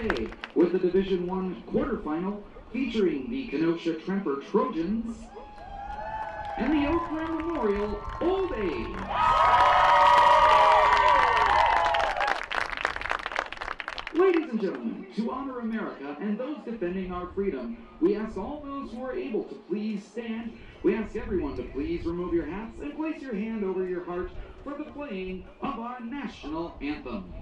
WIAA with the Division I quarterfinal featuring the Kenosha Tremper Trojans and the Uihlein Memorial Old Age. Ladies and gentlemen, to honor America and those defending our freedom, we ask all those who are able to please stand. We ask everyone to please remove your hats and place your hand over your heart for the playing of our national anthem.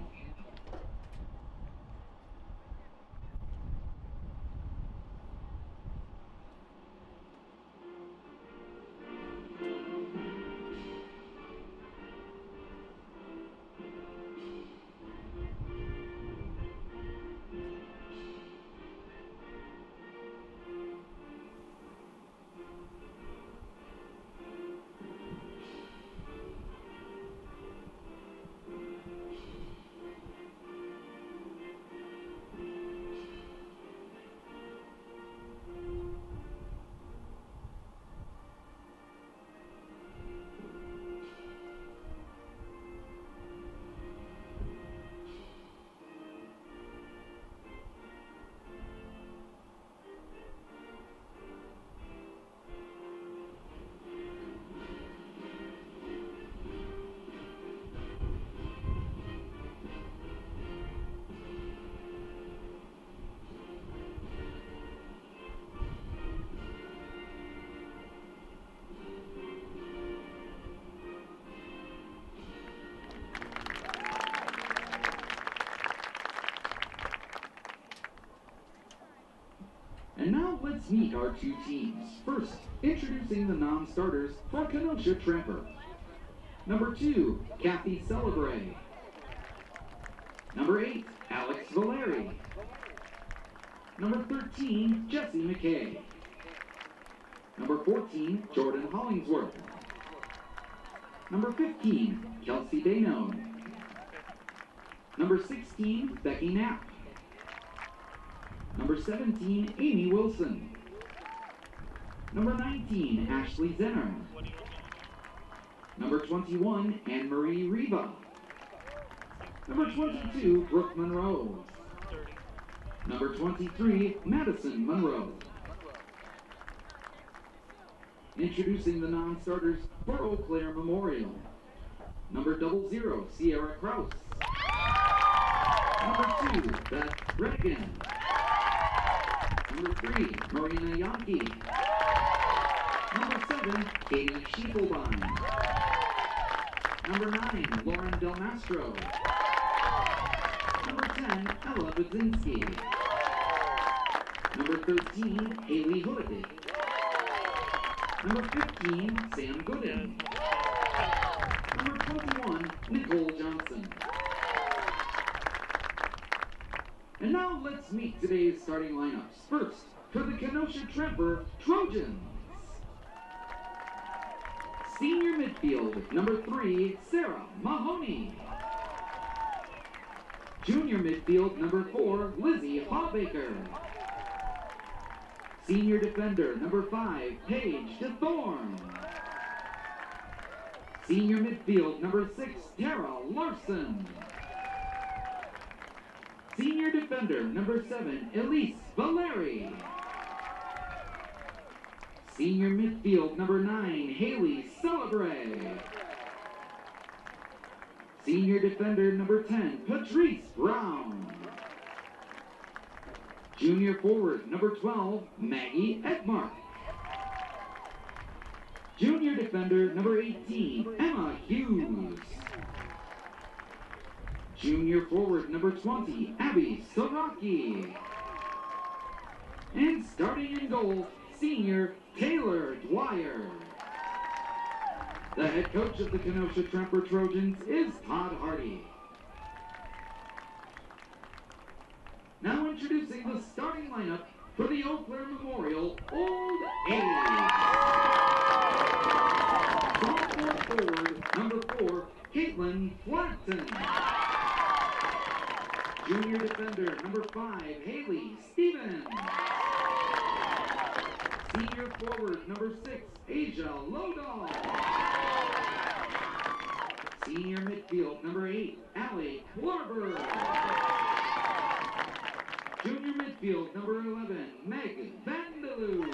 And now let's meet our two teams. First, introducing the non-starters for Kenosha Tremper. Number 2, Kathy Celebre. Number 8, Alex Valeri. Number 13, Jesse McKay. Number 14, Jordan Hollingsworth. Number 15, Kelsey Dano. Number 16, Becky Knapp. Number 17, Amy Wilson. Number 19, Ashley Zenner. Number 21, Anne-Marie Riva. Number 22, Brooke Monroe. Number 23, Madison Monroe. Introducing the non-starters for Uihlein Memorial. Number 00, Sierra Kraus. Number 2, Beth Regan. Number 3, Marina Yankee. Number 7, Katie Schiefelbein. Number 9, Lauren Del Mastro. Number 10, Ella Budzinski. Number 13, Haley Hood. Number 15, Sam Gooden. Number 21, Nicole Johnson. And now let's meet today's starting lineups. First, for the Kenosha Tremper Trojans. Senior midfield, number 3, Sarah Mahoney. Junior midfield, number 4, Lizzie Hawbaker. Senior defender, number 5, Paige DeThorne. Senior midfield, number 6, Tara Larson. Senior defender, number 7, Elise Valeri. Senior midfield, number 9, Haley Celebre. Senior defender, number 10, Patrice Brown. Junior forward, number 12, Maggie Edmark. Junior defender, number 18, Emma Hughes. Junior forward, number 20, Abes Soraki. And starting in goal, senior Taylor Dwyer. The head coach of the Kenosha Tremper Trojans is Todd Hardy. Now introducing the starting lineup for the Uihlein Memorial Old Age. Sophomore forward, number 4, Caitlin Flaxton. Junior defender, number 5, Haley Stevens. Senior forward, number 6, Asia Lodahl. Senior midfield, number 8, Allie Klarberg. Junior midfield, number 11, Meg Vandeloo.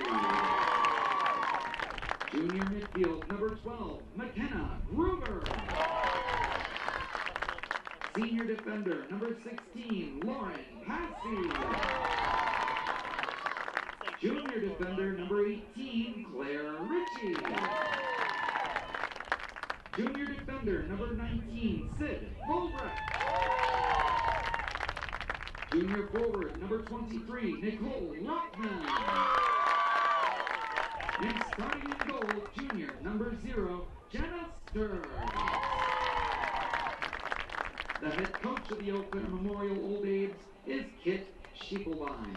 Junior midfield, number 12, McKenna Gruber. Senior defender, number 16, Lauren Passy. Junior defender, number 18, Claire Ritchie. Junior defender, number 19, Sid Volbrecht. Junior forward, number 23, Nicole Rockman. And starting in goal, junior, number 0, Jenna Sturz. The head coach of the Eau Claire Memorial Old Abes is Kit Schieffelbein.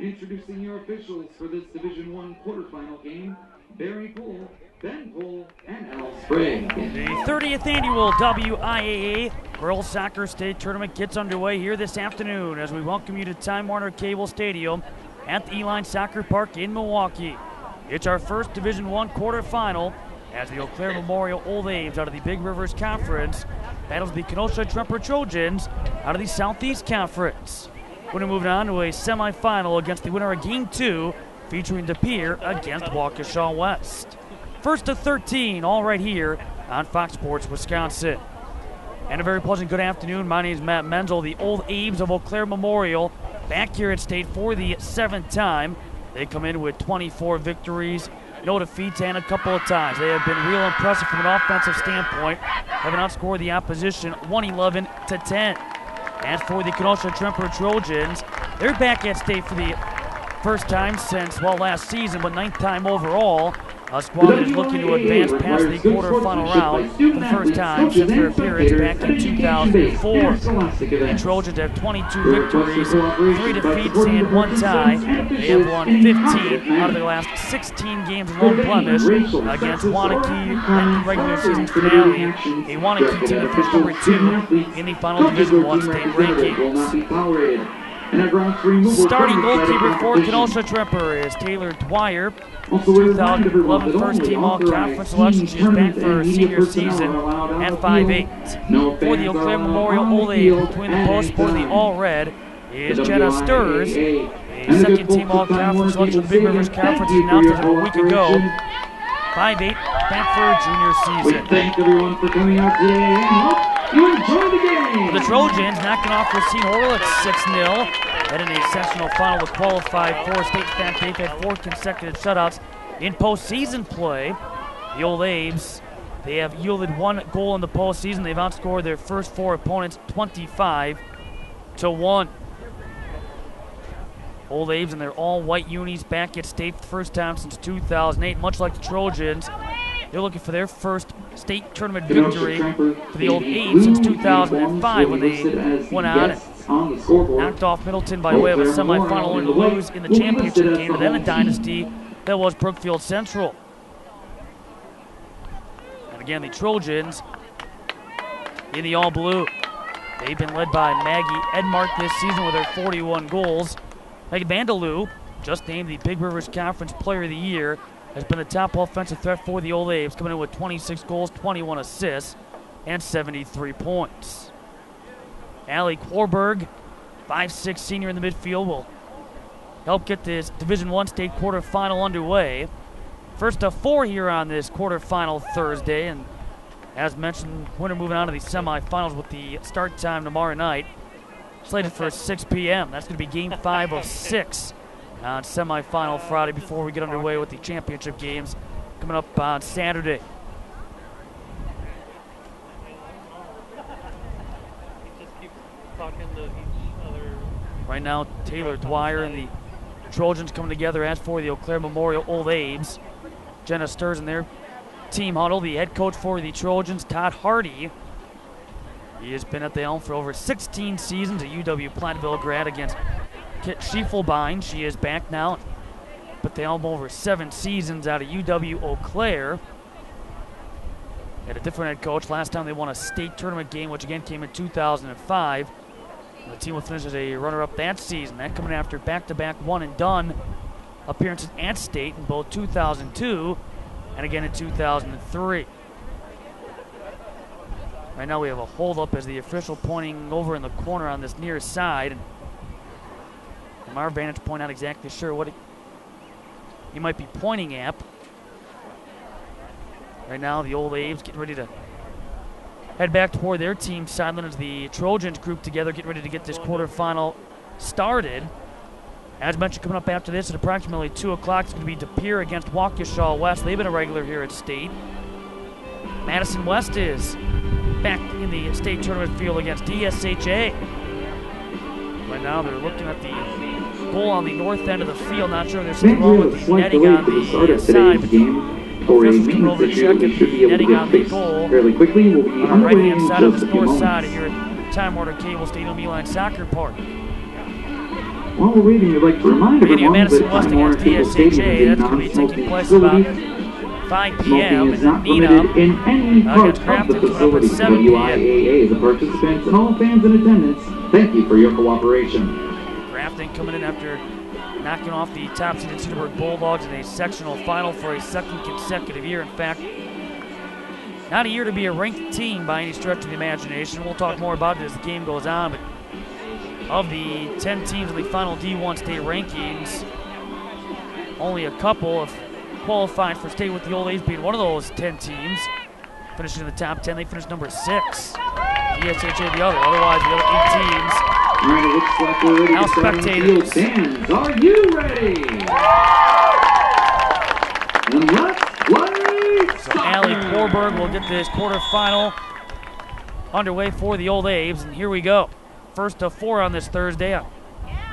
Introducing your officials for this Division I quarterfinal game, Barry Pohl, Ben Pohl, and Al Sprague. The 30th annual WIAA Girls Soccer State Tournament gets underway here this afternoon as we welcome you to Time Warner Cable Stadium at the Uihlein Soccer Park in Milwaukee. It's our first Division I quarterfinal as the Eau Claire Memorial Old Abes out of the Big Rivers Conference battles the Kenosha Tremper Trojans out of the Southeast Conference. We're moving on to a semifinal against the winner of Game 2, featuring De Pere against Waukesha West. First to 13, all right here on Fox Sports Wisconsin. And a very pleasant good afternoon. My name is Matt Menzel, the Old Abes of Eau Claire Memorial, back here at State for the 7th time. They come in with 24 victories, no defeats, and a couple of ties. They have been real impressive from an offensive standpoint, having outscored the opposition 111-10. As for the Kenosha Tremper Trojans, they're back at State for the first time since, well, last season, but 9th time overall. A squad is looking to advance past the quarterfinal round for the first time since their appearance back in 2004. The Trojans have 22 victories, 3 defeats, and 1 tie. They have won 15 out of their last 16 games of lone blemish against Waunakee at the regular season finale. A Waunakee team that finished number 2 in the final Division I state rankings. Starting goalkeeper for Kenosha Tremper is Taylor Dwyer. 2011 first team all-conference selection. She is back for her senior season at 5'8". For the Eau Claire Memorial Old Abes, between the posts for the all-red is Jenna Sturz. A second team all-conference selection of the Big Rivers Conference announced as of a week ago. 5'8", back for her junior season. Thanks everyone for coming out today and hope you enjoy the game. The Trojans knocking off Racine Horlicks 6-0. And in a sectional final to qualify for state. In fact, they've had 4 consecutive shutouts in postseason play. The Old Abes, they have yielded 1 goal in the postseason. They've outscored their first 4 opponents 25-1. Old Abes in their all-white unis back at State for the first time since 2008. Much like the Trojans, they're looking for their first state tournament victory for the Old Abes since 2005 when they went on and knocked off Middleton by way of a semifinal, only to lose in the championship game to then a dynasty that was Brookfield Central. And again, the Trojans in the all-blue. They've been led by Maggie Edmark this season with her 41 goals. Megan Vandeloo, just named the Big Rivers Conference Player of the Year, has been the top offensive threat for the Old Abes, coming in with 26 goals, 21 assists, and 73 points. Allie Korberg, 5'6" senior in the midfield, will help get this Division I state quarterfinal underway. First of 4 here on this quarterfinal Thursday, and as mentioned, winner moving on to the semifinals with the start time tomorrow night, slated for 6 p.m. That's going to be Game 5 of 6 on semifinal Friday before we get underway with the championship games coming up on Saturday. Right now, Taylor Dwyer and the Trojans coming together. As for the Eau Claire Memorial Old Abes, Jenna Sturz in their team huddle. The head coach for the Trojans, Todd Hardy. He has been at the helm for over 16 seasons, a UW-Platteville grad against Kit Schieffelbein. She is back now, but they helm over 7 seasons out of UW-Eau Claire. Had a different head coach. Last time they won a state tournament game, which again came in 2005. The team will finish as a runner-up that season. That coming after back-to-back one-and-done appearances at state in both 2002 and again in 2003. Right now we have a hold-up as the official pointing over in the corner on this near side. From our vantage point, not exactly sure what he might be pointing at. Right now the old Abes getting ready to head back toward their team sideline as the Trojans group together, getting ready to get this quarterfinal started. As mentioned, coming up after this at approximately 2 o'clock, it's going to be De Pere against Waukesha West. They've been a regular here at state. Madison West is back in the state tournament field against DSHA. Right now they're looking at the goal on the north end of the field. Not sure there's something wrong with the netting on the side, but officials coming over to check if the netting on the goal fairly quickly. We'll be on the right-hand side of the north side here at Time Warner Cable Stadium Uihlein Soccer Park. While we're waiting, we'd like to remind everyone that Madison West Time Warner against Cable Stadium DSHA. is a That's going to be taking place about 5 p.m. Smoking and is then not Nina permitted in any part against of Crafton the coming up at facility. 7 p.m. WIAA, the participants, and all fans in attendance, thank you for your cooperation. Crafton coming in after knocking off the top-seeded Cedarburg Bulldogs in a sectional final for a second consecutive year. In fact, not a year to be a ranked team by any stretch of the imagination. We'll talk more about it as the game goes on, but of the 10 teams in the final D1 state rankings, only a couple have qualified for state, with the old A's being one of those 10 teams. Finishing in the top 10, they finished number 6. DSHA the other. Otherwise, the other 8 teams. All right, it looks like we're ready Now to start on the field. spectators. Fans, are you ready? And let's play So Allie Korberg will get this quarterfinal underway for the old Abes, and here we go. First of 4 on this Thursday.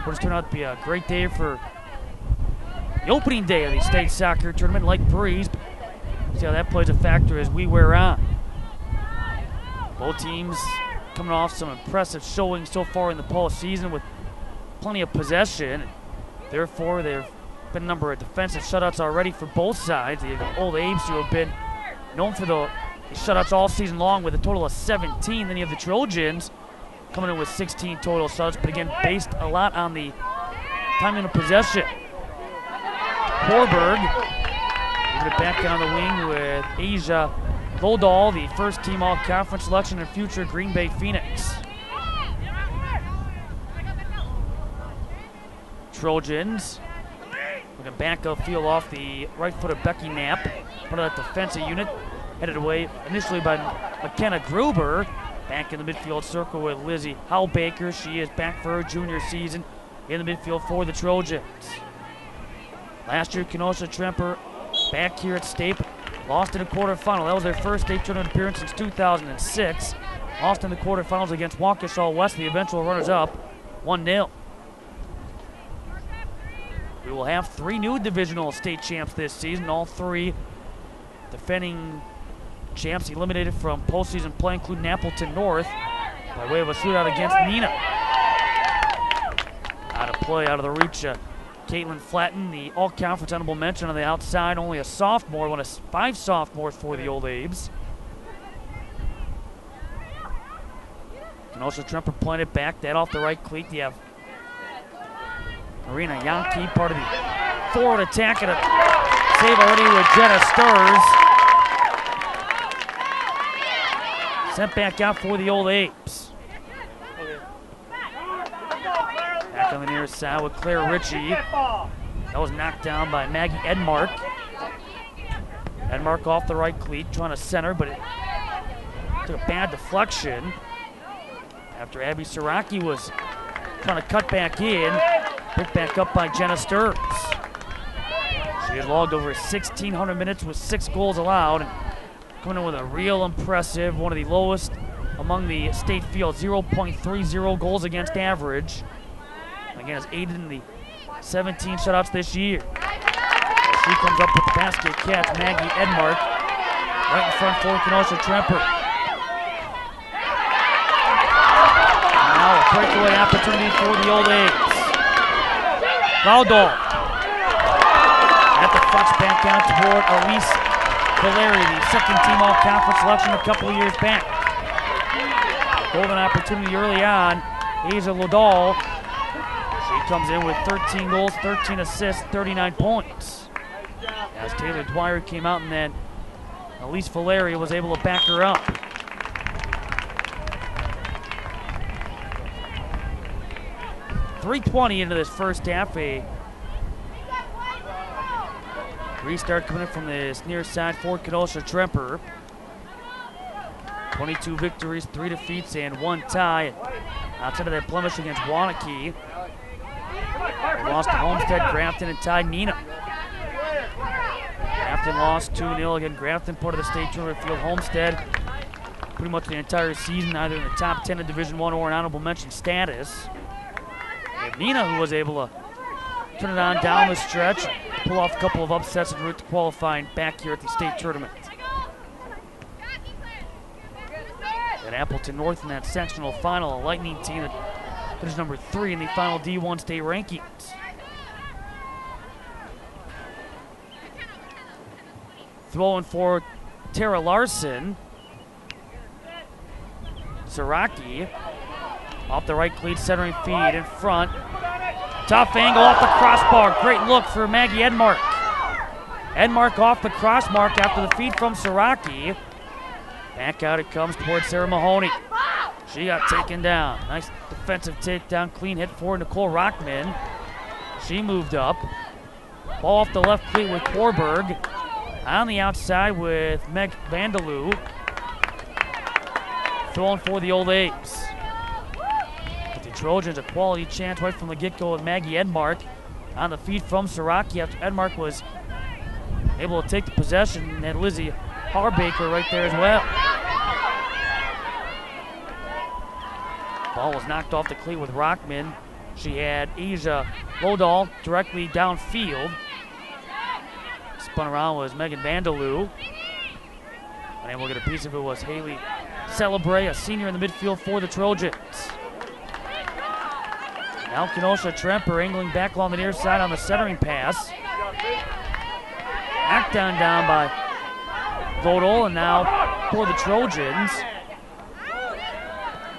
It's turned out to be a great day for the opening day of the state soccer tournament, like Breeze. See how that plays a factor as we wear on. Both teams coming off some impressive showing so far in the postseason with plenty of possession. Therefore, there have been a number of defensive shutouts already for both sides. The old Abes, who have been known for the shutouts all season long with a total of 17. Then you have the Trojans coming in with 16 total shutouts, but again, based a lot on the timing of possession. Korberg moving it back down the wing with Asia Lodal, the first team all-conference selection and future Green Bay Phoenix. Trojans looking back upfield off the right foot of Becky Knapp, part of that defensive unit, headed away initially by McKenna Gruber. Back in the midfield circle with Lizzie Howbaker. She is back for her junior season in the midfield for the Trojans. Last year, Kenosha Tremper back here at state, lost in the quarterfinal. That was their first state tournament appearance since 2006. Lost in the quarterfinals against Waukesha West, the eventual runners-up, 1-0. We will have 3 new divisional state champs this season, all 3 defending champs eliminated from postseason play, including Appleton North, by way of a shootout against Nina. Out of play, out of the reach, Caitlin Flatten, the all-conference honorable mention on the outside, only a sophomore, one of 5 sophomores for the old Abes. Kenosha Tremper playing it back, that off the right cleat. You have Marina Yankee, part of the forward attack, and a save already with Jenna Sturz. Sent back out for the old Abes. Back on the near side with Claire Ritchie. That was knocked down by Maggie Edmark. Edmark off the right cleat, trying to center, but it took a bad deflection after Abby Siraki was trying to cut back in. Picked back up by Jenna Sturz. She has logged over 1,600 minutes with 6 goals allowed. And coming in with a real impressive, one of the lowest among the state field, 0.30 goals against average. Again, has aided in the 17 shutouts this year. As she comes up with the basket catch, Maggie Edmark, right in front for Kenosha Tremper. Now a breakaway opportunity for the old Abes. Laudol at the fronts back out toward Elise Valeri, the second team all-conference selection a couple of years back. Golden opportunity early on. Asia Laudol. She comes in with 13 goals, 13 assists, 39 points. As Taylor Dwyer came out and then Elise Valeri was able to back her up. 3:20 into this first half. A restart coming in from this near side for Kenosha Tremper. 22 victories, 3 defeats, and 1 tie. Outside of that blemish against Waunakee, they lost to Homestead, Grafton, and tied Neenah. Grafton lost 2-0 again. Grafton part of the state tournament field. Homestead pretty much the entire season, either in the top 10 of Division I or an honorable mention status. And Neenah, who was able to turn it on down the stretch, pull off a couple of upsets en route to qualifying back here at the state tournament. At Appleton North in that sectional final, a Lightning team that finished number 3 in the final D1 state rankings. Throwing for Tara Larson. Siraki off the right cleat, centering feed in front. Tough angle off the crossbar. Great look for Maggie Edmark. Edmark off the cross mark after the feed from Siraki. Back out it comes towards Sarah Mahoney. She got taken down. Nice defensive takedown. Clean hit for Nicole Rockman. She moved up. Ball off the left cleat with Korberg. On the outside with Meg Vandaloo. Throwing for the Old Abes. But the Trojans a quality chance right from the get-go with Maggie Edmark. On the feed from Siraki after Edmark was able to take the possession, and had Lizzie Harbaker right there as well. Ball was knocked off the cleat with Rockman. She had Asia Lodal directly downfield. Spun around was Megan Vandaloo. Unable to get a piece of it was Haley Celebre, a senior in the midfield for the Trojans. Now Kenosha Tremper angling back along the near side on the centering pass. Knocked down by Lodal, and now for the Trojans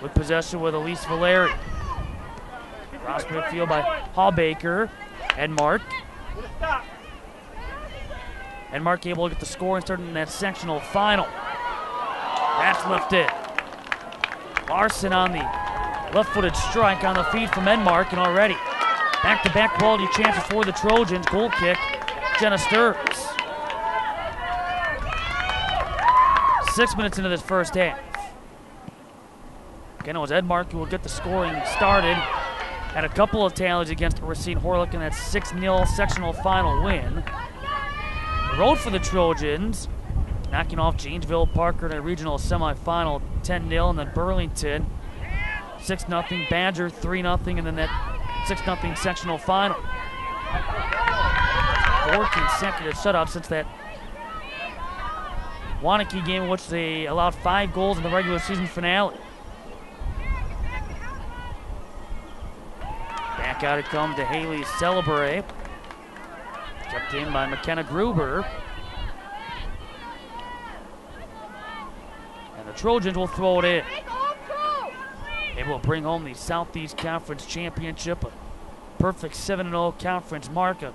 with possession with Elise Valeri. Cross midfield by Hallbaker. Edmark. Edmark able to get the score and starting in that sectional final. That's lifted. Larson on the left-footed strike on the feed from Edmark, and already back-to-back quality chances for the Trojans. Goal kick, Jenna Sturz. 6 minutes into this first half. Again, it was Edmark who will get the scoring started. Had a couple of tallies against Racine Horlick in that 6-0 sectional final win. The road for the Trojans, knocking off Janesville Parker in a regional semifinal 10-0, and then Burlington 6-0, Badger 3-0, and then that 6-0 sectional final. 4 consecutive shutouts since that Waunakee game in which they allowed 5 goals in the regular season finale. Back out it comes to Haley Celebre. Kept in by McKenna Gruber. And the Trojans will throw it in. Able to bring home the Southeast Conference Championship. A perfect 7-0 conference mark. A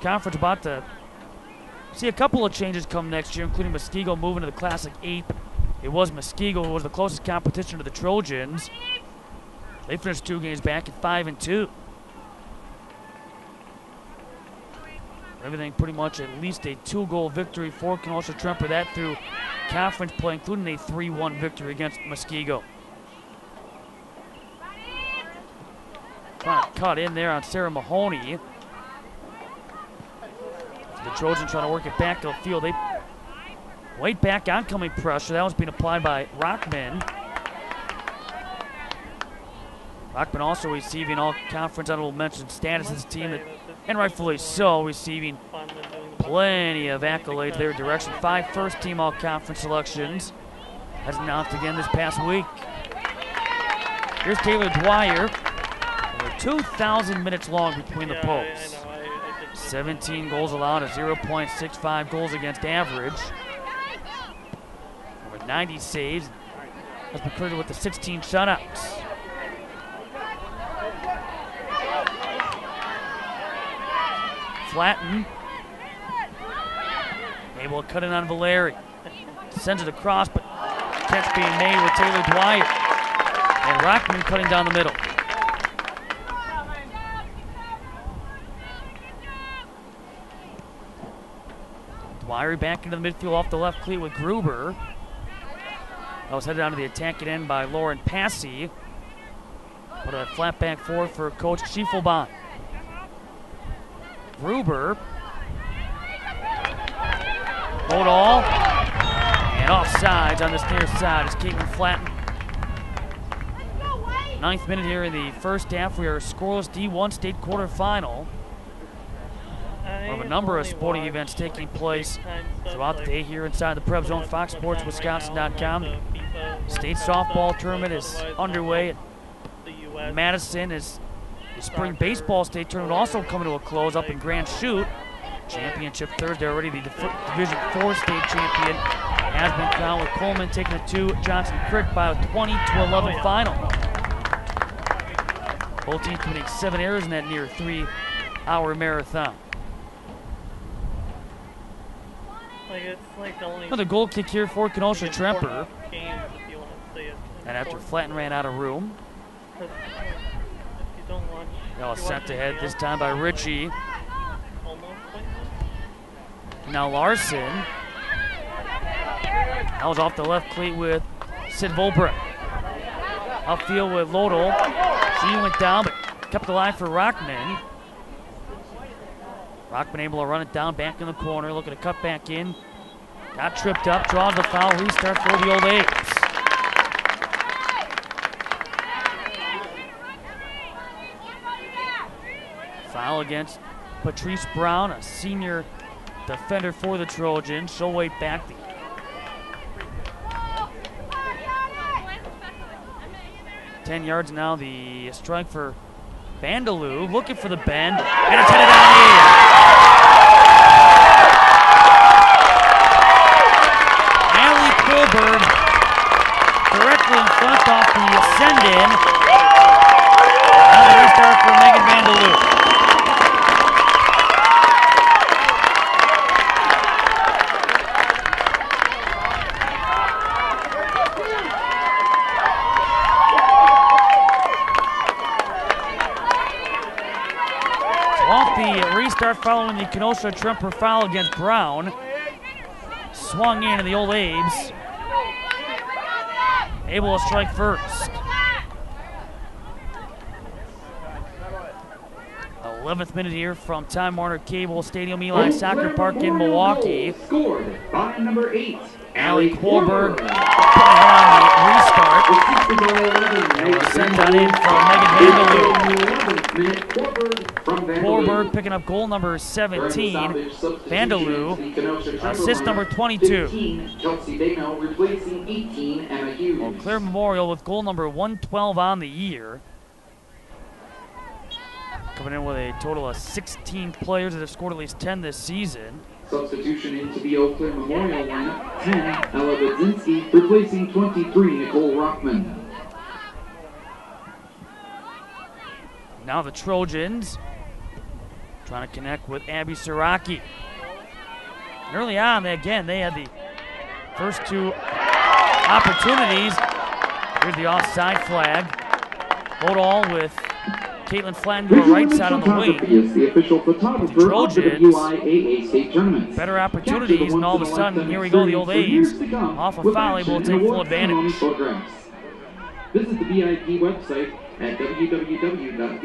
conference about to see a couple of changes come next year, including Muskego moving to the Classic 8. It was Muskego who was the closest competition to the Trojans. They finished 2 games back at 5-2. Everything pretty much at least a 2-goal victory for Kenosha Tremper. That through conference play, including a 3-1 victory against Muskego. Trying to cut in there on Sarah Mahoney. The Trojans trying to work it back to the field. They wait back oncoming pressure. That was being applied by Rockman. Rockman also receiving all conference honorable mention status as a team that, and rightfully so, receiving plenty of accolades their direction. 5 first-team all-conference selections, as announced again this past week. Here's Taylor Dwyer. Over 2,000 minutes long between the posts. 17 goals allowed, a 0.65 goals against average. Over 90 saves, has been credited with the 16 shutouts. Flatten. Able to cut in on Valeri. Sends it across, but catch being made with Taylor Dwyer. And Rockman cutting down the middle. Wiry back into the midfield off the left cleat with Gruber. That was headed out to the attacking end by Lauren Passy. Put a flat back forward for Coach Schiefelbein. Gruber. Modal. And offsides on this near side is Caitlin Flatten. 9th minute here in the first half. We are scoreless D1 state quarterfinal. One of a number of sporting events taking place throughout the day here inside the Prep Zone. FoxSportsWisconsin.com. State softball tournament is underway at Madison. Is the spring baseball state tournament also coming to a close up in Grand Chute. Championship Thursday already. The Division 4 state champion has been crowned with Coleman taking it to Johnson Creek by a 20-11 final. Both teams committing 7 errors in that near 3-hour marathon. Another goal kick here for Kenosha Tremper. And after Flatten ran out of room. That was sent ahead this time by Ritchie. Now Larson. That was off the left cleat with Sid Volbrecht. Upfield with Lodel. She went down but kept the line for Rockman. Rockman able to run it down back in the corner, looking to cut back in. Got tripped up, draws the foul, restart for the Old Abes. Foul against Patrice Brown, a senior defender for the Trojans. She'll wait back. 10 yards now, the strike for Vandaloo, looking for the bend, and it's headed down in. Allie Kohlberg directly in front off the send-in. Now the restart for Megan Vandaloo. Restart following the Kenosha Tremper foul against Brown. Swung in, and the Old Abes able to strike first. 11th minute here from Time Warner Cable Stadium, Uihlein Soccer Park in Milwaukee. Scored by number 8. Allie Kohlberg putting her on the restart. And was sent on in for Megan Vandaloo. Kohlberg picking up goal number 17. Vandaloo, assist number 22. Eau Claire Memorial with goal number 112 on the year. Coming in with a total of 16 players that have scored at least 10 this season. Substitution into the Eau Claire Memorial lineup, 10, Ella Budzinski, replacing 23, Nicole Rockman. Now the Trojans trying to connect with Abby Siraki. Early on, they had the first 2 opportunities. Here's the offside flag. Lodal with Caitlin Flatten to her right side on the wing. The official photographer the Trojans, of the WIAA state tournament. Better opportunities, and all of a sudden, here we go, the Old Abes, off a foul, able to take full advantage. Visit the VIP website at www.vipis.com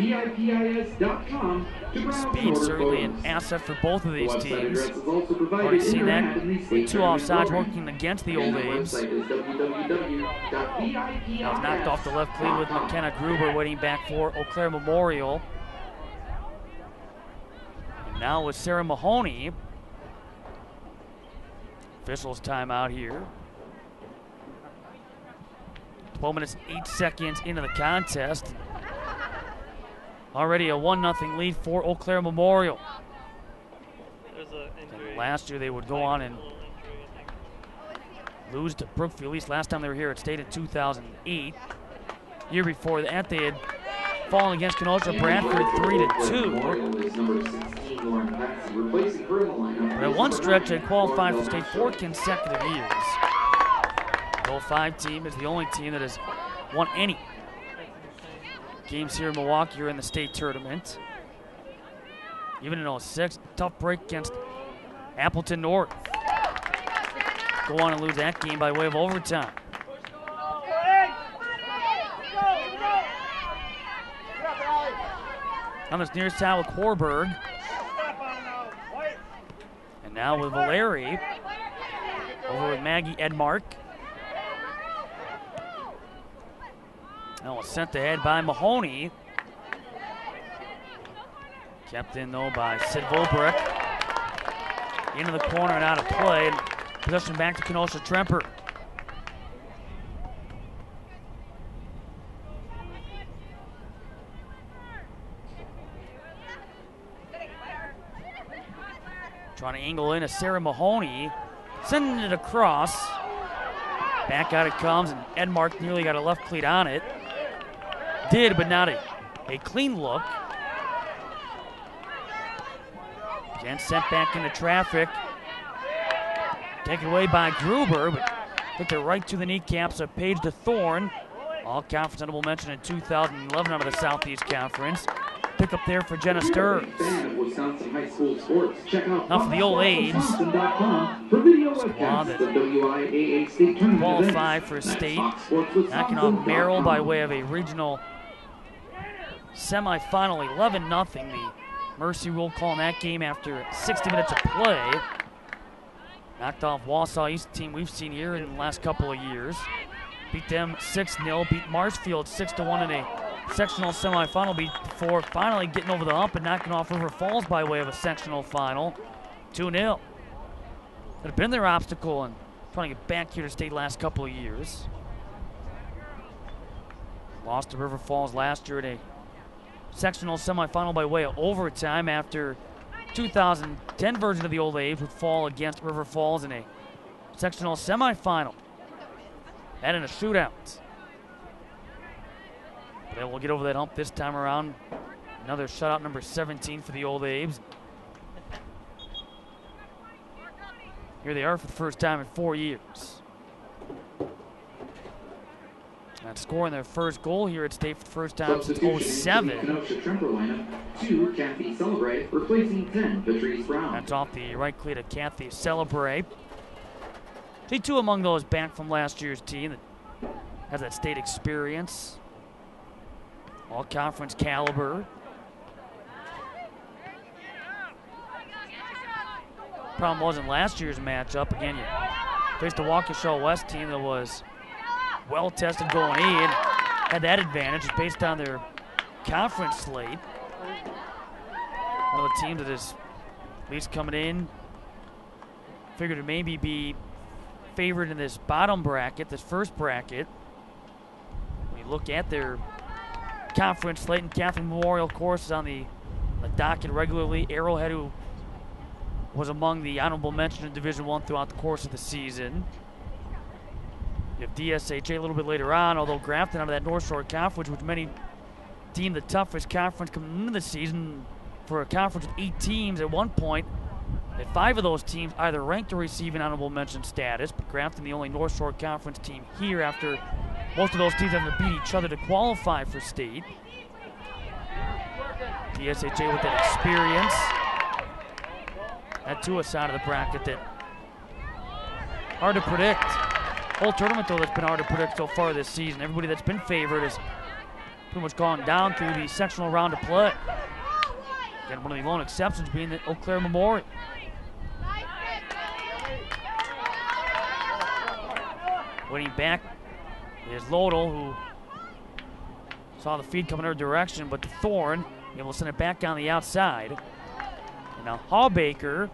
to browse. Speed certainly an asset for both of these teams. Already seen that with 2 offsides working against the Old Abes. That was knocked off the left cleat with McKenna Gruber waiting back for Eau Claire Memorial. And now with Sarah Mahoney. Officials timeout here. 12 minutes, 8 seconds into the contest. Already a 1-0 lead for Eau Claire Memorial. And last year they would go on and lose to Brookfield. At least last time they were here at state in 2008. Year before that they had fallen against Kenosha Bradford 3-2. But at one stretch they qualified for state 4 consecutive years. The 05 team is the only team that has won any games here in Milwaukee or in the state tournament. Even in 06, tough break against Appleton North. go on and lose that game by way of overtime. On this near side with Korberg. And now with Valeri. Over with Maggie Edmark. Now it's sent ahead by Mahoney. Kept in though by Sid Volbrick. Into the corner and out of play. And possession back to Kenosha Tremper. Trying to angle in a Sarah Mahoney. Sending it across. Back out it comes, and Edmark nearly got a left cleat on it. Did, but not a clean look. Again, sent back into traffic. Taken away by Gruber, but took it right to the kneecaps of Paige DeThorne. All conference honorable mention in 2011 out of the Southeast Conference. Pick up there for Jenna Stearns. Now for the Old Abes. Squad that qualified for state. Knocking off Merrill by way of a regional semifinal 11-0. The Mercy roll call in that game after 60 minutes of play. Knocked off Wausau East, team we've seen here in the last couple of years. Beat them 6-0, beat Marshfield 6-1 in a sectional semifinal before finally getting over the hump and knocking off River Falls by way of a sectional final. 2-0. Could have been their obstacle and trying to get back here to state last couple of years. Lost to River Falls last year in a sectional semifinal by way of overtime after 2010 version of the Old Abes would fall against River Falls in a sectional semifinal. And in a shootout. But they will get over that hump this time around. Another shutout, number 17 for the Old Abes. Here they are for the first time in 4 years. And scoring their first goal here at state for the first time since 07. Kenosha Tremper lineup. 2, Kathy Celebrate, replacing 10, Patrice Brown. That's off the right cleat of Kathy Celebrate. See, two among those back from last year's team that has that state experience. All conference caliber. Problem wasn't last year's matchup. Again, you faced the Waukesha West team that was well tested going in. Had that advantage based on their conference slate. One of the teams that is at least coming in. Figured to maybe be favored in this bottom bracket, this first bracket. When you look at their conference slate, and Catholic Memorial, of course, is on the docket regularly. Arrowhead, who was among the honorable mention in Division I throughout the course of the season. You have DSHA a little bit later on, although Grafton out of that North Shore Conference, which many deem the toughest conference coming into the season for a conference with 8 teams at one point. That 5 of those teams either ranked or receiving honorable mention status, but Grafton the only North Shore Conference team here after most of those teams having to beat each other to qualify for state. DSHA with that experience. That too a side of the bracket that hard to predict. Whole tournament though that's been hard to predict so far this season. Everybody that's been favored has pretty much gone down through the sectional round of play. Again, one of the lone exceptions being the Eau Claire Memorial. Waiting back is Lodel, who saw the feed coming her direction, but Thorne able to send it back down the outside. And now Hawbaker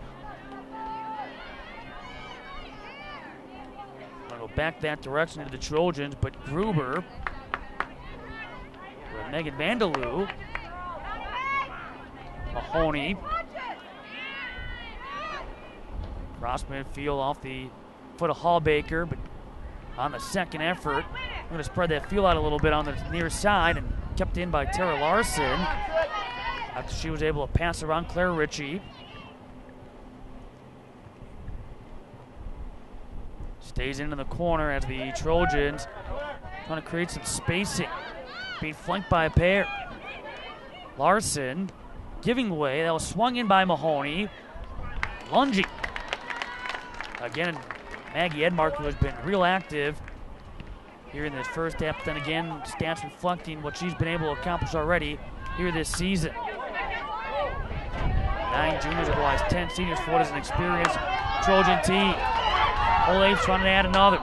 going to go back that direction to the Trojans, but Gruber with Megan Vandaloo. Mahoney. Cross midfield off the foot of Hallbaker, but on the second effort, we're going to spread that field out a little bit on the near side and kept in by Tara Larson after she was able to pass around Claire Ritchie. Stays into the corner as the Trojans trying to create some spacing, being flanked by a pair. Larson giving way. That was swung in by Mahoney. Lunging. Again, Maggie Edmark, who has been real active here in this first half, but then again, stats reflecting what she's been able to accomplish already here this season. 9 juniors, otherwise 10 seniors for what is an experienced Trojan team. Old Abe's trying to add another.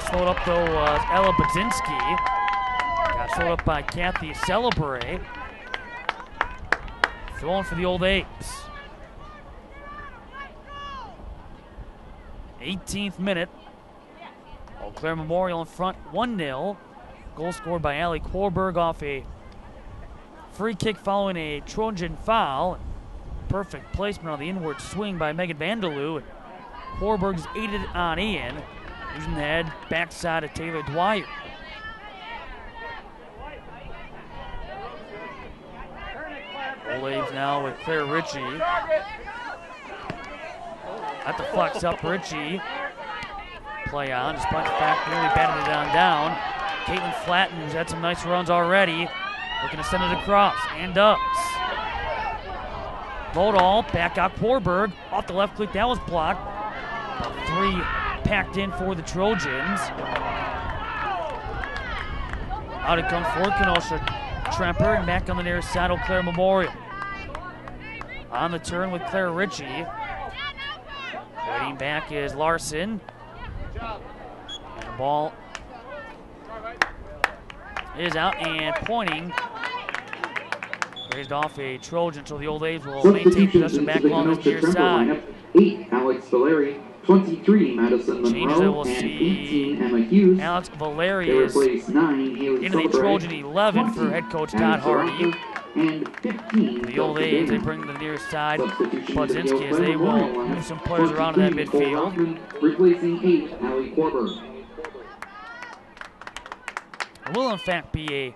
Slowed up though, Ella Budzinski. Got slowed up by Kathy Celebre. Throwing for the Old Apes. 18th minute. Eau Claire Memorial in front, 1-0. Goal scored by Allie Korberg off a free kick following a Trojan foul. Perfect placement on the inward swing by Megan Vanderloo. Korberg's aided on in, using the head backside of Taylor Dwyer. Old Abe's now with Claire Ritchie. At the flex up, Ritchie. Play on, despite the fact nearly batted it on down. Caitlin Flatten, who's had some nice runs already, looking to send it across, and does. Lodahl, back out Korberg, off the left cleat, that was blocked. 3 packed in for the Trojans. Out it comes for Kenosha. Tremper, and back on the near side, Eau Claire Memorial. On the turn with Claire Ritchie. Waiting back is Larson. And the ball is out and pointing. Raised off a Trojan, so the Old A's will maintain possession back along the near side. 8, Alex Valeri. 23, Madison Changes that Monroe. we'll And see. 18, Emma Hughes. Alex Valeri They is replace 9, Haley into the Celebre. Trojan 11 for head coach Todd Hardy. And 15, The Old A's, they bring the near side. Budzinski, as they will move some players around in that midfield. Replacing 8, Allie Korberg. It will in fact be a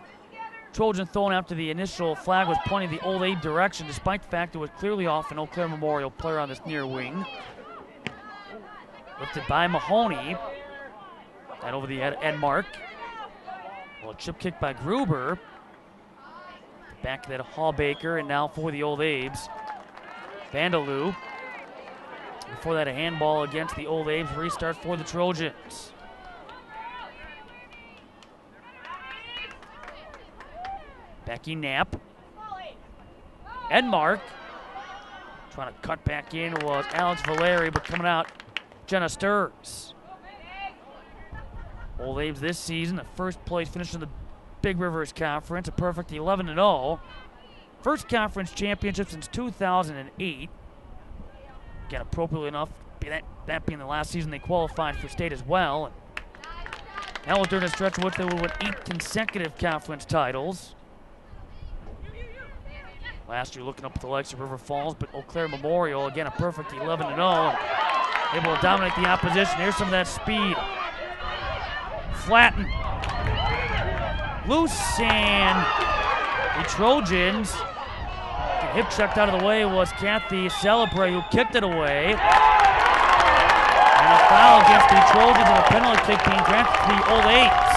Trojan thrown after the initial flag was pointing the Old Abe direction, despite the fact it was clearly off an Eau Claire Memorial player on this near wing. Lifted by Mahoney. That over the Edmark. Well, a chip kick by Gruber. Back to that Hall Baker, and now for the Old Abes, Vanderloo. Before that, a handball against the Old Abes. Restart for the Trojans. Becky Knapp. Edmark. Trying to cut back in was Alex Valeri, but coming out, Jenna Sturz. Old Abes this season, the first place finish in the Big Rivers Conference, a perfect 11-0. First conference championship since 2008. Again, appropriately enough, that being the last season they qualified for state as well. And that was during a stretch in which they would win 8 consecutive conference titles. Last year looking up at the likes of River Falls, but Eau Claire Memorial, again, a perfect 11-0. Able to dominate the opposition. Here's some of that speed. Flatten. Loose, and the Trojans, hip checked out of the way was Kathy Celebre, who kicked it away. And a foul against the Trojans, and a penalty kick being granted to the Old Apes.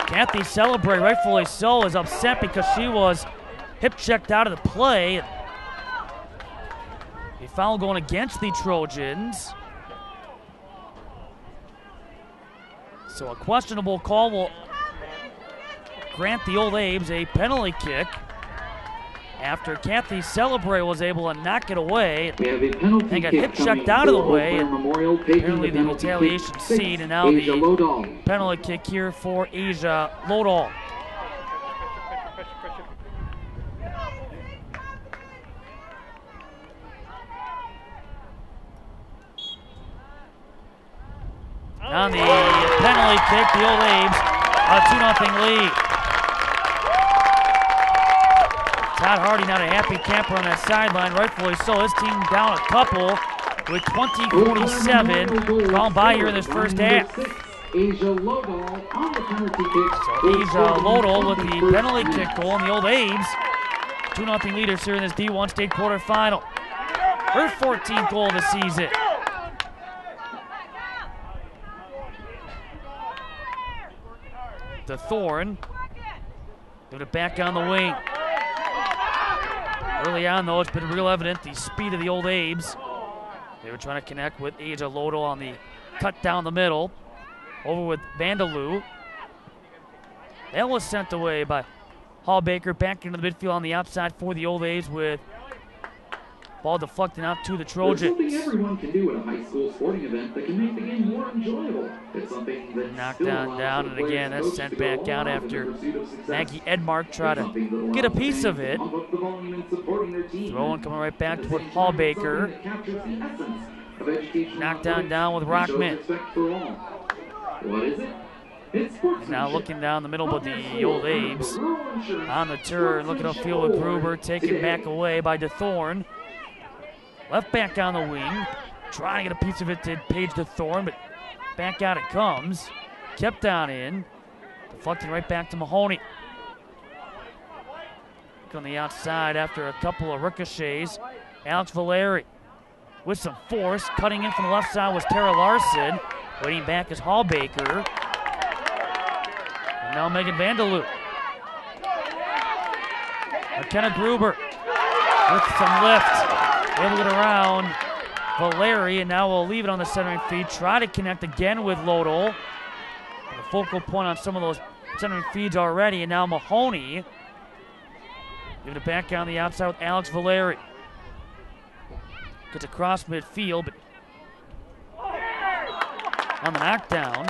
Kathy Celebre, rightfully so, is upset because she was hip checked out of the play. A foul going against the Trojans. So a questionable call will grant the Old Abes a penalty kick after Kathy Celebre was able to knock it away and got hip checked out of the way. Apparently the retaliation seed, and now the penalty kick here for Asia Lodahl. On the penalty kick, the Old Abes a 2-0 lead. Todd Hardy not a happy camper on that sideline, rightfully so. His team down a couple with 20-47 gone by here in this first half. Asia Lodahl on the penalty kick. So Asia Lodahl with the penalty kick goal, and the Old Abes 2-0 leaders here in this D1 state quarterfinal. Her 14th goal of the season. To Thorne. Give it back on the wing. Early on, though, it's been real evident the speed of the Old Abes. They were trying to connect with Aja Lodo on the cut down the middle. Over with Vandaloo. That was sent away by Hall Baker. Back into the midfield on the outside for the Old A's with ball deflecting out to the Trojans. There's something everyone can do at a high school sporting event that can make the game more enjoyable. It's something that knocked down, and again that's sent back out after Maggie Edmark tried to get a piece of it. Throwing coming right back toward Hall Baker. Knocked down with Rockman. What is it? And now looking down the middle, but the Old Abes on the turn, looking upfield with Gruber, taken back away by DeThorne. Left back on the wing, trying to get a piece of it to Paige DeThorne, but back out it comes. Kept on in, deflecting right back to Mahoney. Look on the outside after a couple of ricochets. Alex Valeri with some force, cutting in from the left side was Tara Larson. Waiting back is Hall Baker. And now Megan Vandaloo. McKenna Gruber with some lift. Able to get around Valeri, and now we'll leave it on the centering feed. Try to connect again with Lodol. The focal point on some of those centering feeds already, and now Mahoney. Giving it back on the outside with Alex Valeri. Gets across midfield, but on the knockdown.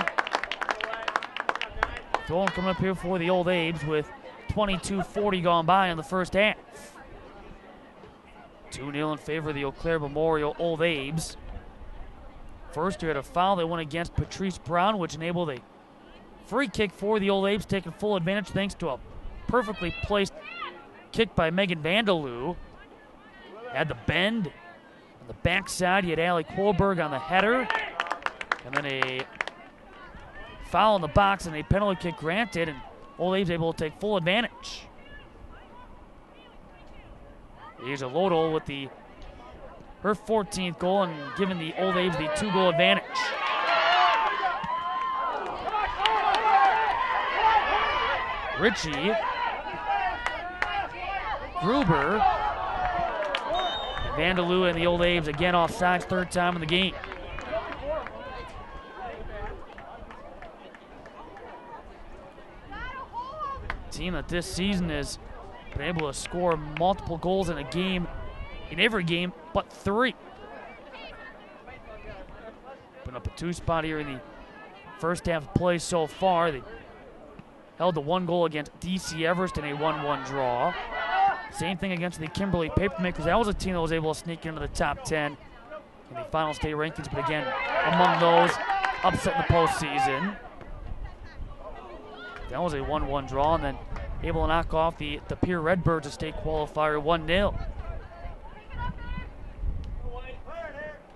Throwing coming up here for the Old Abes with 22:40 gone by in the first half. 2-0 in favor of the Eau Claire Memorial Old Abes. First, you had a foul that went against Patrice Brown, which enabled a free kick for the Old Abes, taking full advantage thanks to a perfectly placed kick by Megan Vandaloo. Had the bend on the backside. You had Allie Kohlberg on the header. And then a foul in the box and a penalty kick granted, and Old Abes able to take full advantage. Here's a Lodol with her 14th goal and giving the Old Abes the 2-goal advantage. Ritchie, Gruber, Vandaloo and the Old Abes again offsides, third time in the game. Team that this season has been able to score multiple goals in a game, in every game but 3. Putting up a 2 spot here in the first half of play so far. They held the 1 goal against DC Everest in a 1-1 draw. Same thing against the Kimberly Papermakers. That was a team that was able to sneak into the top 10 in the final state rankings, but again, among those, upset in the postseason. That was a 1-1 draw, and then able to knock off the Pierre Redbirds, a state qualifier, 1-0.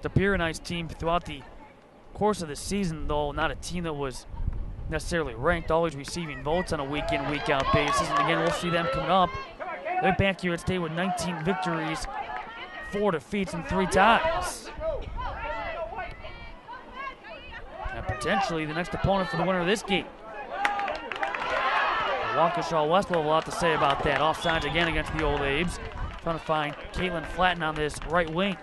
The Pierre a nice team throughout the course of the season, though not a team that was necessarily ranked, always receiving votes on a week-in, week-out basis. And again, we'll see them coming up. They're back here at state with 19 victories, 4 defeats, and 3 ties. And potentially the next opponent for the winner of this game. Waukesha West will have a lot to say about that. Offsides again against the Old Abes. Trying to find Caitlin Flatten on this right wing.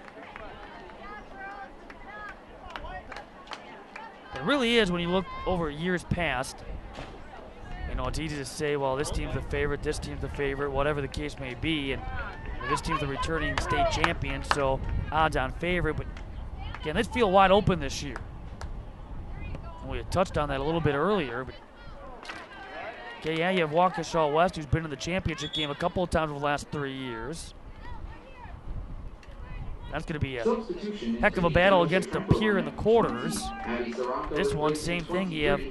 It really is, when you look over years past, you know, it's easy to say, well, this team's the favorite, this team's the favorite, whatever the case may be, and this team's the returning state champion, so odds-on favorite. But again, they feel wide open this year. And we had touched on that a little bit earlier, but okay, yeah, you have Waukesha West, who's been in the championship game a couple of times over the last 3 years. That's going to be a heck of a battle against the Pierre in the quarters. This one, same thing. You have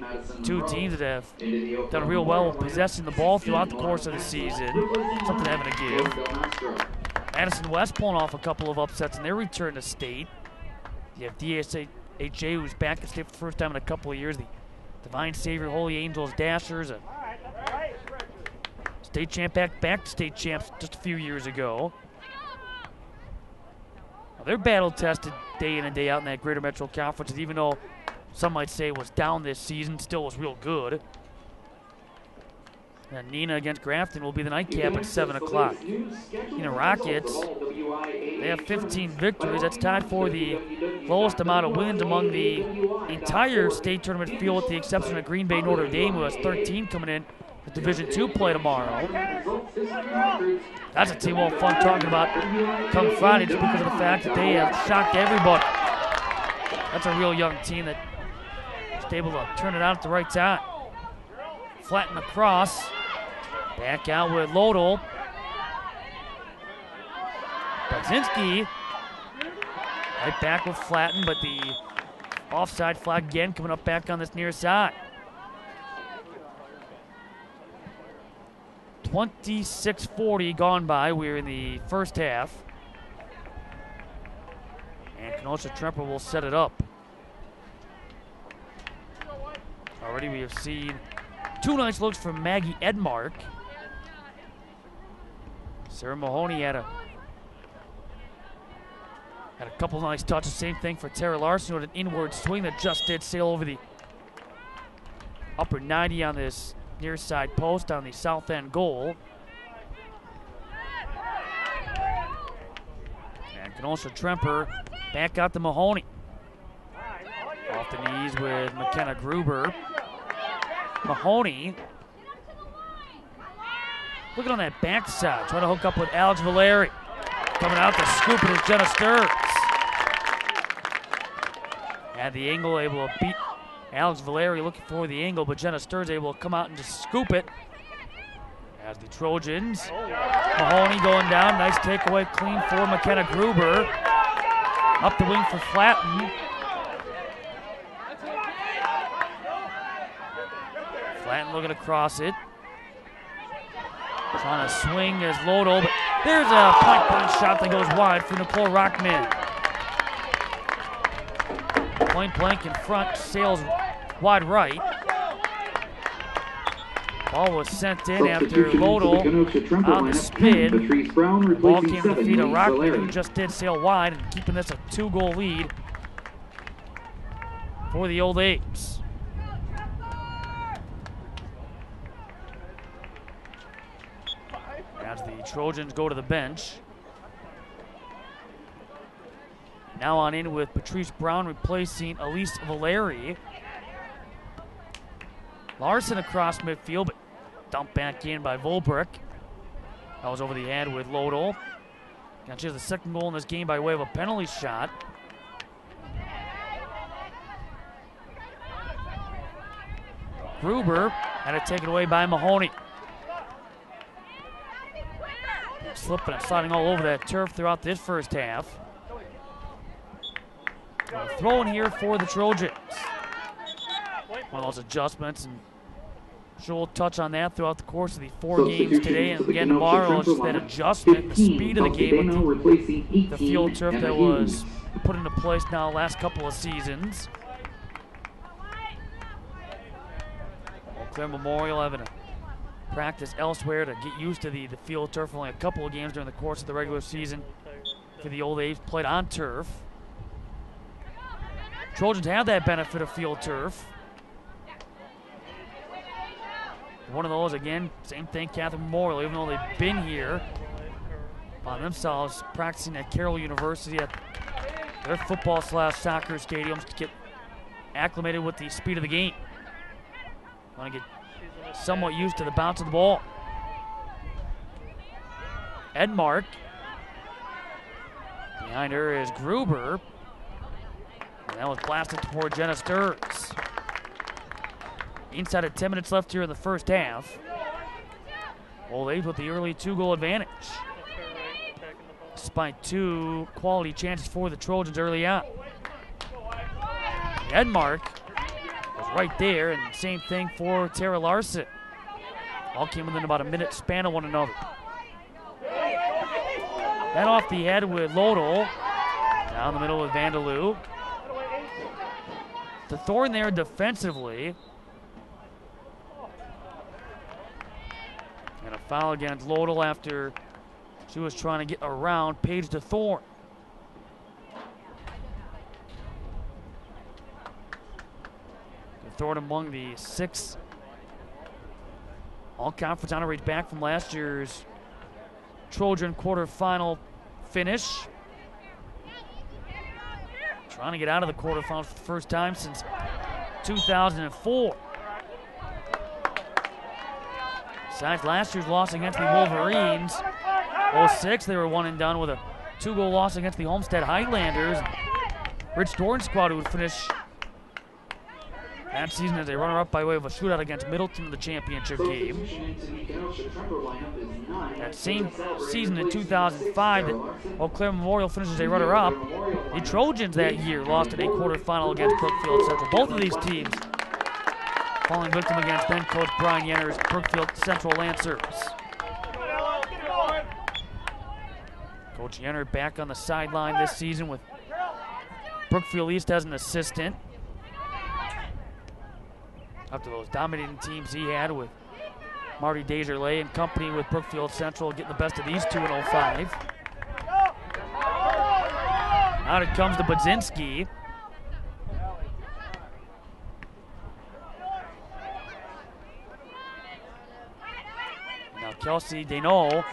2 teams that have done real well with possessing the ball throughout the course of the season. Something having to give. Madison West pulling off a couple of upsets in their return to state. You have DSHA, who's back at state for the first time in a couple of years. The Divine Savior Holy Angels Dashers, a state champ, back to state champs just a few years ago. Now, they're battle-tested day in and day out in that Greater Metro Conference, and even though some might say it was down this season, still was real good. And Nina against Grafton will be the nightcap at 7 o'clock. Nina Rockets They have 15 victories. That's tied for the lowest amount of wins among the entire state tournament field, with the exception of Green Bay Notre Dame, who has 13 coming in with Division II play tomorrow. That's a team we'll have fun talking about come Friday, just because of the fact that they have shocked everybody. That's a real young team that is able to turn it out at the right time. Flatten across. Back out with Lodel. Budzinski right back with Flatten, but the offside flag again coming up back on this near side. 26:40 gone by. We're in the first half. And Kenosha Tremper will set it up. Already we have seen two nice looks from Maggie Edmark. Sarah Mahoney had a couple nice touches. Same thing for Tara Larson with an inward swing that just did sail over the upper 90 on this near side post on the south end goal. And Kenosha Tremper back out to Mahoney. Off the knees with McKenna Gruber. Mahoney looking on that backside, trying to hook up with Alex Valeri. Coming out to scoop it is Jenna Sturz. Had the angle, able to beat Alex Valeri, looking for the angle, but Jenna Sturz able to come out and just scoop it. As the Trojans, Mahoney going down, nice takeaway, clean for McKenna Gruber. Up the wing for Flatten. Flatten looking to cross it. Trying to swing as Lodel, but there's a point blank shot that goes wide for Nicole Rockman. Point blank in front, sails wide right. Ball was sent in after Lodel on the spin. The ball came to the feet of Rockman, who just did sail wide, and keeping this a 2-goal lead for the Old Apes. As the Trojans go to the bench. Now on in with Patrice Brown replacing Elise Valeri. Larson across midfield, but dumped back in by Volbrick. That was over the head with Lodel. Now she has the second goal in this game by way of a penalty shot. Gruber had it taken away by Mahoney. Slipping and sliding all over that turf throughout this first half. Throw in here for the Trojans. One of those adjustments, and she'll touch on that throughout the course of the 4 games today and again tomorrow. It's that adjustment, the speed of the game with the field turf that was put into place now the last couple of seasons. Eau Claire Memorial having a practice elsewhere to get used to the field turf. Only a couple of games during the course of the regular season for the Old Apes played on turf. Trojans have that benefit of field turf. One of those, again, same thing, Catholic Memorial, even though they've been here by themselves, practicing at Carroll University at their football/soccer stadiums to get acclimated with the speed of the game. Want to get somewhat used to the bounce of the ball. Edmark. Behind her is Gruber. And that was blasted toward Jenna Sturz. Inside of 10 minutes left here in the first half. Old Apes with the early 2-goal advantage. Despite 2 quality chances for the Trojans early on. Edmark was right there, and same thing for Tara Larson. All came within about a minute span of one another. That off the head with Lodel. Down the middle with Vandaloo. The Thorn there defensively. And a foul against Lodel after she was trying to get around Paige DeThorne. DeThorne among the 6 all-conference honorees back from last year's Trojan quarterfinal finish. Trying to get out of the quarterfinals for the first time since 2004. Besides last year's loss against the Wolverines, 06, they were one and done with a 2-goal loss against the Homestead Highlanders. Rich Dorn's squad would finish that season as a runner-up by way of a shootout against Middleton in the championship game. That same season in 2005, that Eau Claire Memorial finishes a runner-up. The Trojans that year lost in a quarterfinal against Brookfield Central. Both of these teams falling victim against then coach Brian Yenner's Brookfield Central Lancers. Coach Yenner back on the sideline this season with Brookfield East as an assistant. After those dominating teams he had with Marty Desjardins and company with Brookfield Central getting the best of these two in 05. Out it comes to Budzinski. Now Kelsey Deneau.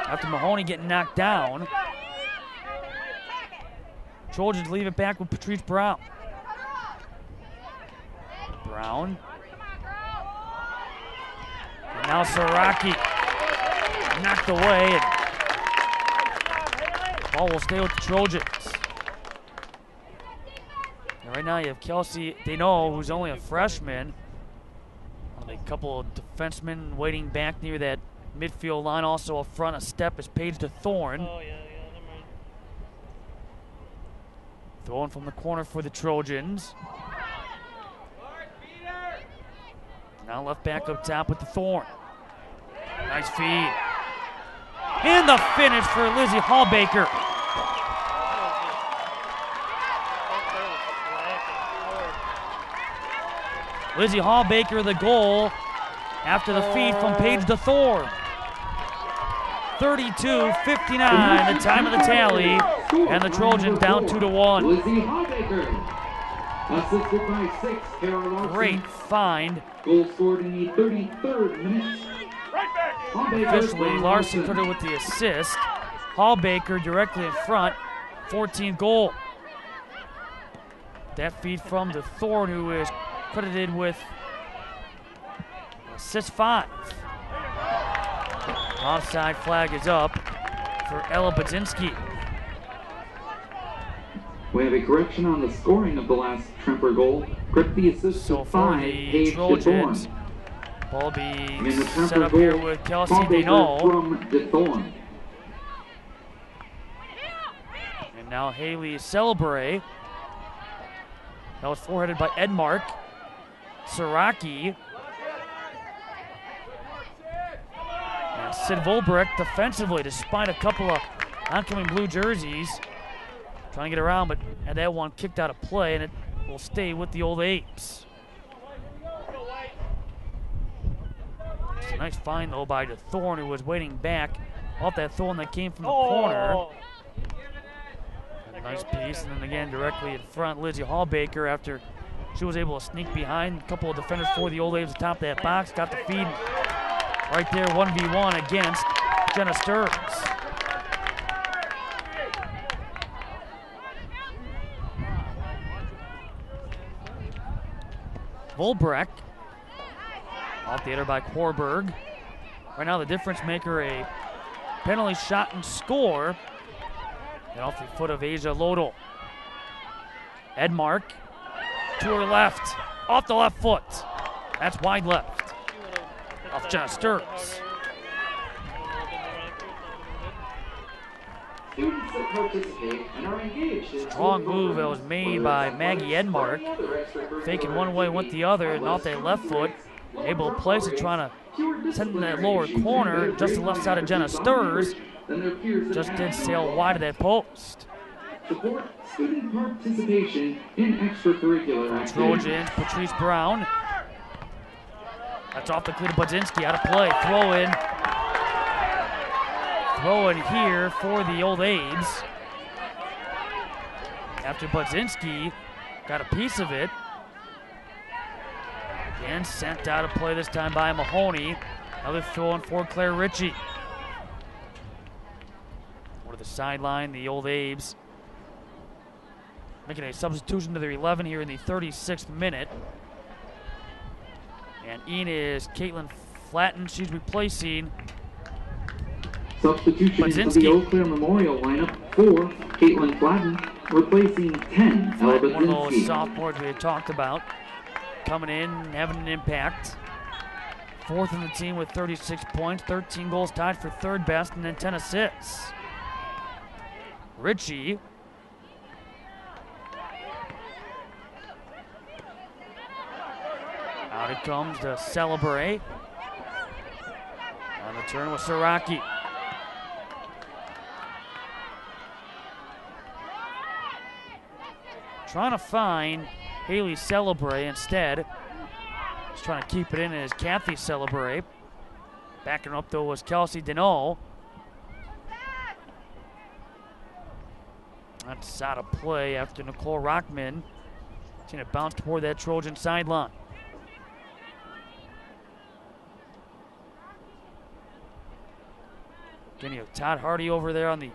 After Mahoney getting knocked down, Trojans leave it back with Patrice Brown. Brown. And now Saraki knocked away, and ball will stay with the Trojans. And right now you have Kelsey Deneau, who's only a freshman. A couple of defensemen waiting back near that midfield line. Also up front, a step is Paige to Thorne. Oh, yeah, never mind. Throwing from the corner for the Trojans. Now left back up top with the Thorne. Nice feed. And the finish for Lizzie Hallbaker. Lizzie Hallbaker the goal after the feed from Paige to Thorne. 32-59, the time of the tally, and the Trojans down 2-1. Lizzie Hallbaker, assisted by 6, Kara Larson. Great find. Goal scored in the 33rd minute. Officially, Larson credited with the assist. Hallbaker directly in front, 14th goal. That feed from the Thorne, who is credited with assist 5. Offside flag is up for Ella Budzinski. We have a correction on the scoring of the last Tremper goal. Correct the assist So of for 5, the Paige Trojans, DeThorne. ball being And the set Tremper up here goal, with Kelsey Hallbaker Deneau. from DeThorne. And now Haley Celebre. That was foreheaded by Edmark. Saraki. And Sid Volbrecht defensively, despite a couple of oncoming blue jerseys. Trying to get around, but had that one kicked out of play, and it will stay with the Old Apes. It's a nice find, though, by DeThorne, who was waiting back off that Thorne that came from the corner. A nice piece, and then again directly in front, Lizzie Hallbaker, after she was able to sneak behind a couple of defenders for the Old Apes atop that box, got the feed right there, 1v1 against Jenna Stearns. Volbrecht, off the header by Korberg. Right now the difference maker, a penalty shot and score. And off the foot of Asia Lodel. Edmark to her left, off the left foot. That's wide left. Off Jenna Stearns. Students that participate and are engaged in Strong move that was made by Maggie Edmark. Faking one way, went the other, and off that left foot. Able to place it, trying to send it in that lower corner, just to the left side of Jenna Stearns. Just did sail wide of that post. Support student participation in extracurricular activities. Trojans, Patrice Brown. That's off the cleat of Budzinski, out of play. Throw in here for the Old Apes. After Budzinski got a piece of it. Again, sent out of play this time by Mahoney. Another throw in for Claire Ritchie. the sideline, the old Abes making a substitution to their 11 here in the 36th minute. And in is Caitlin Flatten. She's replacing Substitution into the Eau Claire Memorial lineup for Caitlin Flatten, replacing 10, Ella one of those Basinski. sophomores we had talked about coming in, having an impact. Fourth in the team with 36 points, 13 goals, tied for third best, and then 10 assists. Ritchie. Out it comes to Celebrate. On the turn with Siraki. Trying to find Haley Celebrate instead. Just trying to keep it in as Kathy Celebrate. Backing up though was Kelsey Deneau. That's out of play after Nicole Rockman. Seen it bounce toward that Trojan sideline. Again, you have Todd Hardy over there on the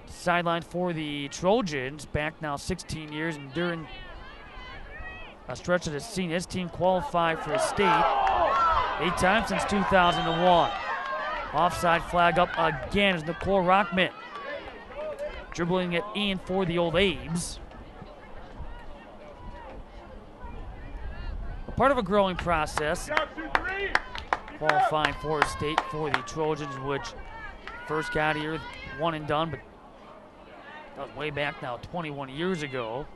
sideline for the Trojans. Back now 16 years, and during a stretch that has seen his team qualify for a state 8 times since 2001. Offside flag up again is Nicole Rockman. Dribbling it in for the old Abes. A part of a growing process. Qualifying for a state for the Trojans, which first got here, one and done, but that was way back now, 21 years ago.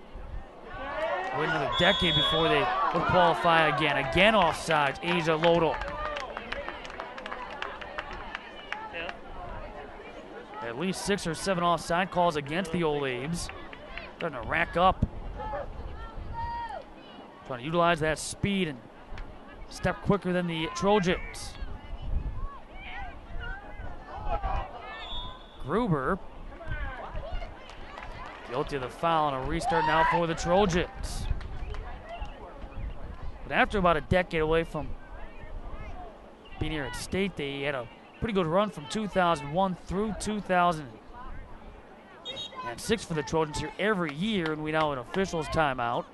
Way another decade before they would qualify again. Again offsides, Asia Lodel. At least 6 or 7 offside calls against the old Abes. Starting to rack up. Trying to utilize that speed and step quicker than the Trojans. Gruber. Guilty of the foul and a restart now for the Trojans. But after about a decade away from being here at state, they had a pretty good run from 2001 through 2006 for the Trojans here every year, and we now have an officials timeout.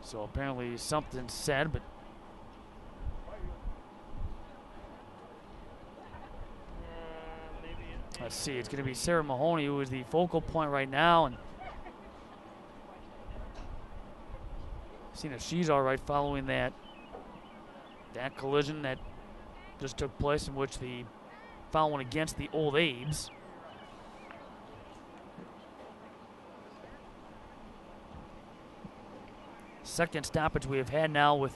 So apparently something said, but let's see, it's going to be Sarah Mahoney who is the focal point right now, and seeing if she's all right following that collision that just took place, in which the foul went against the old Abes. Second stoppage we have had now with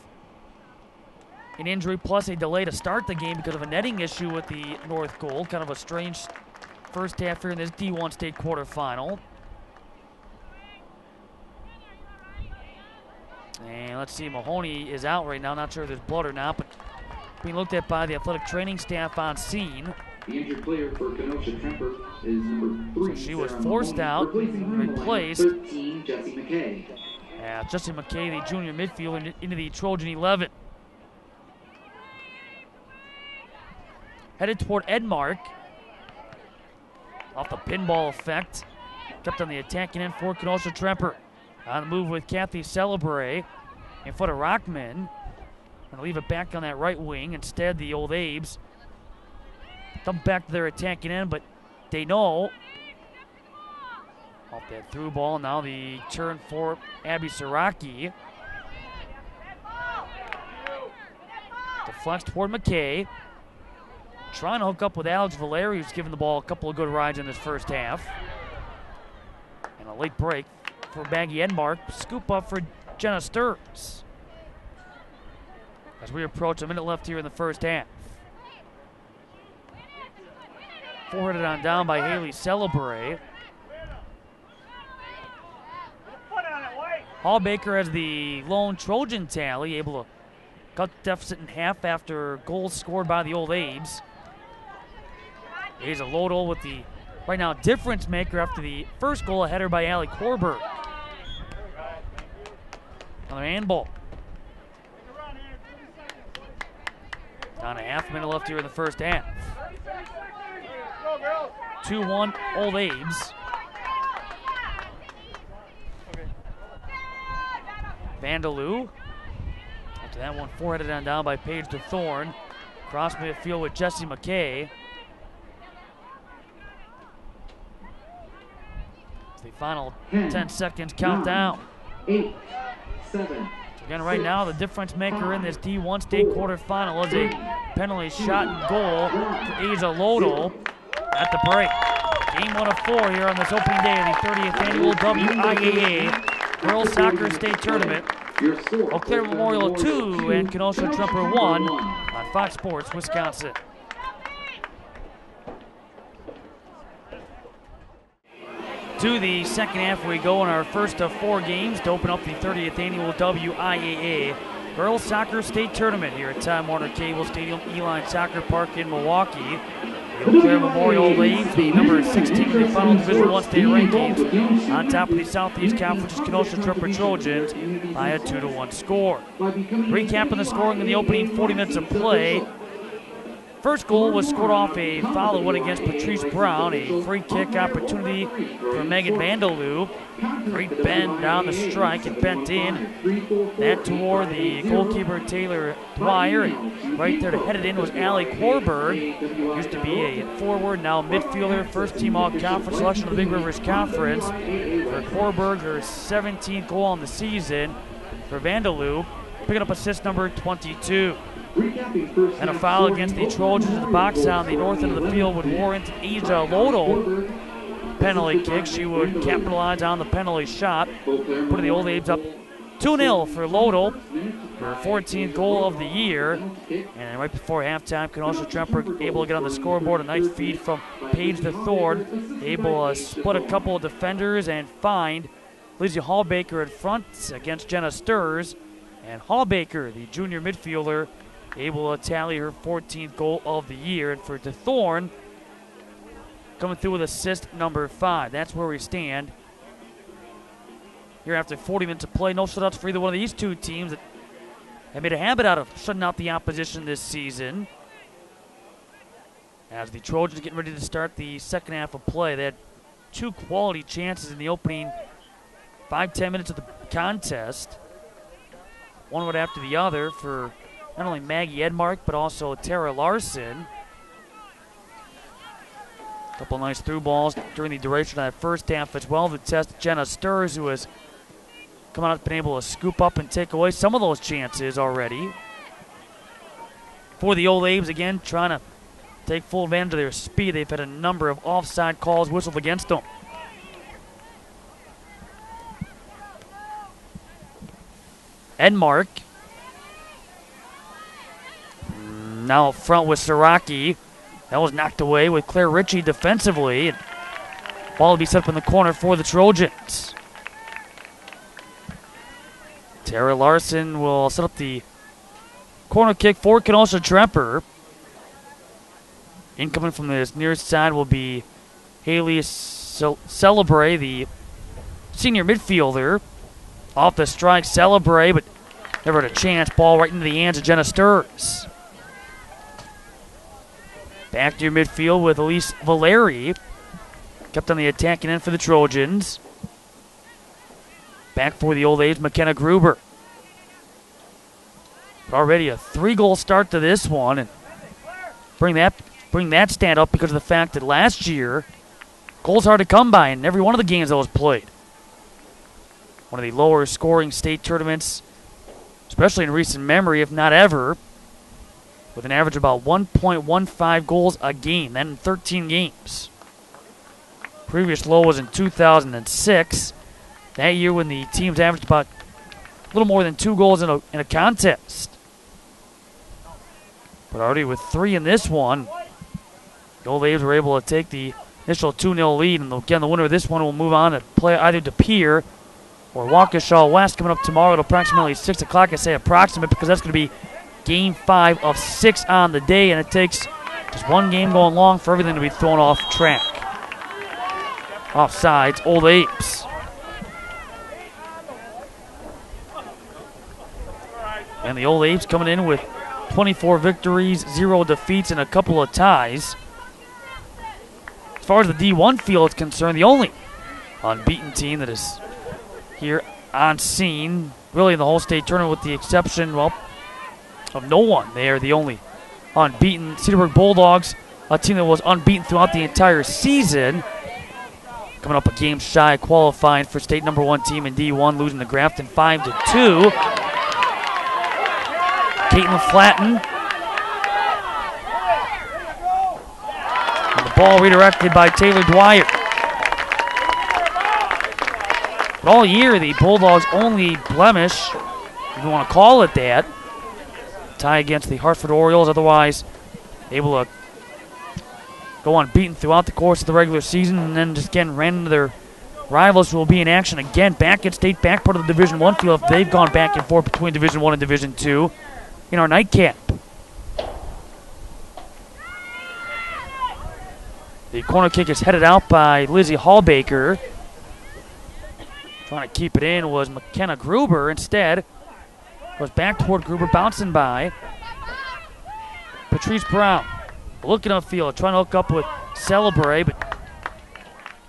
an injury plus a delay to start the game because of a netting issue with the North Gold. Kind of a strange first half here in this D1 state quarterfinal. And let's see, Mahoney is out right now. Not sure if there's blood or not, but being looked at by the athletic training staff on scene. The injured player for Kenosha Tremper is number 3. So she was Sarah forced Mahoney, out, replaced 13, Jessie McKay. Justin McKay, the junior midfielder, into the Trojan 11. Headed toward Edmark. Off the pinball effect. Kept on the attacking end for Kenosha Tremper. On the move with Kathy Celebrate in front of Rockman. Gonna leave it back on that right wing. Instead, the old Abes dump back to their attacking end, but they know. Off that through ball, now the turn for Abby Siraki. Deflects toward McKay. Trying to hook up with Alex Valeri, who's given the ball a couple of good rides in this first half. And a late break for Maggie Edmark. Scoop up for Jenna Sturz. As we approach a minute left here in the first half. Forwarded on down by Haley Celebrate. Hall Baker has the lone Trojan tally, able to cut the deficit in half after goals scored by the old Abes. Here's a Lodel with the, right now, difference maker after the first goal, a header by Allie Korberg. Another handball. Down a half minute left here in the first half. 2-1 Old Abes. Vandaloo. After that one, foreheaded on down by Paige to Thorne. Cross midfield with Jesse McKay. It's the final 10 seconds countdown. 8, 7. Again, right now, the difference maker in this D1 state quarterfinal is a penalty shot and goal for Asia Lodel at the break. Game 1 of 4 here on this opening day of the 30th annual WIAA Girls Soccer State Tournament. Eau Claire Memorial 2 and Kenosha Tremper 1 on Fox Sports, Wisconsin. To the second half we go in our first of 4 games to open up the 30th annual WIAA Girls Soccer State Tournament here at Time Warner Cable Stadium, Uihlein Soccer Park in Milwaukee. The Eau Claire Memorial leads the number 16 in the final Division I state rankings. On top of the Southeast Conference's Kenosha Tremper Trojans by a 2-1 score. Recapping the scoring in the opening 40 minutes of play. First goal was scored off a follow-in against Patrice Brown, a free kick opportunity for Megan Vandaloo. Great bend down the strike and bent in. That toward the goalkeeper Taylor Dwyer. And right there to head it in was Allie Korberg. Used to be a forward, now midfielder, first team all-conference selection of the Big Rivers Conference. For Korberg, her 17th goal on the season. For Vandaloo, picking up assist number 22. And a foul against the Trojans in the box on the north end of the field would warrant Asia Lodel penalty kick. She would capitalize on the penalty shot, putting the Old Abes up 2-0 for Lodel, her 14th goal of the year. And right before halftime, Kenosha Tremper able to get on the scoreboard. A nice feed from Paige to Thorne, able to split a couple of defenders and find Lizzie Hallbaker in front against Jenna Sturrs. And Hallbaker, the junior midfielder, able to tally her 14th goal of the year. And for DeThorne, coming through with assist number 5. That's where we stand here after 40 minutes of play. No shutouts for either one of these two teams that have made a habit out of shutting out the opposition this season. As the Trojans getting ready to start the second half of play, they had 2 quality chances in the opening 5-10 minutes of the contest. One right after the other for not only Maggie Edmark, but also Tara Larson. A couple nice through balls during the duration of that first half as well to test Jenna Sturrs, who has come out and been able to scoop up and take away some of those chances already. For the Old Abes, again, trying to take full advantage of their speed. They've had a number of offside calls whistled against them. Edmark. Now up front with Siraki. That was knocked away with Claire Ritchie defensively. And ball will be set up in the corner for the Trojans. Tara Larson will set up the corner kick for Kenosha Tremper. Incoming from the nearest side will be Haley Celebre, the senior midfielder. Off the strike, Celebre, but never had a chance. Ball right into the hands of Jenna Sturrs. Back to your midfield with Elise Valeri. Kept on the attacking end for the Trojans. Back for the Old Abes, McKenna Gruber. But already a 3-goal start to this one. And bring that stand up because of the fact that last year, goals hard to come by in every one of the games that was played. One of the lower scoring state tournaments, especially in recent memory, if not ever, with an average of about 1.15 goals a game, then in 13 games. Previous low was in 2006. That year when the teams averaged about a little more than 2 goals in a contest. But already with 3 in this one, the Old Abes were able to take the initial 2-0 lead. And again, the winner of this one will move on to play either De Pere or Waukesha West coming up tomorrow at approximately 6 o'clock. I say approximate because that's going to be Game 5 of 6 on the day, and it takes just one game going long for everything to be thrown off track. Offsides, Old Abes. And the Old Abes coming in with 24 victories, 0 defeats, and a couple of ties. As far as the D1 field is concerned, the only unbeaten team that is here on scene, really in the whole state tournament with the exception, well, of no one. They are the only unbeaten. Cedarburg Bulldogs, a team that was unbeaten throughout the entire season, coming up a game shy of qualifying for state number 1 team in D1, losing to Grafton 5-2. Caitlin Flatten. And the ball redirected by Taylor Dwyer. But all year, the Bulldogs' only blemish, if you want to call it that, tie against the Hartford Orioles, otherwise able to go unbeaten throughout the course of the regular season, and then just again ran into their rivals who will be in action again back at state, back part of the Division I field. They've gone back and forth between Division I and Division II in our nightcap. The corner kick is headed out by Lizzie Hallbaker. Trying to keep it in was McKenna Gruber. Instead, was back toward Gruber, bouncing by Patrice Brown. Looking upfield, trying to hook up with Celebre, but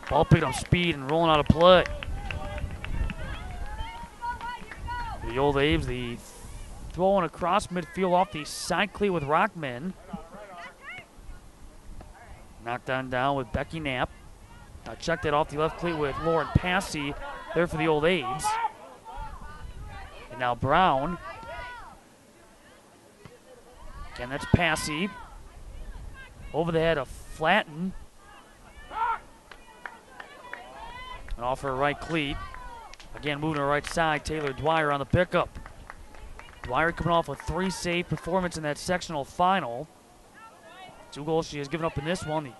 ball picking up speed and rolling out of play. The Old Abes, the throwing across midfield off the side cleat with Rockman. Knocked on down with Becky Knapp. Checked it off the left cleat with Lauren Passy there for the Old Abes. And now Brown. Again, that's Passy. Over the head of Flatten. And off her right cleat. Again, moving to her right side, Taylor Dwyer on the pickup. Dwyer coming off a 3-save performance in that sectional final. 2 goals she has given up in this one. The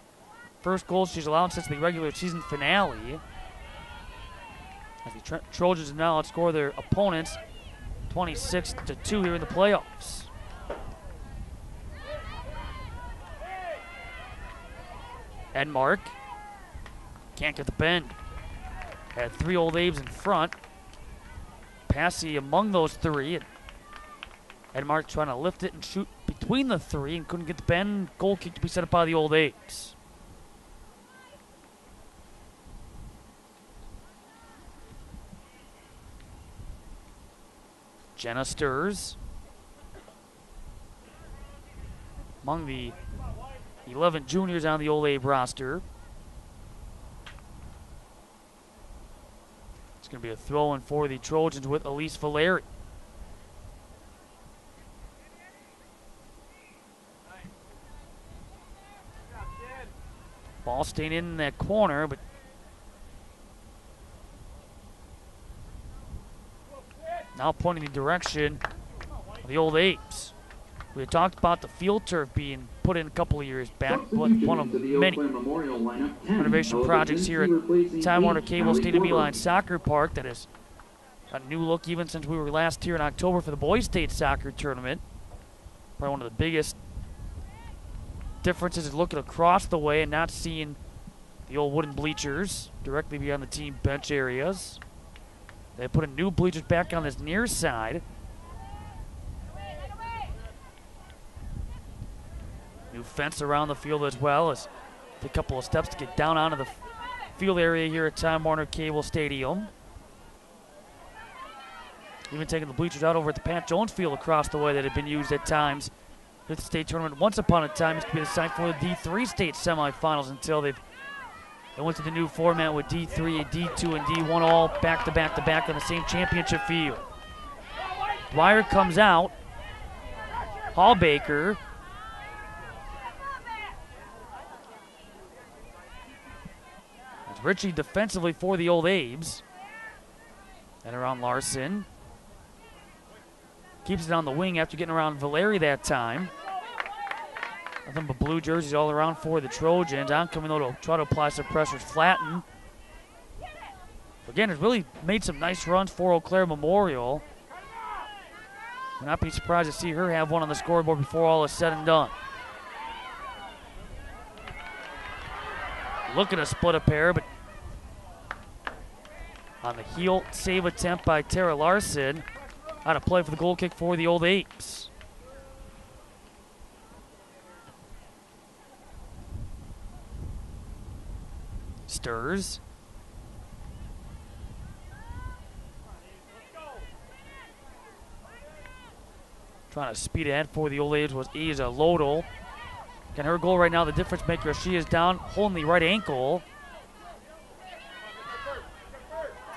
first goal she's allowed since the regular season finale. As the Trojans now outscore their opponents 26-2 here in the playoffs. Edmark can't get the bend. Had 3 Old Abes in front. Passy among those 3. And Edmark trying to lift it and shoot between the 3 and couldn't get the bend. Goal kick to be set up by the Old Abes. Jenna Stirs. Among the 11 juniors on the Old Abe roster. It's going to be a throw-in for the Trojans with Elise Valeri. Ball staying in that corner, but now pointing the direction of the Old Apes. We had talked about the field turf being put in a couple of years back, but one of many renovation projects here at Time Warner Cable Stadium Uihlein Soccer Park that has got a new look even since we were last here in October for the Boys State Soccer Tournament. Probably one of the biggest differences is looking across the way and not seeing the old wooden bleachers directly beyond the team bench areas. They put in new bleachers back on this near side. New fence around the field as well as a couple of steps to get down onto the field area here at Time Warner Cable Stadium. Even taking the bleachers out over at the Pat Jones Field across the way that had been used at times with the state tournament. Once upon a time, used to be the site for the D3 state semifinals until they went to the new format with D3 and D2 and D1 all back to back to back on the same championship field. Dwyer comes out. Hallbaker. It's Ritchie defensively for the Old Abes. And around Larson. Keeps it on the wing after getting around Valeri that time. Nothing but blue jerseys all around for the Trojans. Oncoming though to try to apply some pressure. Flatten. Again, has really made some nice runs for Eau Claire Memorial. Would not be surprised to see her have one on the scoreboard before all is said and done. Looking to split a pair, but on the heel save attempt by Tara Larson. Out of play for the goal kick for the Old Abes. Stirs. Trying to speed ahead for the Old Abes was Isa Lodel. Again, her goal right now, the difference maker. She is down, holding the right ankle.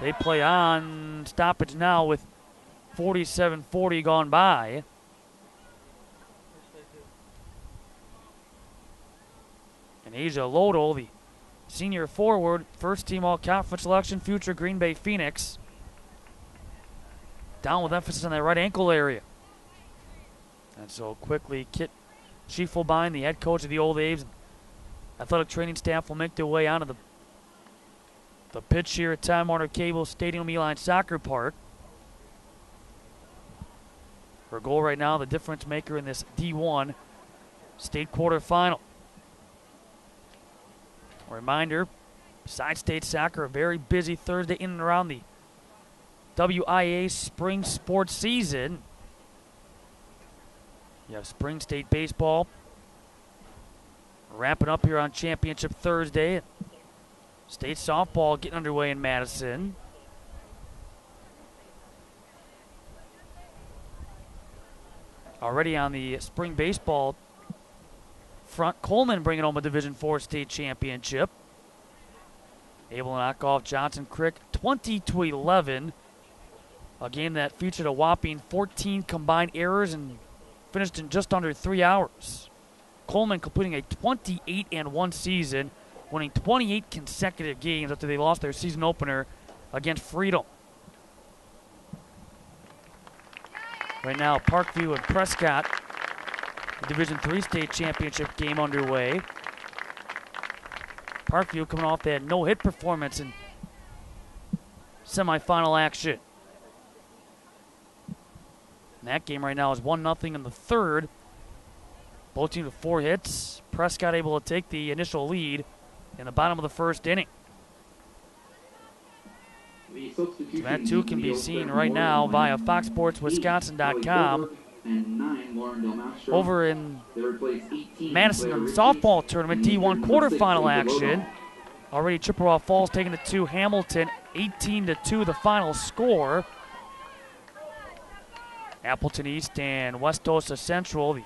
They play on stoppage now with 47:40 gone by. And Asia Lodel, the senior forward, first team all-conference selection, future Green Bay Phoenix. Down with emphasis on that right ankle area. And so quickly, Kit Schiefelbein, the head coach of the Old Abes, athletic training staff will make their way onto the pitch here at Time Warner Cable Stadium Uihlein Soccer Park. Her goal right now, the difference maker in this D1 state quarterfinal. A reminder, besides state soccer, a very busy Thursday in and around the WIAA spring sports season. You have spring state baseball wrapping up here on Championship Thursday. State softball getting underway in Madison. Already on the spring baseball front, Coleman bringing home a Division IV state championship. Able to knock off Johnson Crick 20-11. A game that featured a whopping 14 combined errors and finished in just under 3 hours. Coleman completing a 28-1 season, winning 28 consecutive games after they lost their season opener against Freedom. Right now, Parkview and Prescott, the Division III state championship game underway. Parkview coming off that no-hit performance in semifinal action. And that game right now is 1-0 in the third. Both teams with 4 hits. Prescott able to take the initial lead in the bottom of the first inning. So that too can be seen right now via FoxSportsWisconsin.com. Over in Madison in the softball tournament, D1 quarterfinal action. Already Chippewa Falls taking it to Hamilton, 18-2 the final score. Appleton East and Westchester Central, the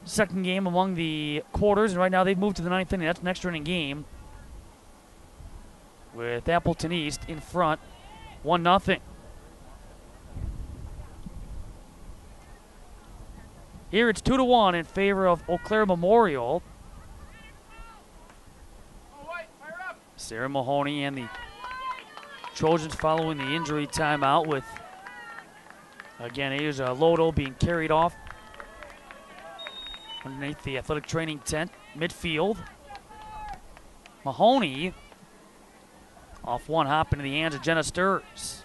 second game among the quarters, and right now they've moved to the 9th inning. That's an extra inning game with Appleton East in front, 1-0. Here it's 2-1 in favor of Eau Claire Memorial. Sarah Mahoney and the Trojans following the injury timeout with, again, Asia Lodel being carried off underneath the athletic training tent, midfield. Mahoney off one hop into the hands of Jenna Stirs.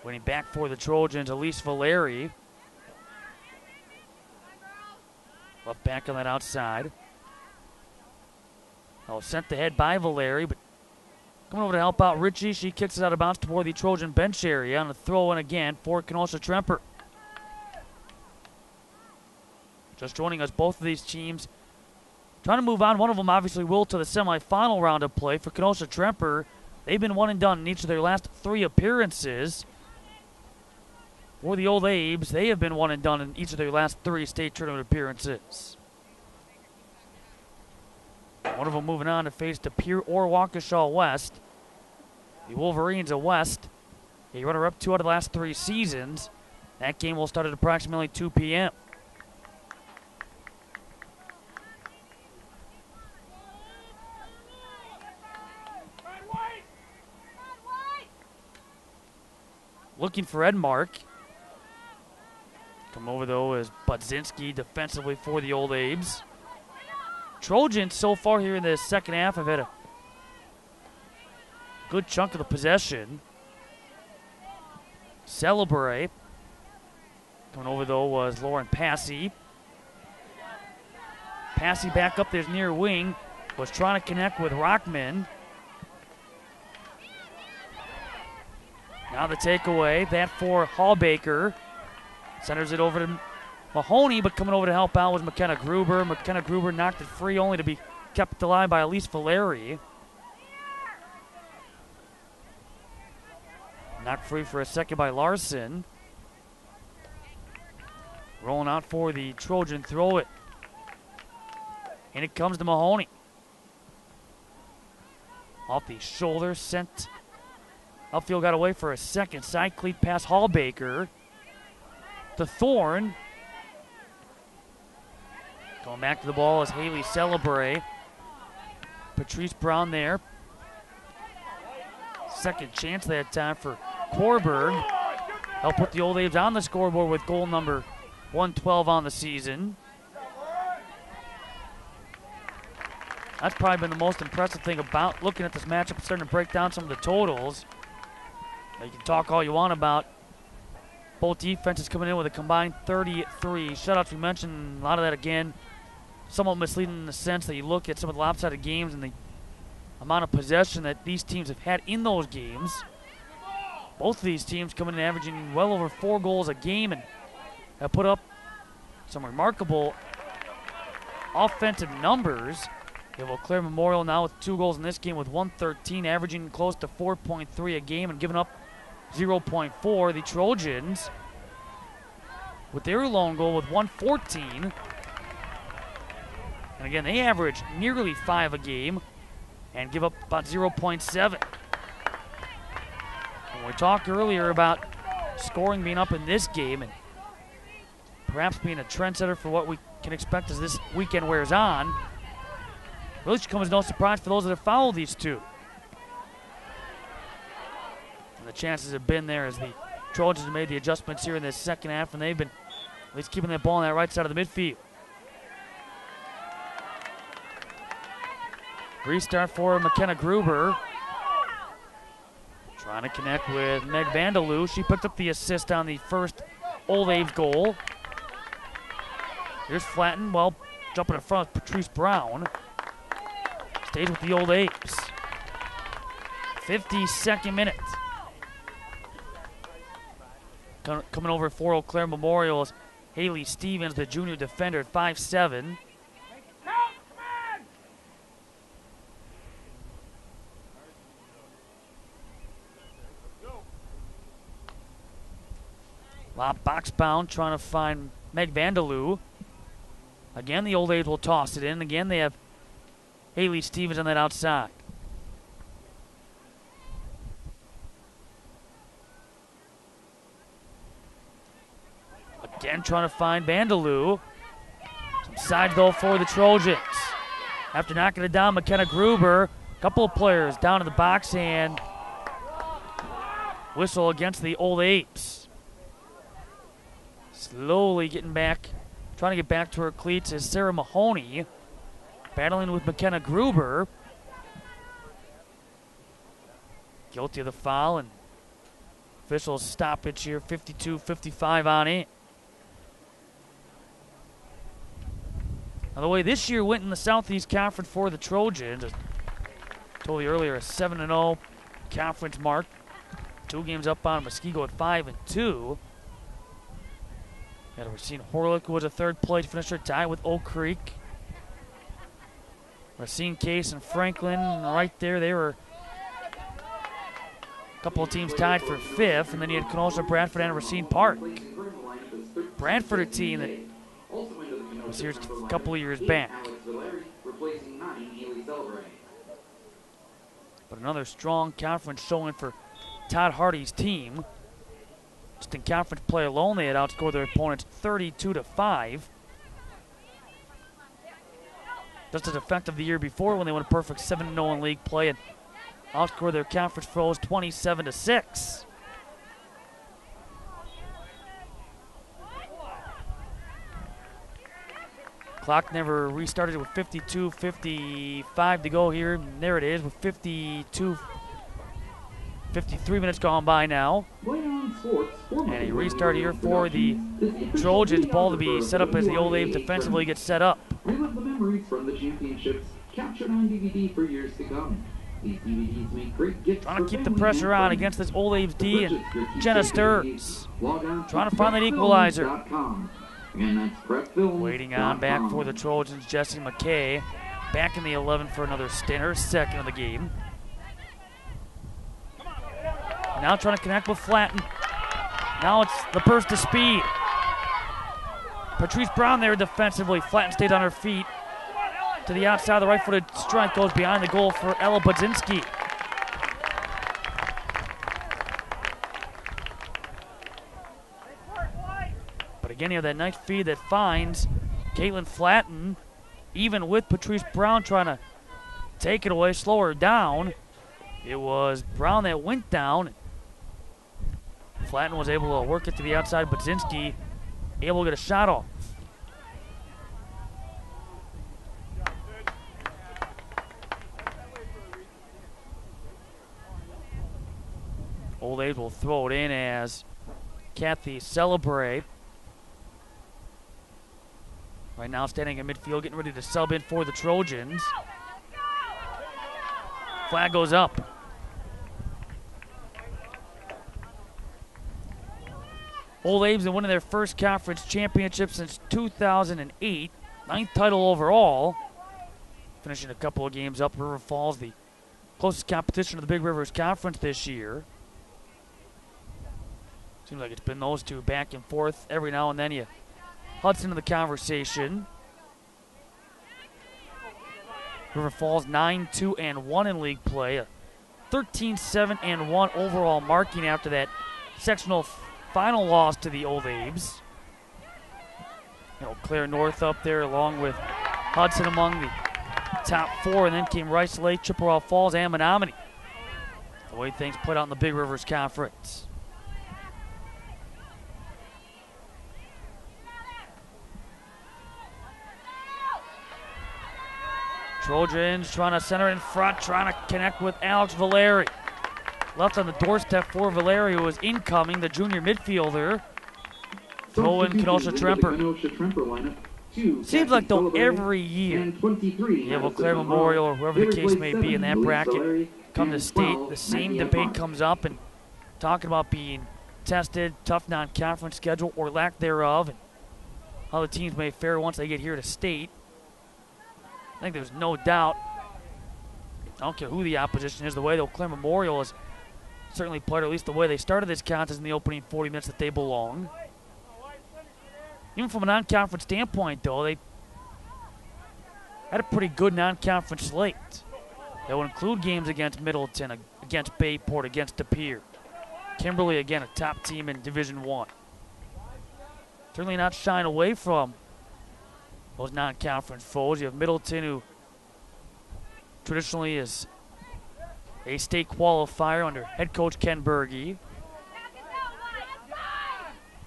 Winning back for the Trojans, Elise Valeri. Left back on that outside. Oh, sent the head by Valeri, but coming over to help out Ritchie. She kicks it out of bounds toward the Trojan bench area on a throw in again for Kenosha Tremper. Just joining us, both of these teams trying to move on. One of them obviously will to the semifinal round of play. For Kenosha Tremper, they've been one and done in each of their last 3 appearances. For the Old Abes, they have been one and done in each of their last 3 state tournament appearances. One of them moving on to face DePere or Waukesha West. The Wolverines of West, a runner-up 2 out of the last 3 seasons. That game will start at approximately 2 p.m. Looking for Edmark. Come over, though, is Budzinski defensively for the Old Abes. Trojans so far here in the second half have had a good chunk of the possession. Celebrate. Coming over, though, was Lauren Passy. Passy back up there near wing. was trying to connect with Rockman. Now the takeaway, that for Hallbaker. Centers it over to Mahoney, but coming over to help out was McKenna Gruber. McKenna Gruber knocked it free, only to be kept alive by Elise Valeri. Knocked free for a second by Larson. Rolling out for the Trojan, throw it. And it comes to Mahoney. Off the shoulder, sent upfield, got away for a second. Side cleat pass Hallbaker. To Thorne. Going back to the ball is Haley Celebre. Patrice Brown there. Second chance that time for Korberg. Helped put the Old A's on the scoreboard with goal number 112 on the season. That's probably been the most impressive thing about looking at this matchup, starting to break down some of the totals. Now, you can talk all you want about both defenses coming in with a combined 33 shutouts. We mentioned a lot of that again. Somewhat misleading in the sense that you look at some of the lopsided games and the amount of possession that these teams have had in those games. Both of these teams coming in averaging well over 4 goals a game and have put up some remarkable offensive numbers. You have Eau Claire Memorial now with 2 goals in this game with 113, averaging close to 4.3 a game and giving up 0.4. The Trojans with their lone goal with 114. And again, they average nearly 5 a game and give up about 0.7. And we talked earlier about scoring being up in this game and perhaps being a trendsetter for what we can expect as this weekend wears on. Really should come as no surprise for those that have followed these two. And the chances have been there as the Trojans have made the adjustments here in this second half, and they've been at least keeping that ball on that right side of the midfield. Restart for McKenna Gruber. Trying to connect with Meg Vandaloo. She picked up the assist on the first Old A's goal. Here's Flatton, well, jumping in front of Patrice Brown. Stays with the Old A's. 52nd minute. Coming over for Eau Claire Memorial is Haley Stevens, the junior defender at 5'7". Lob box bound, trying to find Meg Vandaloo. Again, the Old A's will toss it in. Again, they have Haley Stevens on that outside. Again, trying to find Vandaloo. Some side though for the Trojans. After knocking it down, McKenna Gruber, a couple of players down in the box and whistle against the Old A's. Slowly getting back, trying to get back to her cleats is Sarah Mahoney, battling with McKenna Gruber. Guilty of the foul, and officials stoppage here, 52-55 on it. Now the way this year went in the Southeast Conference for the Trojans, as I told you earlier, a 7-0 conference mark. 2 games up on Muskego at 5-2. Got Racine Horlick, who was a third-place finisher, tied with Oak Creek. Racine, Case, and Franklin right there. They were a couple of teams tied for 5th, and then you had Kenosha, Bradford, and Racine Park. Bradford, a team that was here a couple of years back. But another strong conference showing for Todd Hardy's team. Just in conference play alone, they had outscored their opponents 32-5. Just as effective the year before when they went a perfect 7-0 in league play and outscored their conference foes 27-6. Clock never restarted with 52-55 to go here. And there it is with 53 minutes gone by now. And a restart here for the Trojans. Ball to be set up as the Old A's defensively gets set up. Relive the memories from the championships captured on DVD for years to come. These DVDs make great gifts. Trying to keep the pressure on against this Old Abes D, and Jenna Sturz trying to find that equalizer. Waiting on back for the Trojans, Jessie McKay. Back in the 11 for another stint, her second of the game. Now trying to connect with Flatten. Now it's the burst of speed. Patrice Brown there defensively. Flatten stayed on her feet. To the outside, the right-footed strike goes behind the goal for Ella Budzinski. But again, you have that nice feed that finds Caitlin Flatten, even with Patrice Brown trying to take it away, slow her down. It was Brown that went down. Flatten was able to work it to the outside. Budzinski able to get a shot off. Old Abes will throw it in as Kathy Celebrate. Right now standing in midfield, getting ready to sub in for the Trojans. Flag goes up. Old Abes are winning their first conference championship since 2008. 9th title overall. Finishing a couple of games up. River Falls, the closest competition to the Big Rivers Conference this year. Seems like it's been those two back and forth. Every now and then you Hudson in the conversation. River Falls 9-2-1 in league play. A 13-7-1 overall marking after that sectional final loss to the Old Abes. Claire North up there along with Hudson among the top four, and then came Rice Lake, Chippewa Falls, and Menominee. The way things played out in the Big Rivers Conference. Trojans trying to center in front, trying to connect with Alex Valeri. Left on the doorstep for Valeri, who was incoming, the junior midfielder. Throw in Kenosha Tremper. Seems like though every year, Eau Claire Memorial or whoever the case may be in that bracket, come to state, the same debate comes up and talking about being tested, tough non-conference schedule or lack thereof, and how the teams may fare once they get here to state. I think there's no doubt, I don't care who the opposition is, the way the Eau Claire Memorial has certainly played, or at least the way they started this contest in the opening 40 minutes, that they belong. Even from a non-conference standpoint, though, they had a pretty good non-conference slate. That will include games against Middleton, against Bayport, against De Pere. Kimberly, again, a top team in Division I. Certainly not shying away from those non-conference foes. You have Middleton, who traditionally is a state qualifier under head coach Ken Berge.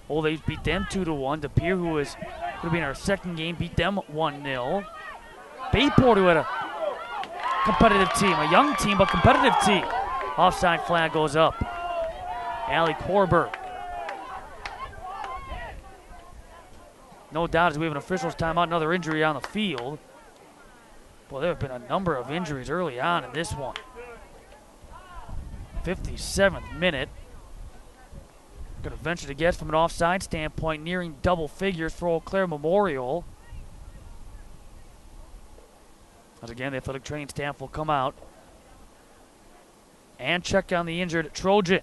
Old Abes beat them 2-1. De Pere, who is going to be in our second game, beat them 1-0. Bayport, who had a competitive team, a young team, but competitive team. Offside flag goes up. Allie Korberg. No doubt as we have an official's timeout, another injury on the field. Well, there have been a number of injuries early on in this one. 57th minute. Going to venture to guess from an offside standpoint, nearing double figures for Eau Claire Memorial. As again, the athletic training staff will come out and check on the injured Trojan.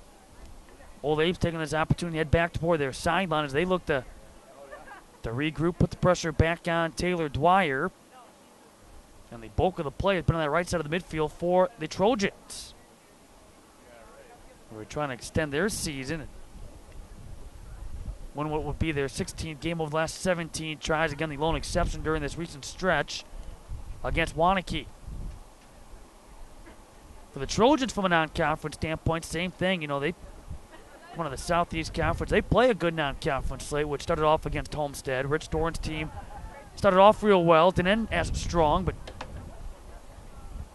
Old Abes taking this opportunity to head back toward their sideline as they look to regroup, put the pressure back on Taylor Dwyer. And the bulk of the play has been on that right side of the midfield for the Trojans. We're trying to extend their season. Win what would be their 16th game over the last 17 tries. Again, the lone exception during this recent stretch against Waunakee. For the Trojans, from a non-conference standpoint, same thing. You know, they one of the Southeast Conference. They play a good non-conference slate, which started off against Homestead. Rich Doran's team started off real well, didn't end as strong, but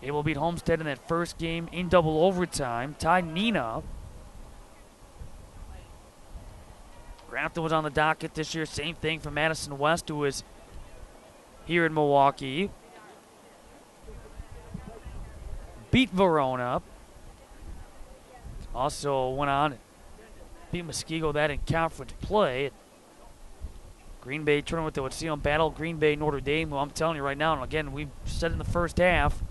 able to beat Homestead in that first game in double overtime. Tied Neenah. Grafton was on the docket this year. Same thing for Madison West, who is here in Milwaukee. beat Verona. Also went on and beat Muskego that in conference play. Green Bay tournament that would see them battle Green Bay Notre Dame, who I'm telling you right now, and again, we said in the first half,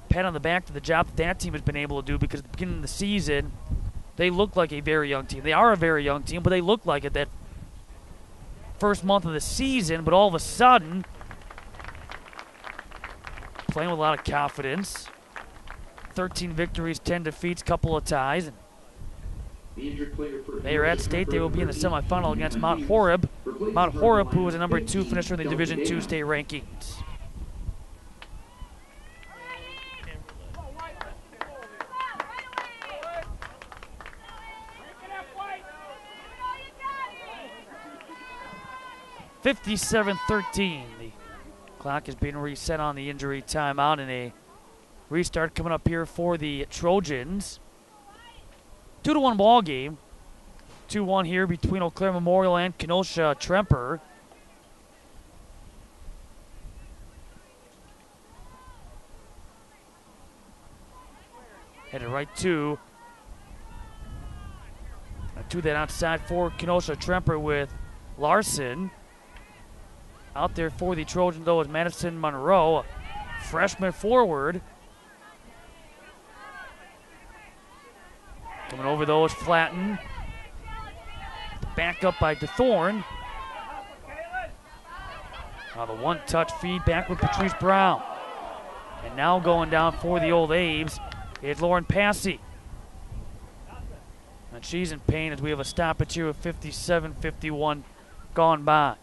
pat on the back to the job that team has been able to do, because at the beginning of the season, they look like a very young team. They are a very young team, but they look like it that first month of the season, but all of a sudden, playing with a lot of confidence. 13 victories, 10 defeats, couple of ties. And they are at state. They will be in the semifinal against Mount Horeb. Mount Horeb, who was a number 2 finisher in the Division II state rankings. (57-13). The clock is being reset on the injury timeout, and a restart coming up here for the Trojans. 2-1 ball game. 2-1 here between Eau Claire Memorial and Kenosha Tremper. Headed right to that outside for Kenosha Tremper with Larson. Out there for the Trojans, though, is Madison Monroe, a freshman forward. Coming over, though, is Flatten. Back up by DeThorne. Now the one-touch feed back with Patrice Brown. And now going down for the Old Abes is Lauren Passy. And she's in pain as we have a stoppage here with 57-51 gone by.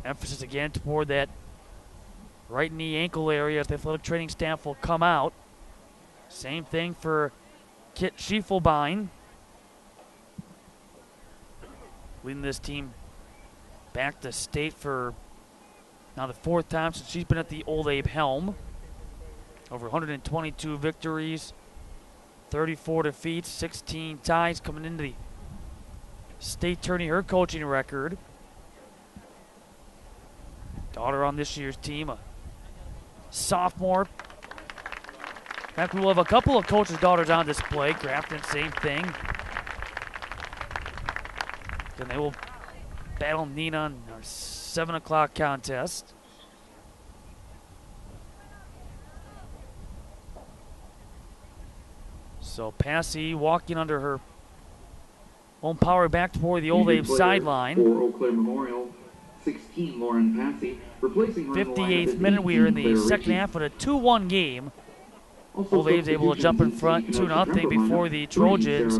Emphasis again toward that right knee ankle area as the athletic training staff will come out. Same thing for Kit Schiefelbein. Leading this team back to state for now the 4th time since she's been at the Old Abe helm. Over 122 victories, 34 defeats, 16 ties coming into the state tourney, her coaching record. Daughter on this year's team, a sophomore. In fact, we will have a couple of coaches' daughters on display. Grafton, same thing. Then they will battle Nina in our 7 o'clock contest. So Passy walking under her own power back toward the Old Abe sideline. For Eau Claire Memorial, 16, Lauren Passy, replacing her 58th minute, we are in the second half with a 2-1 game. Old Abe's able to jump in front 2-0 before the Trojans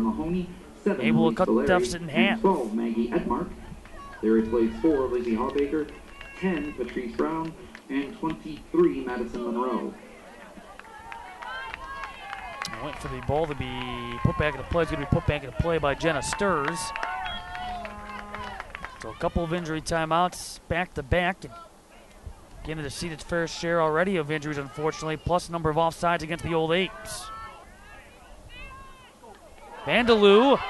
able to cut the deficit in half. 12, Maggie Edmark. They replace 4, Lizzie Hawbaker, 10, Patrice Brown, and 23, Madison Monroe. Went for the ball to be put back into play. It's going to be put back into play by Jenna Sturz. So a couple of injury timeouts back to back. And getting to see its fair share already of injuries, unfortunately, plus a number of offsides against the Old Apes. Vandaloo,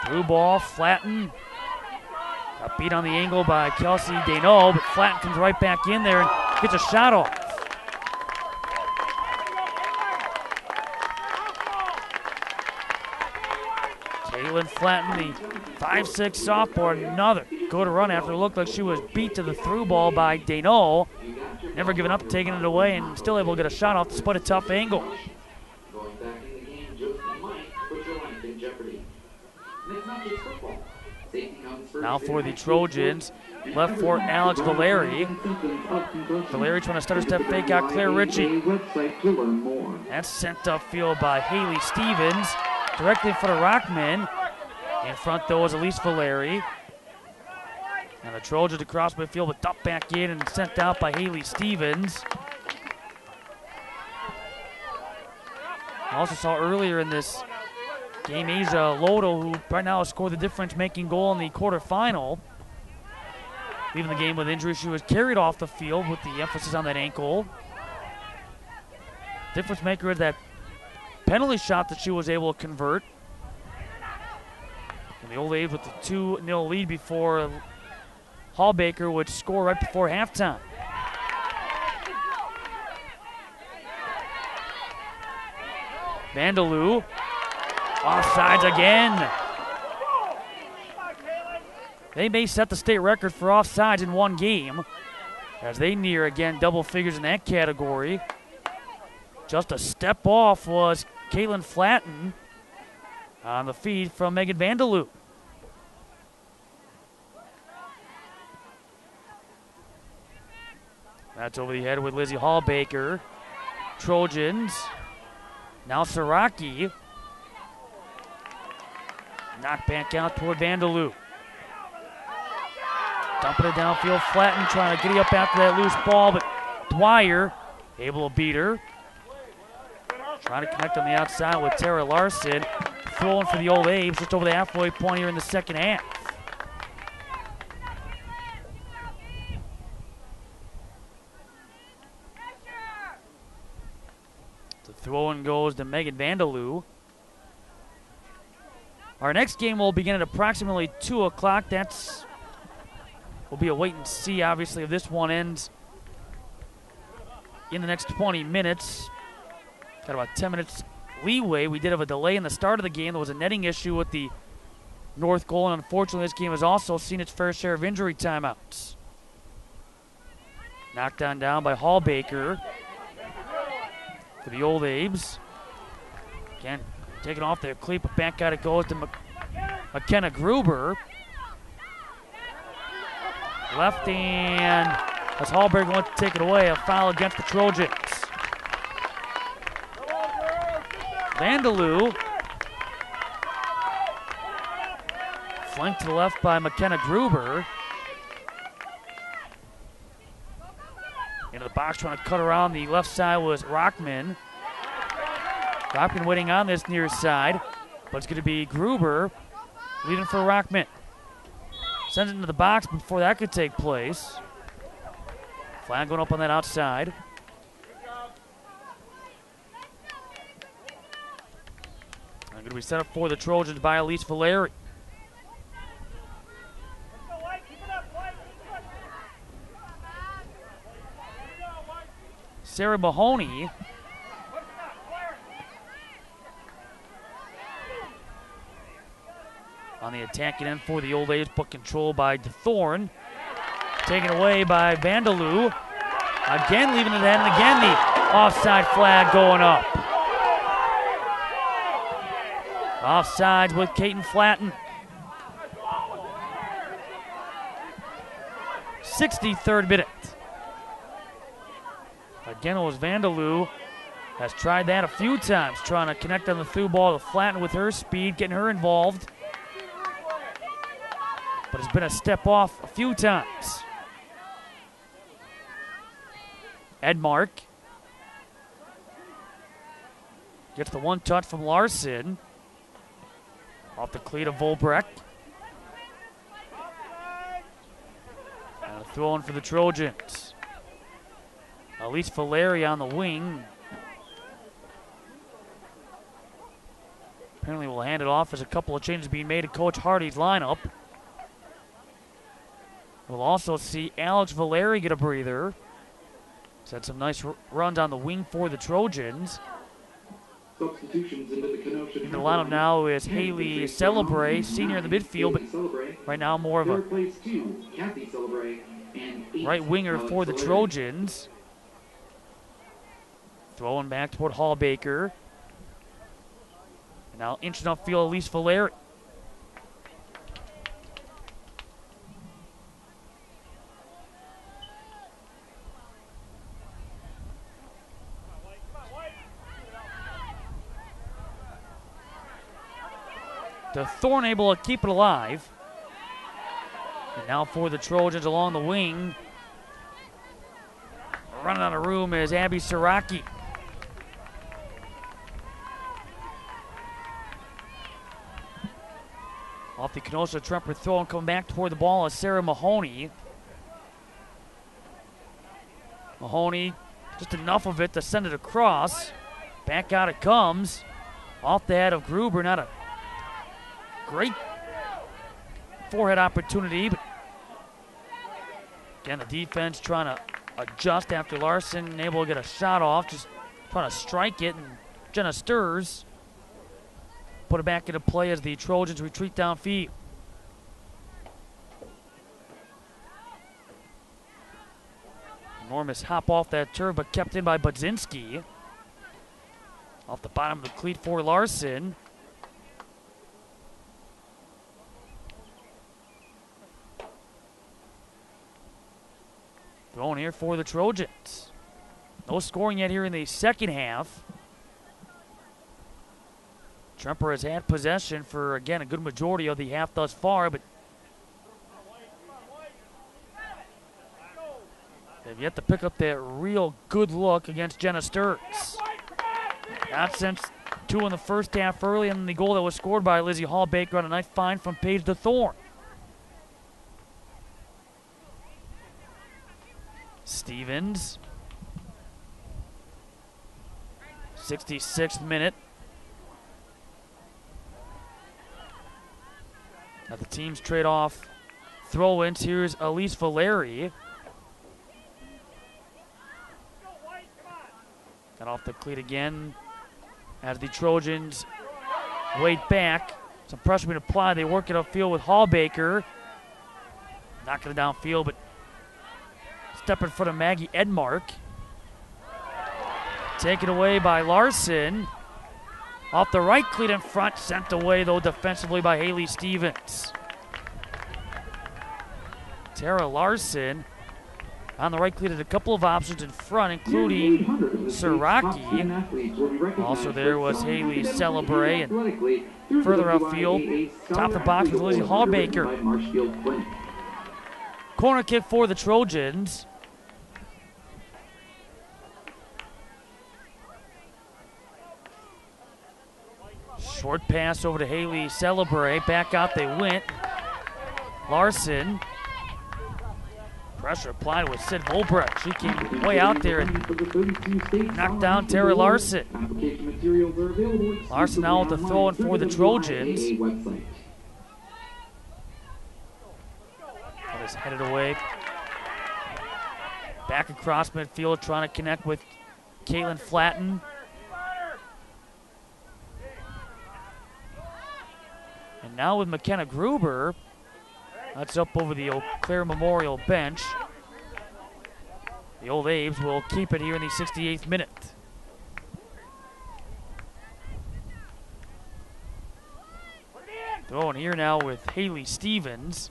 through ball, Flatten. Got beat on the angle by Kelsey Dano, but Flatten comes right back in there and gets a shot off. Caitlin Flatten, the 5'6" sophomore, another good run after it looked like she was beat to the through ball by Dano. Never giving up, taking it away, and still able to get a shot off despite a tough angle. Going back in the game just might put your life in jeopardy. And it's not just football. Safety comes first. Now for the Trojans, left for Alex Valeri. Valeri trying to stutter step fake out Claire Ritchie. That's sent upfield by Haley Stevens. Directly in front of Rockman. In front, though, is Elise Valeri. And the Trojans across midfield, but dumped back in and sent out by Haley Stevens. I also saw earlier in this game Asia Lodo, who right now has scored the difference-making goal in the quarterfinal. Leaving the game with injury, she was carried off the field with the emphasis on that ankle. Difference maker is that penalty shot that she was able to convert. And the Old A's with the 2-0 lead before Hallbaker would score right before halftime. Vandaloo, offsides again. They may set the state record for offsides in one game as they near again double figures in that category. Just a step off was Caitlin Flatten on the feed from Megan Vandaloo. That's over the head with Lizzie Hallbaker. Trojans. Now Saraki. Knocked back out toward Vandaloo. Dumping it downfield, Flatten trying to get up after that loose ball, but Dwyer able to beat her. Trying to connect on the outside with Tara Larson. Throwing for the old Abes just over the halfway point here in the second half. The throw-in goes to Megan Vandaloo. Our next game will begin at approximately 2 o'clock. Will be a wait and see, obviously, if this one ends in the next 20 minutes. Got about 10 minutes leeway. We did have a delay in the start of the game. There was a netting issue with the north goal, and unfortunately this game has also seen its fair share of injury timeouts. Knocked down by Hallbaker for the old Abes. Again, taking off their cleat, but back out it goes to McKenna Gruber. Left hand, as Hallbaker wants to take it away, a foul against the Trojans. Vandaloo, flanked to the left by McKenna Gruber. Into the box, trying to cut around the left side was Rockman. Rockman waiting on this near side, but it's going to be Gruber leading for Rockman. Sends it into the box before that could take place. Flag going up on that outside. And going to be set up for the Trojans by Elise Valeri. Sarah Mahoney on the attacking end for the old Abes, but controlled by DeThorne. Taken away by Vandaloo. Again leaving it in, and again the offside flag going up. Offsides with Caton Flatten. 63rd minute. Again, it was Vandaloo. Has tried that a few times, trying to connect on the through ball to Flatten with her speed, getting her involved. But it's been a step off a few times. Edmark gets the one touch from Larson. Off the cleat of Volbrecht. And a throw in for the Trojans. Elise Valeri on the wing. Apparently will hand it off as a couple of changes being made to Coach Hardy's lineup. We'll also see Alex Valeri get a breather. He's had some nice runs on the wing for the Trojans. Substitutions into the Kenosha. In the lineup now is Haley Celebre, senior in the midfield, but right now more of a right winger for the Trojans. Throwing back toward Hallbaker. And now inching upfield, Elise Valeri. DeThorne able to keep it alive. And now for the Trojans along the wing. Running out of room is Abby Saraki. Off the Kenosha Tremper throw and coming back toward the ball is Sarah Mahoney. Mahoney, just enough of it to send it across. Back out it comes. Off the head of Gruber, not a great forehead opportunity, but Again, the defense trying to adjust after Larson able to get a shot off, just trying to strike it, and Jenna Stirs put it back into play as the Trojans retreat downfield. Enormous hop off that turf, but kept in by Budzinski. Off the bottom of the cleat for Larson. Throwing here for the Trojans. No scoring yet here in the second half. Tremper has had possession for, again, a good majority of the half thus far, but they've yet to pick up that real good look against Jenna Sturz. Not since 2 in the first half early, and the goal that was scored by Lizzie Hallbaker on a nice find from Paige DeThorne. Stevens. 66th minute. Now the teams trade off throw-ins. Here's Elise Valeri. Got off the cleat again as the Trojans wait back. Some pressure being applied. They work it upfield with Hallbaker. Knocking it downfield, but step in front of Maggie Edmark. Taken away by Larson. Off the right cleat in front, sent away though defensively by Haley Stevens. Tara Larson on the right cleat had a couple of options in front, including Siraki. Also there was Haley Celebre, and further upfield, top of the box was Lizzie Hallbaker. Corner kick for the Trojans. Short pass over to Haley Celebre. Back out they went. Larson. Pressure applied with Sid Volbrecht. She came way out there and knocked down Tara Larson. Larson now with the throw in for the Trojans. That is headed away. Back across midfield, trying to connect with Caitlin Flatten. And now with McKenna Gruber, that's up over the Eau Claire Memorial bench. The Old Abes will keep it here in the 68th minute. Throwing here now with Haley Stevens.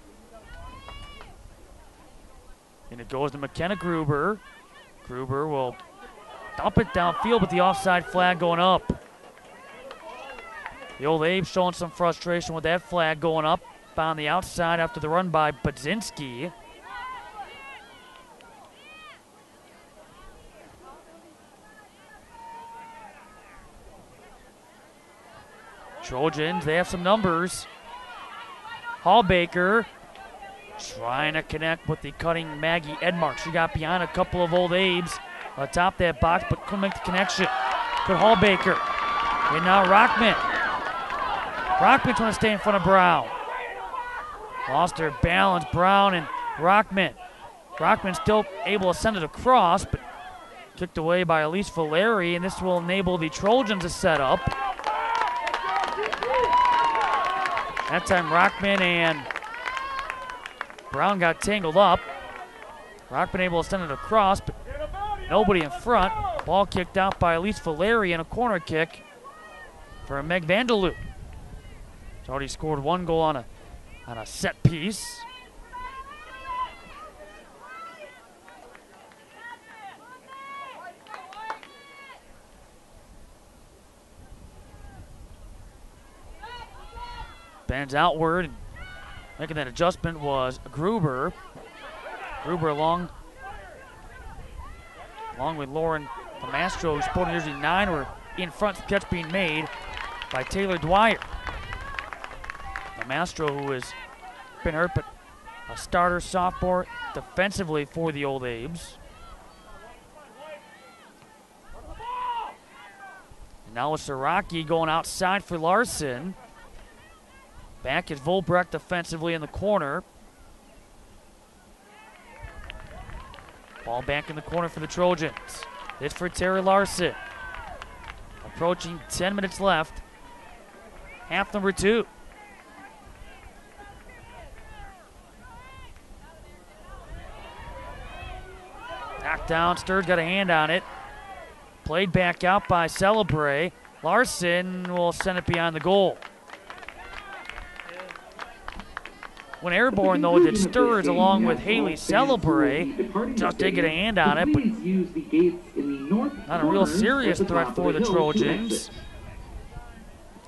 And it goes to McKenna Gruber. Gruber will dump it downfield with the offside flag going up. The Old Abes showing some frustration with that flag going up on the outside after the run by Budzinski. Trojans, they have some numbers. Hallbaker trying to connect with the cutting Maggie Edmark. She got behind a couple of Old Abes atop that box, but couldn't make the connection. Good Hallbaker. And now Rockman. Rockman's trying to stay in front of Brown. Lost her balance, Brown and Rockman. Rockman still able to send it across, but kicked away by Elise Valeri, and this will enable the Trojans to set up. That time Rockman and Brown got tangled up. Rockman able to send it across, but nobody in front. Ball kicked out by Elise Valeri and a corner kick for Meg Vanderloop. She's already scored one goal on a set piece. Bends outward, and making that adjustment was Gruber. Gruber along with Lauren Mastro, who's sporting jersey 9, were in front, the catch being made by Taylor Dwyer. Mastro, who has been hurt, but a starter sophomore defensively for the Old Abes. And now with Siraki going outside for Larson. Back is Volbrecht defensively in the corner. Ball back in the corner for the Trojans. This for Terry Larson. Approaching 10 minutes left. Half number 2. Knocked down, Sturge got a hand on it. Played back out by Celebre. Larson will send it behind the goal. When airborne, though, it Sturge along with Haley Celebre. Just did get a hand on it, but not a real serious threat for the Trojans.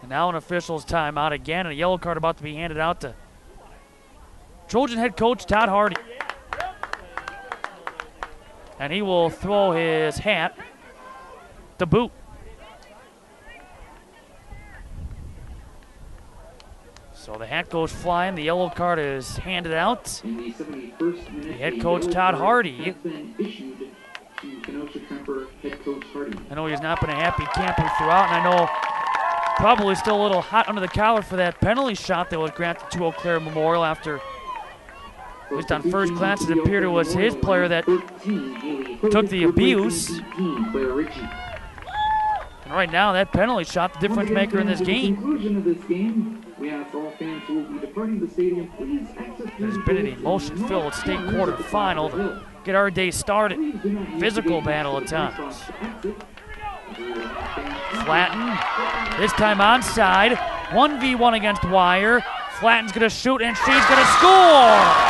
And now an official's timeout again, and a yellow card about to be handed out to Trojan head coach Todd Hardy. And he will throw his hat to boot. So the hat goes flying. The yellow card is handed out. The head coach Todd Hardy. I know he's not been a happy camper throughout, and I know probably still a little hot under the collar for that penalty shot that was granted to Eau Claire Memorial after, at least on first glance, it appeared it was his player that took the abuse. And right now, that penalty shot, the difference maker in this game. There's been an emotion-filled state quarterfinal to get our day started. Physical battle at times. Flatten, this time onside. 1v1 against Wire. Flatten's gonna shoot and she's gonna score!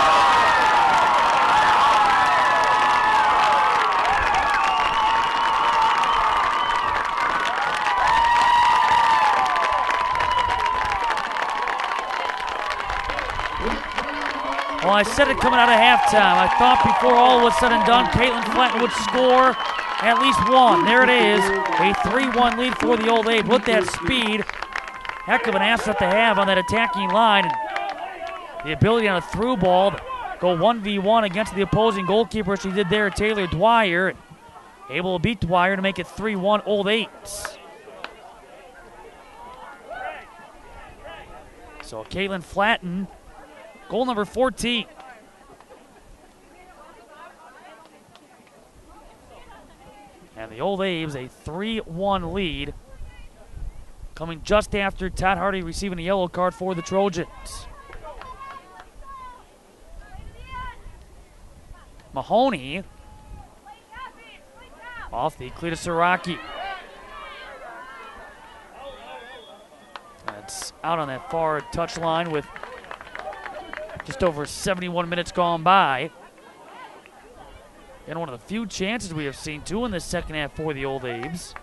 Well, I said it coming out of halftime. I thought before all was said and done, Caitlin Flatton would score at least one. There it is, a 3-1 lead for the Old Abe. With that speed, heck of an asset to have on that attacking line. And the ability on a through ball to go 1v1 against the opposing goalkeeper. She did there, Taylor Dwyer. Able to beat Dwyer to make it 3-1 Old Apes. So Caitlin Flatton, goal number 14. And the Old Abe's a 3-1 lead, coming just after Todd Hardy receiving a yellow card for the Trojans. Mahoney off the Cletus Araki. That's out on that far touchline with just over 71 minutes gone by. And one of the few chances we have seen, too, in the second half for the Old Abes.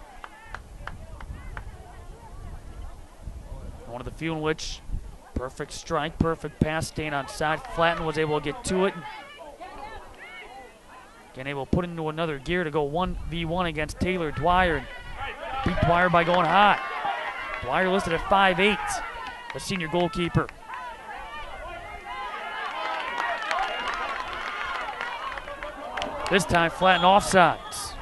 One of the few in which perfect strike, perfect pass, staying on side. Flatton was able to get to it. Again, able to put into another gear to go 1v1 against Taylor Dwyer. And beat Dwyer by going high. Dwyer listed at 5'8", the senior goalkeeper. This time, Flatton offsides.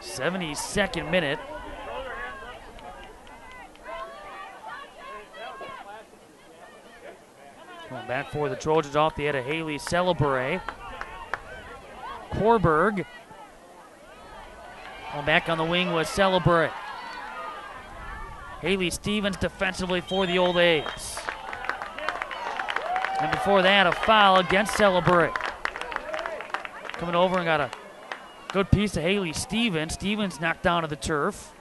72nd minute. Going back for the Trojans off the head of Haley Celebre. Korberg. Going back on the wing was Celebre. Haley Stevens defensively for the Old Abes. And before that, a foul against Celebre. Coming over and got a good piece of Haley Stevens. Stevens knocked down to the turf.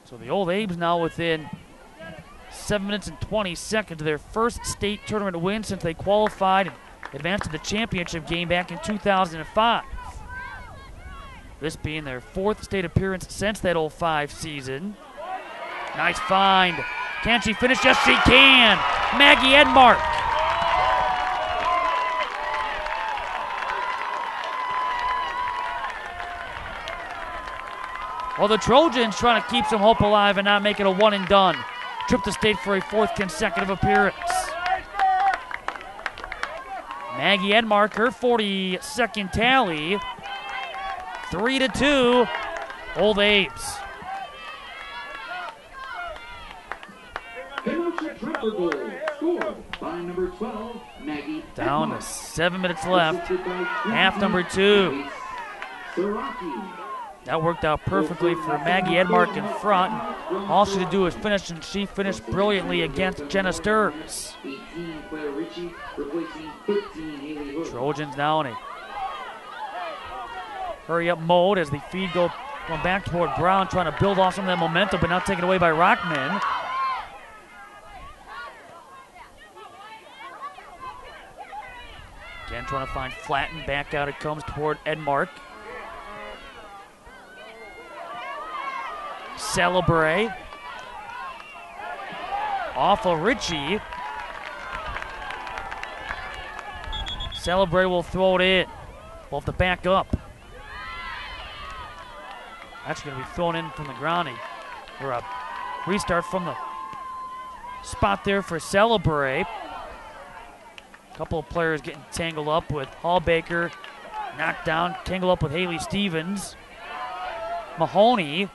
So the Old Abes now within 7 minutes and 20 seconds of their first state tournament win since they qualified and advanced to the championship game back in 2005. This being their 4th state appearance since that 05 season. Nice find. Can she finish? Yes, she can. Maggie Edmark. Well, the Trojans trying to keep some hope alive and not make it a one and done. Trip to state for a 4th consecutive appearance. Maggie Edmark, her 42nd tally. 3-2, Old Abes. Kenosha Tremper goal scored by number 12, Maggie Down Edmark. to 7 minutes left. Assisted by Half number 2. Saraki. That worked out perfectly for Maggie Edmark in front. All she had to do was finish, and she finished brilliantly against Jenna Sturz. 18, Claire Ritchie, replacing 13, Haley Hood. Trojans now in a hurry-up mode as the feed going back toward Brown, trying to build off some of that momentum, but now taken away by Rockman. Again, trying to find Flatten. Back out it comes toward Edmark. Celebrate. Off of Ritchie. Celebrate will throw it in. We'll have to back up. That's going to be thrown in from the ground. Or a restart from the spot there for Celebrate. A couple of players getting tangled up with Hallbaker. Knocked down, tangled up with Haley Stevens. Mahoney.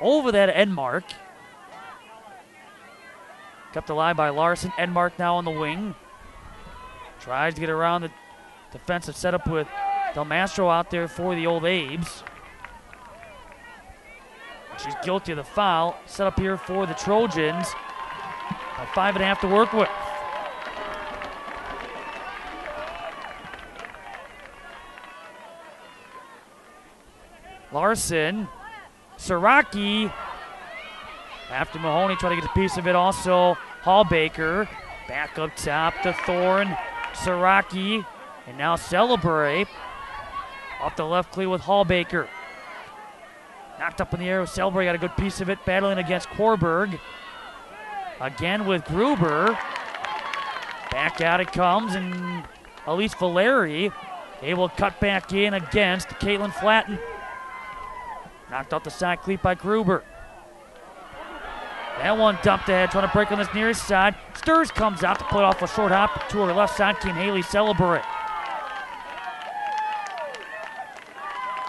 Over that Edmark. Kept alive by Larson. Edmark now on the wing. Tries to get around the defensive setup with Del Mastro out there for the Old Abes. She's guilty of the foul. Set up here for the Trojans. 5.5 to work with. Larson. Saraki. After Mahoney trying to get a piece of it also. Hallbaker. Back up top to Thorne. Saraki. And now Celebrate. Off the left cleat with Hallbaker. Knocked up in the air. Celebrate got a good piece of it. Battling against Korberg. Again with Gruber. Back out it comes. And Elise Valeri able to cut back in against Caitlin Flatten. Knocked off the side cleat by Gruber. That one dumped ahead, trying to break on this nearest side. Sturz comes out to play off a short hop. To her left side came Haley Celebrate.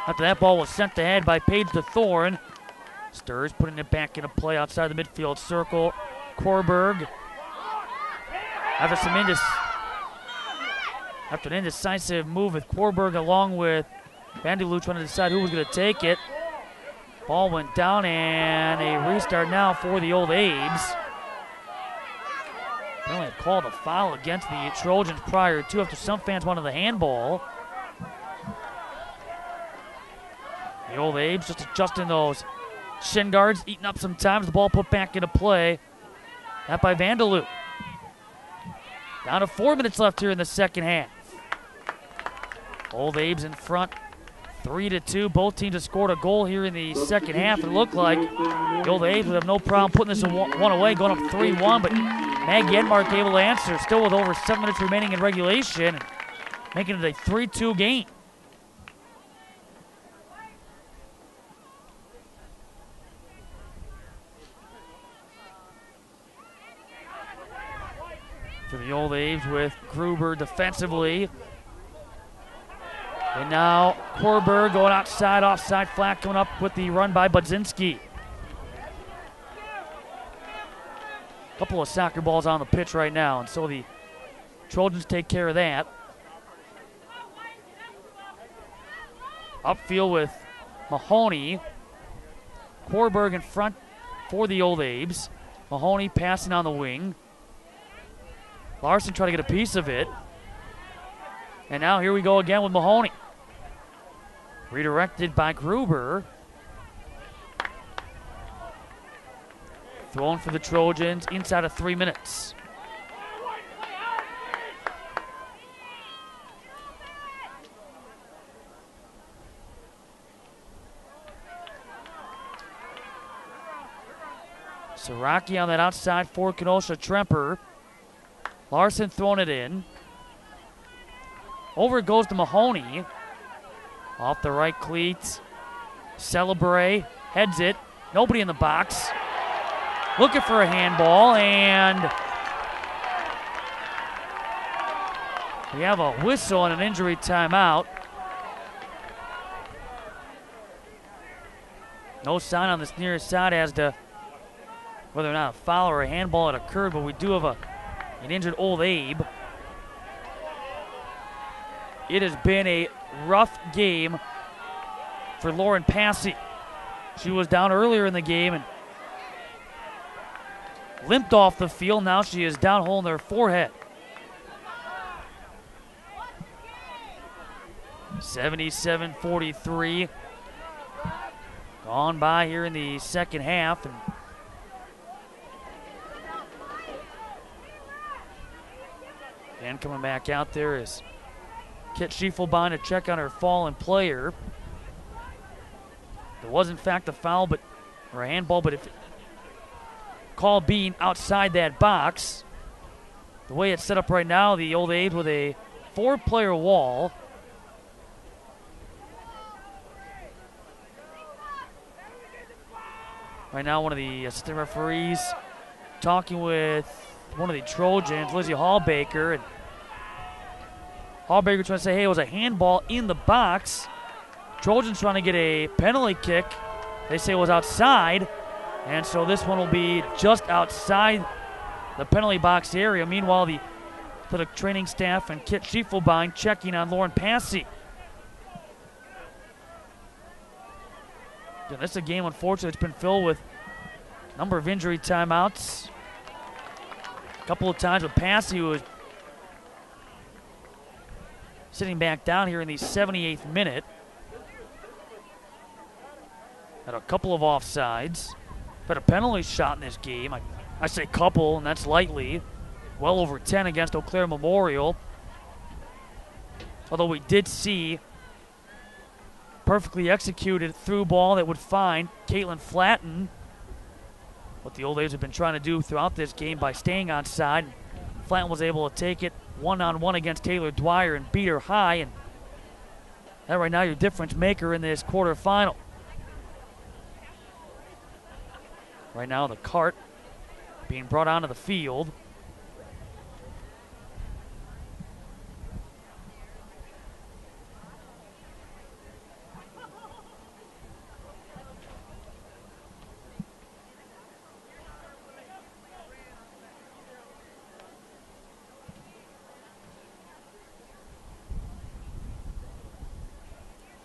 After that ball was sent ahead by Paige to Thorne. Sturz putting it back into play outside the midfield circle. Korberg. After an indecisive move with Korberg along with Vanderloo trying to decide who was going to take it. Ball went down and a restart now for the Old Abes. They only had called a foul against the Trojans prior to after some fans wanted the handball. The Old Abes just adjusting those shin guards, eating up some time. The ball put back into play. That by Vanderloo. Down to 4 minutes left here in the second half. Old Abes in front. 3-2. Both teams have scored a goal here in the second half. It looked like the Old Abes would have no problem putting this one away, going up 3-1, but Maggie Edmark able to answer, still with over 7 minutes remaining in regulation, making it a 3-2 game. For the Old Abes with Gruber defensively. And now Korberg going outside, offside flat, coming up with the run by Budzinski. A couple of soccer balls on the pitch right now, and so the Trojans take care of that. Upfield with Mahoney. Korberg in front for the Old Abes. Mahoney passing on the wing. Larson trying to get a piece of it. And now here we go again with Mahoney. Redirected by Gruber. Thrown for the Trojans inside of 3 minutes. Saraki on that outside for Kenosha Tremper. Larson throwing it in. Over it goes to Mahoney. Off the right cleat. Celebrate. Heads it. Nobody in the box. Looking for a handball, and We have a whistle and an injury timeout. No sign on this near side as to whether or not a foul or a handball had occurred, but we do have an injured Old Abe. It has been a rough game for Lauren Passy. She was down earlier in the game and limped off the field. Now she is down holding her forehead. 77-43. Gone by here in the second half. And coming back out there is Kit Schiefelbein to check on her fallen player. There was in fact a foul, or a handball, but if call being outside that box, the way it's set up right now, the Old Abes with a 4-player wall. Right now, one of the assistant referees talking with one of the Trojans, Lizzie Hallbaker, and Hallbaker trying to say, hey, it was a handball in the box. Trojans trying to get a penalty kick. They say it was outside, and so this one will be just outside the penalty box area. Meanwhile, the athletic training staff and Kit Schiefelbein checking on Lauren Passy. Yeah, this is a game, unfortunately, it's been filled with a number of injury timeouts. A couple of times with Passy, who was sitting back down here in the 78th minute. Had a couple of offsides. Had a penalty shot in this game. I say couple, and that's lightly. Well over 10 against Eau Claire Memorial. Although we did see perfectly executed through ball that would find Caitlin Flatten. What the Old Abes have been trying to do throughout this game by staying on side. Flatten was able to take it one-on-one against Taylor Dwyer and beat her high. And that right now your difference maker in this quarterfinal. Right now the cart being brought onto the field.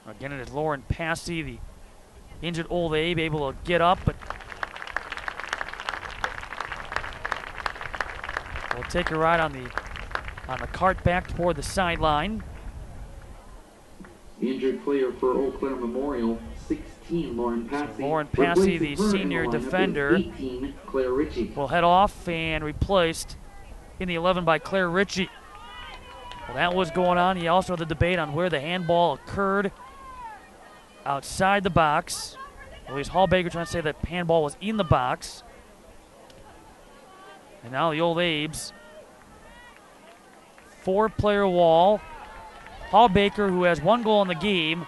Again, it is Lauren Passy, the injured Old Abe, able to get up, but will take a ride on the cart back toward the sideline. The injured player for Eau Claire Memorial, 16, Lauren Passy. So Lauren Passy, the senior defender, 18, Claire Ritchie. will head off and replaced in the 11 by Claire Ritchie. Well, that was going on. You also had the debate on where the handball occurred. Outside the box. Louise Hallbaker trying to say that handball was in the box. And now the Old Abes. 4-player wall. Hallbaker, who has 1 goal in the game,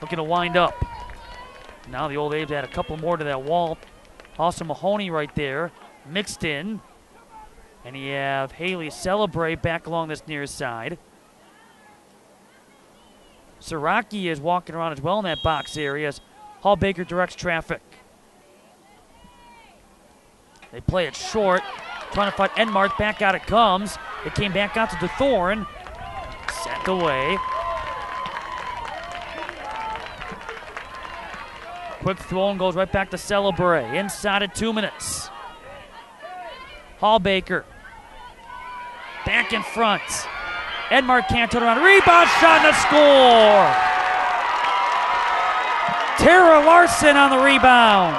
looking to wind up. Now the Old Abes add a couple more to that wall. Also Mahoney right there, mixed in. And you have Haley Celebrate back along this near side. Siraki is walking around as well in that box area as Hallbaker directs traffic. They play it short, trying to find Enmark. Back out it comes. It came back out to DeThorne. Sent away. Quick throw and goes right back to Celebrate. Inside of 2 minutes. Hallbaker. Back in front. Enmark can't turn around. Rebound shot and a score. Tara Larson on the rebound.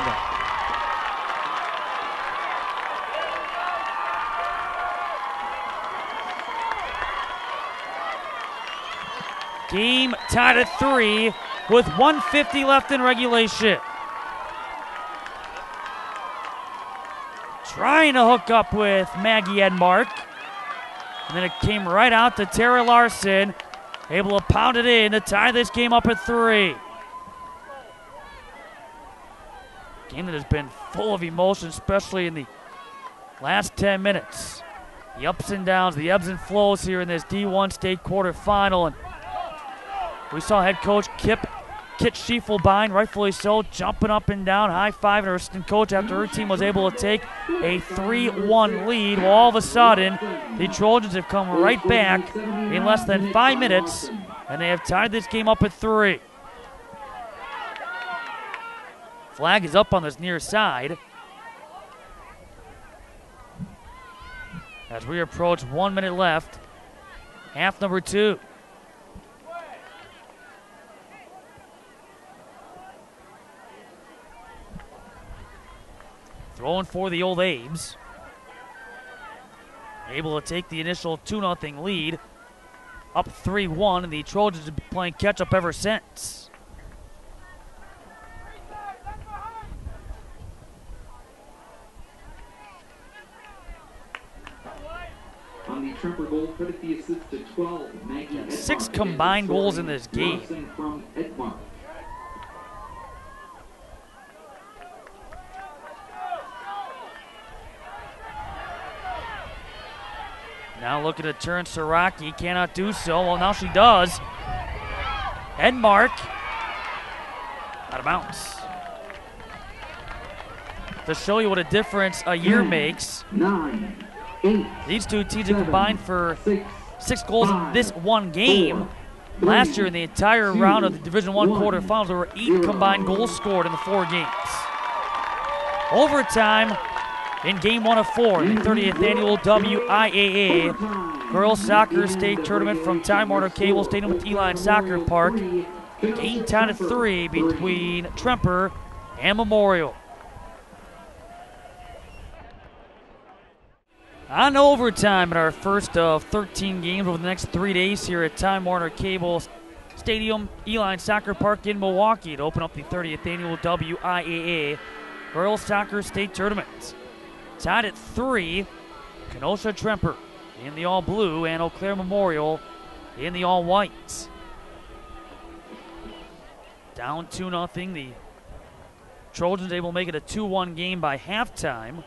Game tied at 3 with 1:50 left in regulation. Trying to hook up with Maggie Enmark. And then it came right out to Tara Larson, able to pound it in to tie this game up at 3. Game that has been full of emotion, especially in the last 10 minutes. The ups and downs, the ebbs and flows here in this D1 state quarterfinal. And we saw head coach Kit Schiefelbein, rightfully so, jumping up and down, high-fiving her assistant coach after her team was able to take a 3-1 lead. Well, all of a sudden, the Trojans have come right back in less than 5 minutes, and they have tied this game up at 3. Flag is up on this near side as we approach 1 minute left, half number 2. Throwing for the old Abes. Able to take the initial 2-0 lead. Up 3-1, and the Trojans have been playing catch-up ever since. On the Tremper goal, credit the assist to 12. Maggie 6 combined goals in this game. From Edmark. Now looking to turn Siraki, cannot do so. Well, now she does. Edmark out of bounds. To show you what a difference a year makes. 9, 8. These two teams have combined for 6 goals in this one game. Last year in the entire round of the Division I quarterfinals, there were 8 combined goals scored in the 4 games. Overtime in game 1 of 4 in the 30th annual WIAA Girls Soccer State Tournament from Time Warner Cable Stadium at Uihlein Soccer Park. Game tied at 3 between Tremper and Memorial. On overtime in our first of 13 games over the next 3 days here at Time Warner Cable Stadium, Uihlein Soccer Park in Milwaukee to open up the 30th annual WIAA Girls Soccer State Tournament. Tied at 3, Kenosha Tremper in the all-blue and Eau Claire Memorial in the all-white. Down 2-0, the Trojans able to make it a 2-1 game by halftime.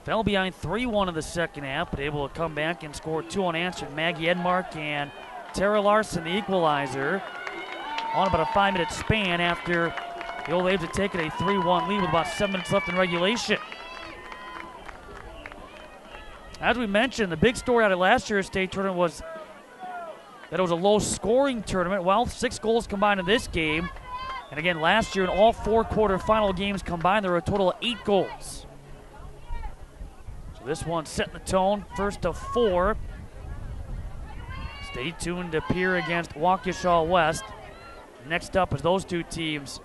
Fell behind 3-1 in the second half, but able to come back and score 2 unanswered. Maggie Edmark and Tara Larson, the equalizer, on about a 5-minute span after the Old Abes had taken a 3-1 lead with about 7 minutes left in regulation. As we mentioned, the big story out of last year's state tournament was that it was a low-scoring tournament. Well, 6 goals combined in this game. And again, last year in all 4 quarterfinal games combined, there were a total of 8 goals. So this one setting the tone, first of 4. Stay tuned to Pier against Waukesha West. Next up is those two teams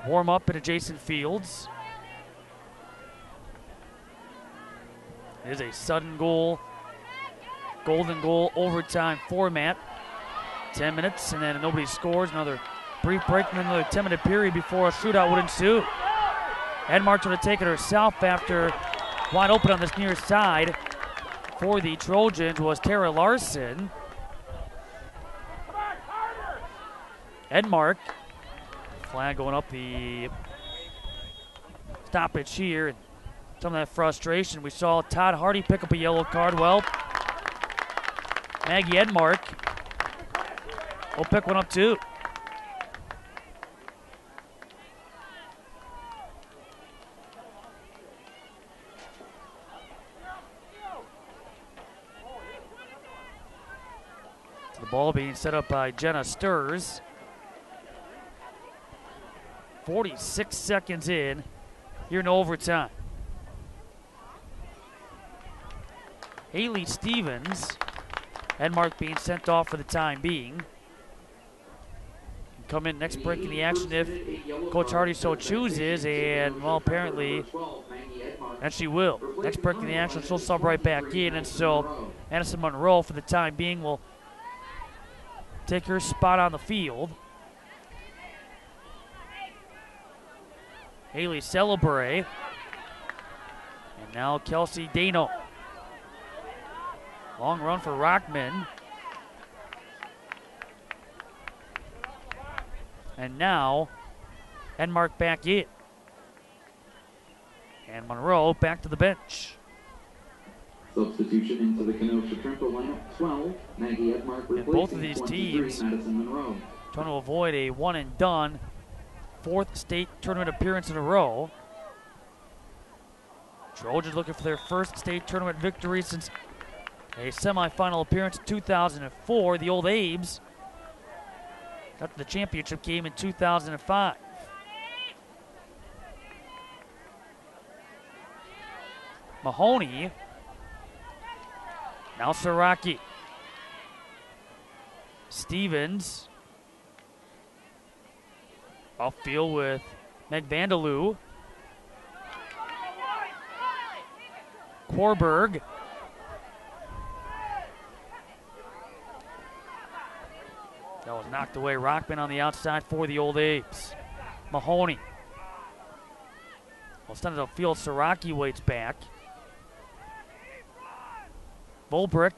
warm up in adjacent fields. It is a sudden goal, golden goal overtime format. 10 minutes and then nobody scores. Another brief break and then another 10-minute period before a shootout would ensue. Edmark would have taken herself after wide open on this near side for the Trojans was Tara Larson. Edmark, flag going up the stoppage here. Some of that frustration. We saw Todd Hardy pick up a yellow card. Well, Maggie Edmark will pick one up too. The ball being set up by Jenna Sturz. 46 seconds in here in overtime. Haley Stevens, Edmark being sent off for the time being. Come in next break in the action if Coach Hardy so chooses, and well, apparently, and she will. Next break in the action, she'll sub right back in, and so Addison Monroe for the time being will take her spot on the field. Haley Celebre, and now Kelsey Dano. Long run for Rockman. And now, Edmark back in. And Monroe back to the bench. Substitution into the Kenosha Tremper lineup, 12, Maggie Edmark replacing both of these 23, teams Madison Monroe. trying to avoid a one and done fourth state tournament appearance in a row. Trojans looking for their first state tournament victory since a semifinal appearance in 2004. The old Abes got to the championship game in 2005. Mahoney. Now Saraki. Stevens. Off field with Meg Vandaloo. Korberg. That was knocked away. Rockman on the outside for the old Abes. Mahoney. Well, center of the field, Saraki waits back. Volbrick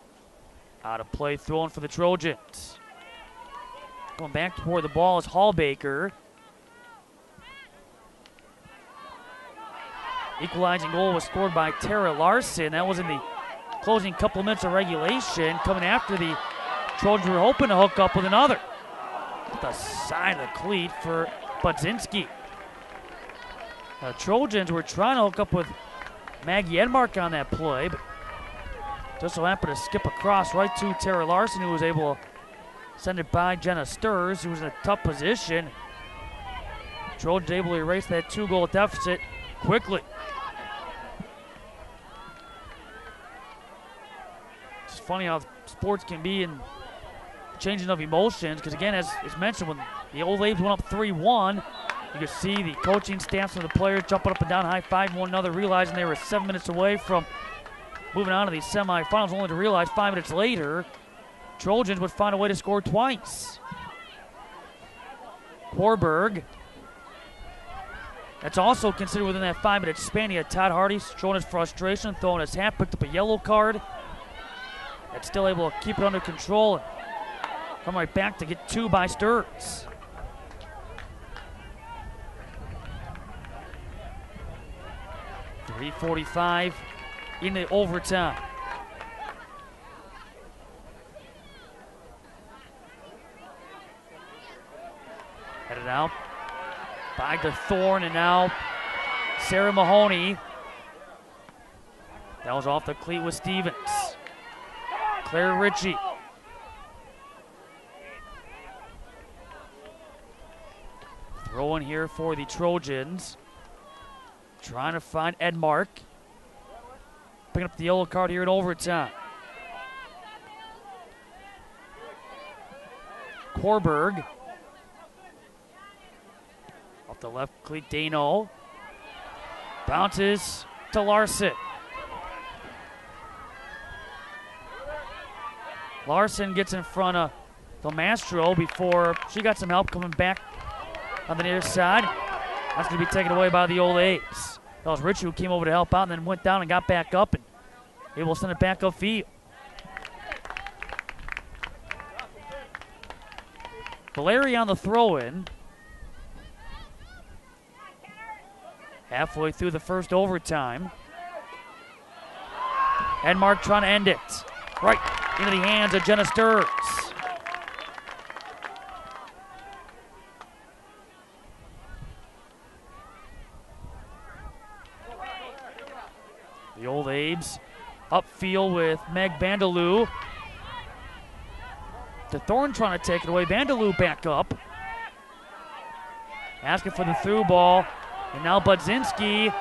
out of play, throwing for the Trojans. Going back toward the ball is Hallbaker. Equalizing goal was scored by Tara Larson. That was in the closing couple of minutes of regulation. Coming after the Trojans were hoping to hook up with another. The side of the cleat for Budzinski. The Trojans were trying to hook up with Maggie Edmark on that play, but just so happened to skip across right to Tara Larson, who was able to send it by Jenna Sturz, who was in a tough position. Trojans able to erase that 2-goal deficit quickly. It's funny how sports can be in changing of emotions, because again, as mentioned, when the old Abes went up 3-1, you could see the coaching staffs of the players jumping up and down, high-fiving one another, realizing they were 7 minutes away from moving on to these semifinals, only to realize 5 minutes later, Trojans would find a way to score twice. Korberg. That's also considered within that 5-minute span. He had Todd Hardy showing his frustration, throwing his hat, picked up a yellow card. That's still able to keep it under control and come right back to get 2 by Sturz. .345 in the overtime. Headed out by DeThorne, and now Sarah Mahoney. That was off the cleat with Stevens. Claire Ritchie. Throw in here for the Trojans. Trying to find Edmark. Picking up the yellow card here in overtime. Korberg. Off the left cleat, Dano. Bounces to Larson. Larson gets in front of the Mastro before she got some help coming back on the near side. That's going to be taken away by the old Abes. That was Richie who came over to help out and then went down and got back up and able to send it back upfield. Valeri on the throw-in. Halfway through the first overtime. Edmark trying to end it. Right into the hands of Jenna Sturz. The old Abes upfield with Meg Vandaloo. DeThorne trying to take it away. Vandaloo back up. Asking for the through ball. And now Budzinski.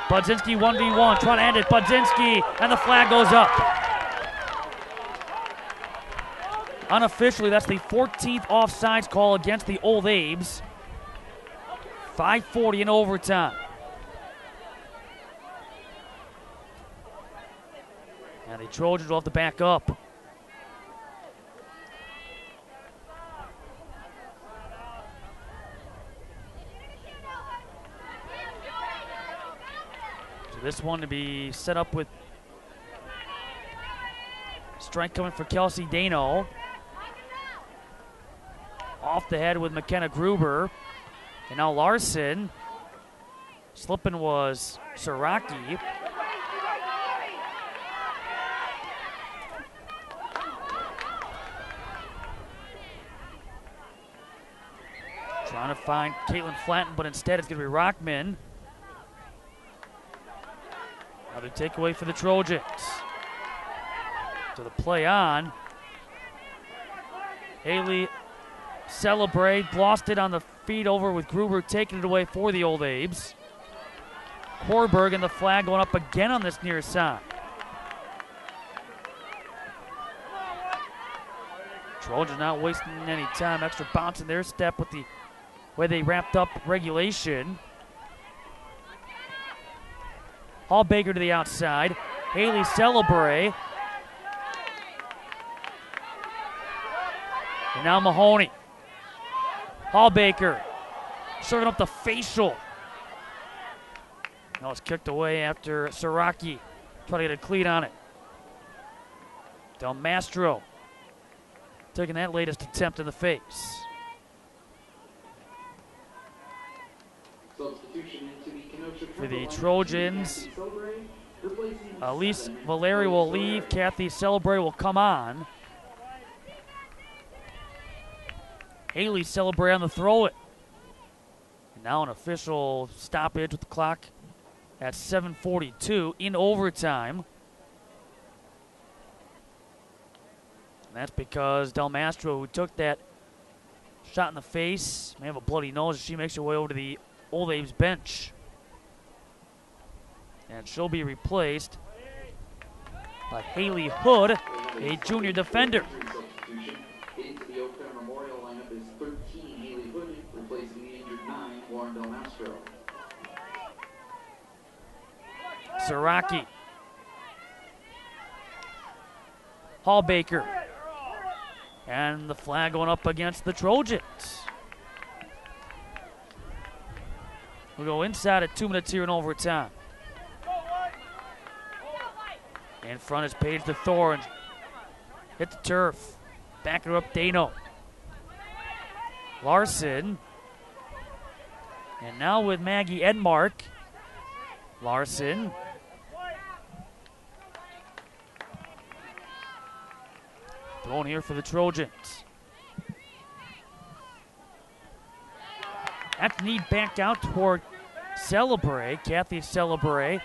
Budzinski 1v1, trying to end it. Budzinski, and the flag goes up. Unofficially, that's the 14th offsides call against the old Abes. 5:40 in overtime. And the Trojans will have to back up. So this one to be set up with strike coming for Kelsey Dano. Off the head with McKenna Gruber. And now Larson. Slipping was Saraki. Trying to find Caitlin Flatton, but instead it's going to be Rockman. Another takeaway for the Trojans. To the play on. Haley Celebrate, lost it on the feed over with Gruber taking it away for the Old Abes. Korberg and the flag going up again on this near side. Trojans not wasting any time, extra bounce in their step with the way they wrapped up regulation. Hall Baker to the outside. Haley Celebrate. And now Mahoney. Hall Baker serving up the facial. Now it's kicked away after Saraki trying to get a cleat on it. Del Mastro taking that latest attempt in the face. Substitution into the Kenosha For the Trojans, Elise Valeri will leave. Kathy Celebrate will come on. Haley Celebrate on the throw it. And now an official stoppage with the clock at 7:42 in overtime. And that's because Del Mastro, who took that shot in the face, may have a bloody nose as she makes her way over to the Old Abes bench. And she'll be replaced by Haley Hood, a junior defender. Into the Oakland Memorial lineup is 13, Haley Hood, replacing the injured 9, Lauren Del Mastro. Saraki. Hall Baker. And the flag going up against the Trojans. We'll go inside at 2 minutes here in overtime. In front is Paige DeThorne. Hit the turf. Backing her up, Dano. Larson. And now with Maggie Edmark. Larson. Thrown here for the Trojans. That knee back out toward Celebrate. Kathy Celebrate.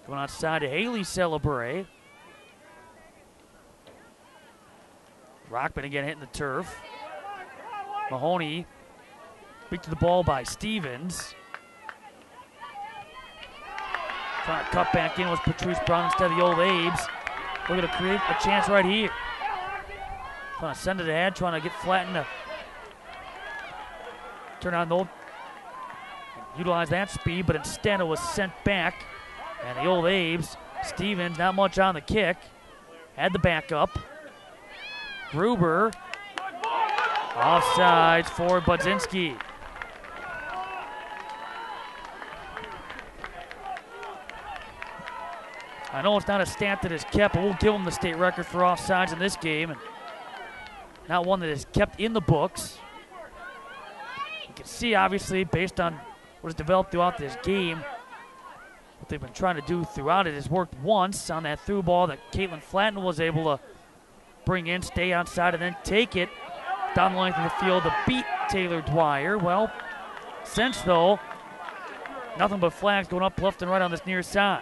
Going outside to Haley Celebrate. Rockman again hitting the turf. Mahoney beat to the ball by Stevens. Trying to cut back in was Patrice Brown instead of the Old Abes. We're going to create a chance right here. Trying to send it ahead, trying to get Flatton to turn on the old, utilize that speed, but instead it was sent back. And the Old Abes, Stevens, not much on the kick. Had the backup. Gruber. Offsides for Budzinski. I know it's not a stat that is kept, but we'll give them the state record for offsides in this game. And not one that is kept in the books. You can see, obviously, based on what has developed throughout this game, what they've been trying to do throughout it has worked once on that through ball that Caitlin Flatton was able to bring in, stay outside, and then take it down the length of the field to beat Taylor Dwyer. Well, since, though, nothing but flags going up left and right on this near side.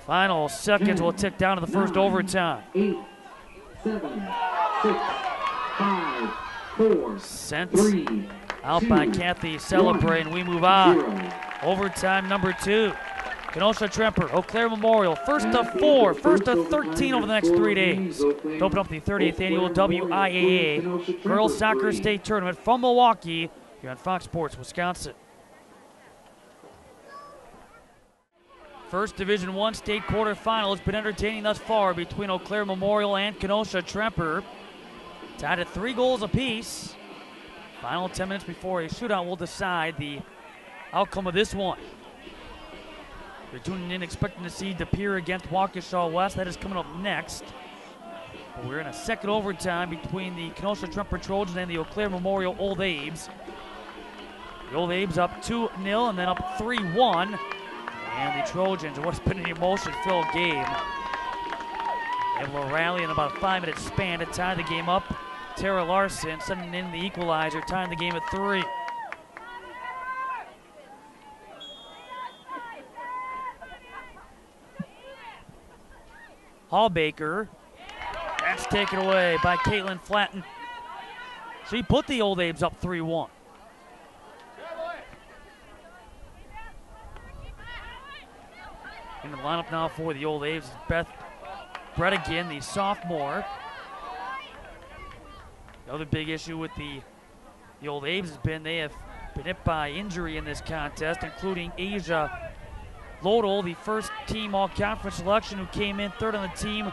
Final seconds will tick down to the first overtime. 8, 7, 6, 5, 4, Sent 3, out 2, by Kathy Celebrate, and we move on. 0. Overtime number 2. Kenosha Tremper, Eau Claire Memorial, first of 4, first of 13 over the next 3 days. To open up the 30th annual WIAA Girls Soccer State Tournament from Milwaukee here on Fox Sports Wisconsin. First Division I state quarterfinal has been entertaining thus far between Eau Claire Memorial and Kenosha Tremper. Tied at 3 goals apiece. Final 10 minutes before a shootout will decide the outcome of this one. You're tuning in expecting to see DePere against Waukesha West. That is coming up next. But we're in a second overtime between the Kenosha Tremper Trojans and the Eau Claire Memorial Old Abes. The Old Abes up 2-0 and then up 3-1. And the Trojans, what's been an emotion-filled game, able to rally in about a 5-minute span to tie the game up Tara Larson sending in the equalizer, tying the game at 3. Hallbaker. That's taken away by Caitlin Flatten. She put the Old Abes up 3-1. In the lineup now for the Old Abes is Beth Bredigan, the sophomore. The other big issue with the Old Abes has been they have been hit by injury in this contest, including Asia Lodel, the first team all-conference selection who came in third on the team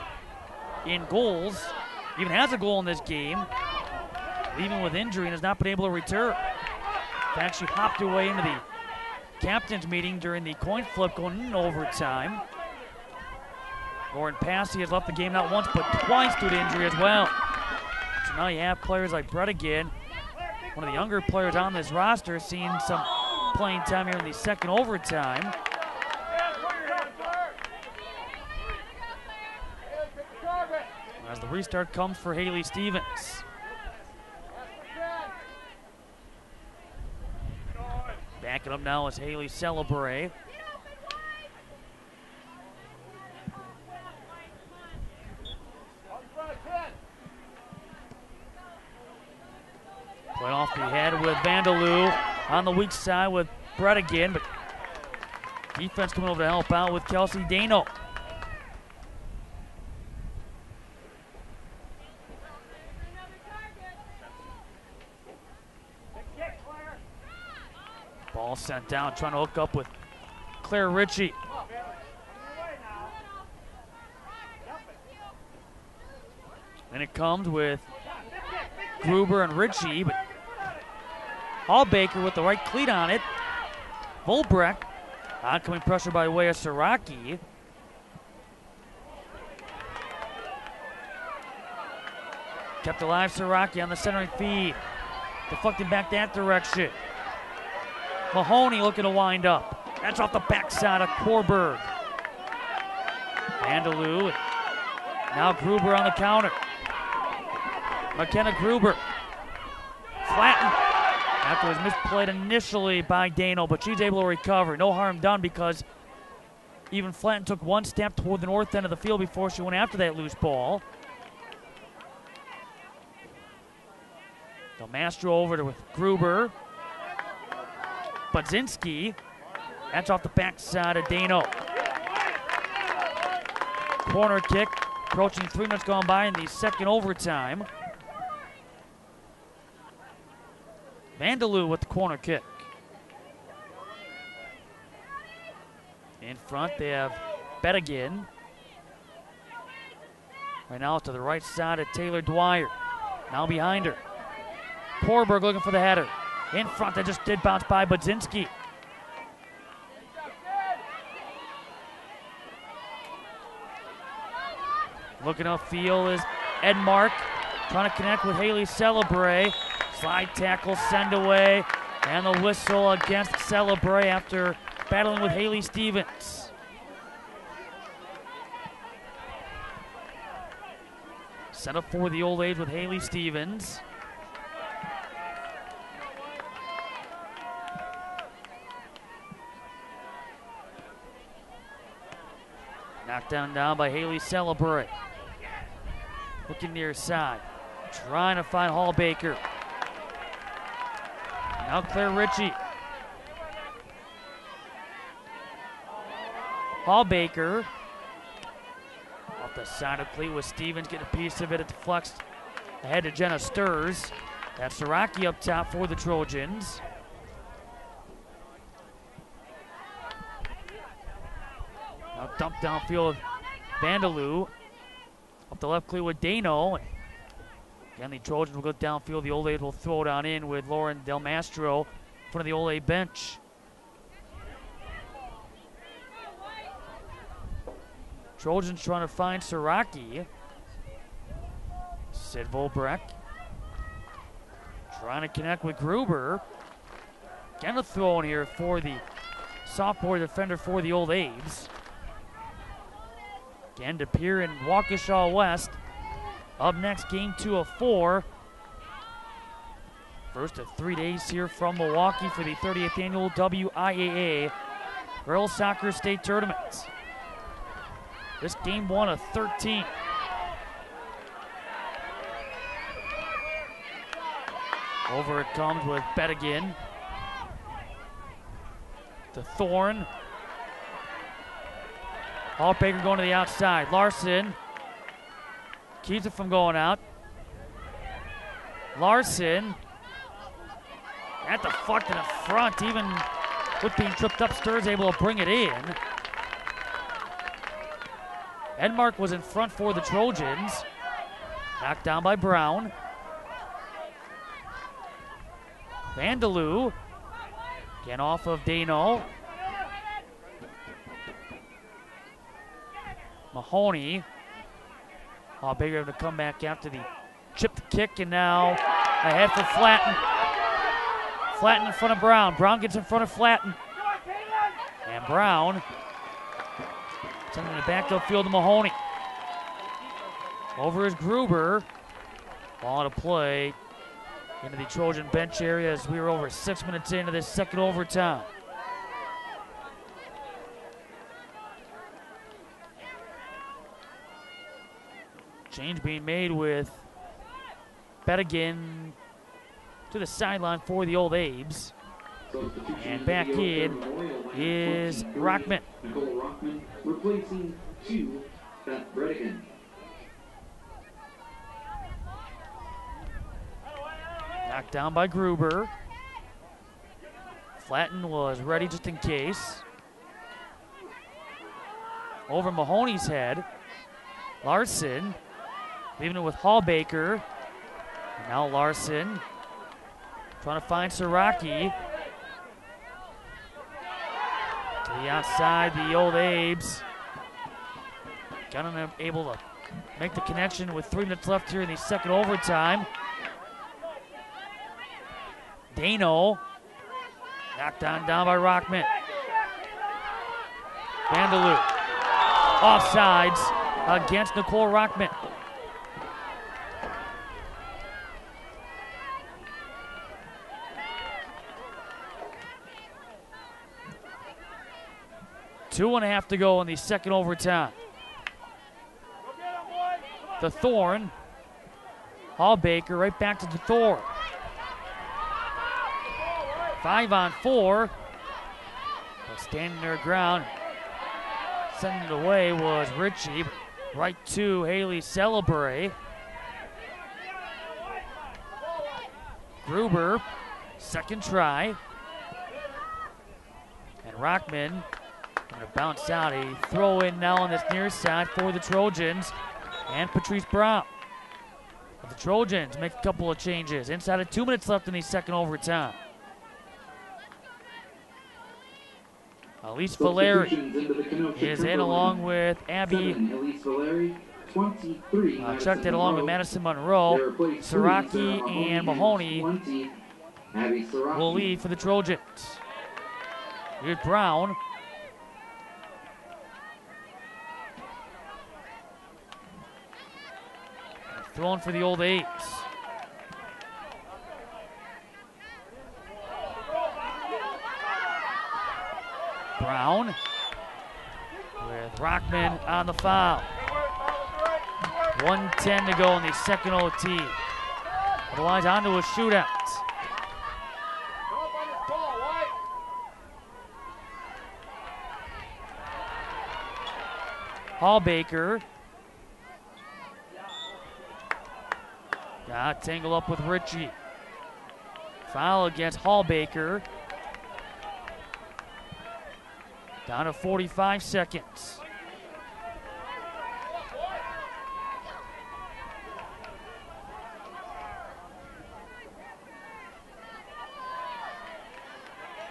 in goals. Even has a goal in this game, leaving with injury and has not been able to return. In fact, she hopped her way into the captain's meeting during the coin flip going in overtime. Lauren Passy has left the game not once but twice due to injury as well. So now you have players like Bredigan, one of the younger players on this roster, seeing some playing time here in the second overtime. As the restart comes for Haley Stevens. Backing up now is Haley Celebre. Playing off the head with Vandaloo on the weak side with Bredigan, but defense coming over to help out with Kelsey Dano. Ball sent down, trying to hook up with Claire Ritchie. Then it comes with Gruber and Ritchie, but Hallbaker with the right cleat on it. Volbrecht, oncoming pressure by way of Siraki. Kept alive Siraki on the centering feed. Deflecting back that direction. Mahoney looking to wind up. That's off the backside of Korberg. Vandaloo. Now Gruber on the counter. McKenna Gruber. Flattened. After it was misplayed initially by Dano, but she's able to recover. No harm done because even Flattened took one step toward the north end of the field before she went after that loose ball. Del Mastro over with Gruber. Budzinski, that's off the backside of Dano. Corner kick, approaching 3 minutes gone by in the second overtime. Vandaloo with the corner kick. In front, they have Bredigan. Right now to the right side of Taylor Dwyer. Now behind her. Korberg looking for the header. In front, that just did bounce by Budzinski. Looking upfield is Edmark, trying to connect with Haley Celebre. Slide tackle, send away, and the whistle against Celebre after battling with Haley Stevens. Set up for the Old Age with Haley Stevens. Knocked down by Haley Celebre. Looking near side. Trying to find Hallbaker. Now Claire Ritchie. Hallbaker. Off the side of cleat with Stevens. Getting a piece of it. It deflects ahead to Jenna Stirs. That's Siraki up top for the Trojans. Now dumped downfield, Vandaloo. Up the left cleat with Dano. Again, the Trojans will go downfield. The Old Aid will throw it on in with Lauren Del Mastro in front of the Old Aid bench. Trojans trying to find Siraki. Sid Volbrecht. Trying to connect with Gruber. Again, a throw in here for the sophomore defender for the Old Abes. Again, to Pier in Waukesha West. Up next, game 2 of 4 First of 3 days here from Milwaukee for the 30th annual WIAA Girls Soccer State Tournament. This game 1 of 13. Over it comes with Bettigan. To Thorne. Hallbaker going to the outside. Larson keeps it from going out. Larson at the fuck to the front, even with being tripped up, Sturz able to bring it in. Edmark was in front for the Trojans. Knocked down by Brown. Vandaloo, again off of Dano. Mahoney. Baker able to come back after the chipped kick, and now ahead for Flatten. Flatten in front of Brown. Brown gets in front of Flatten. And Brown sending it back to the field to Mahoney. Over is Gruber. Ball to play into the Trojan bench area as we were over 6 minutes into this second overtime. Change being made with Bettigan to the sideline for the old Abes. And back in is Rockman. Nicole Rockman replacing Beth Bettigan. Knocked down by Gruber. Flatten was ready just in case. Over Mahoney's head. Larson leaving it with Hallbaker. And now Larson trying to find Siraki. To the outside, the old Abes. Gunn able to make the connection with 3 minutes left here in the second overtime. Dano knocked down by Rockman. Vandaloo offsides against Nicole Rockman. Two and a half to go in the second overtime. To Thorne. Hallbaker right back to the Thorne. 5-on-4. Standing their ground. Sending it away was Ritchie. Right to Haley Celebre. Gruber, second try. And Rockman going to bounce out. A throw in now on this near side for the Trojans and Patrice Brown. But the Trojans make a couple of changes. Inside of 2 minutes left in the second overtime. Elise Valeri is in along with Abby. Checked it along with Madison Monroe. Siraki and Mahoney will lead for the Trojans. Here's Brown. Thrown for the old Abes. Brown with Rockman on the foul. 1:10 to go in the second OT. Otherwise, on to a shootout. Hallbaker. Got tangled up with Ritchie. Foul against Hallbaker. Down to 45 seconds.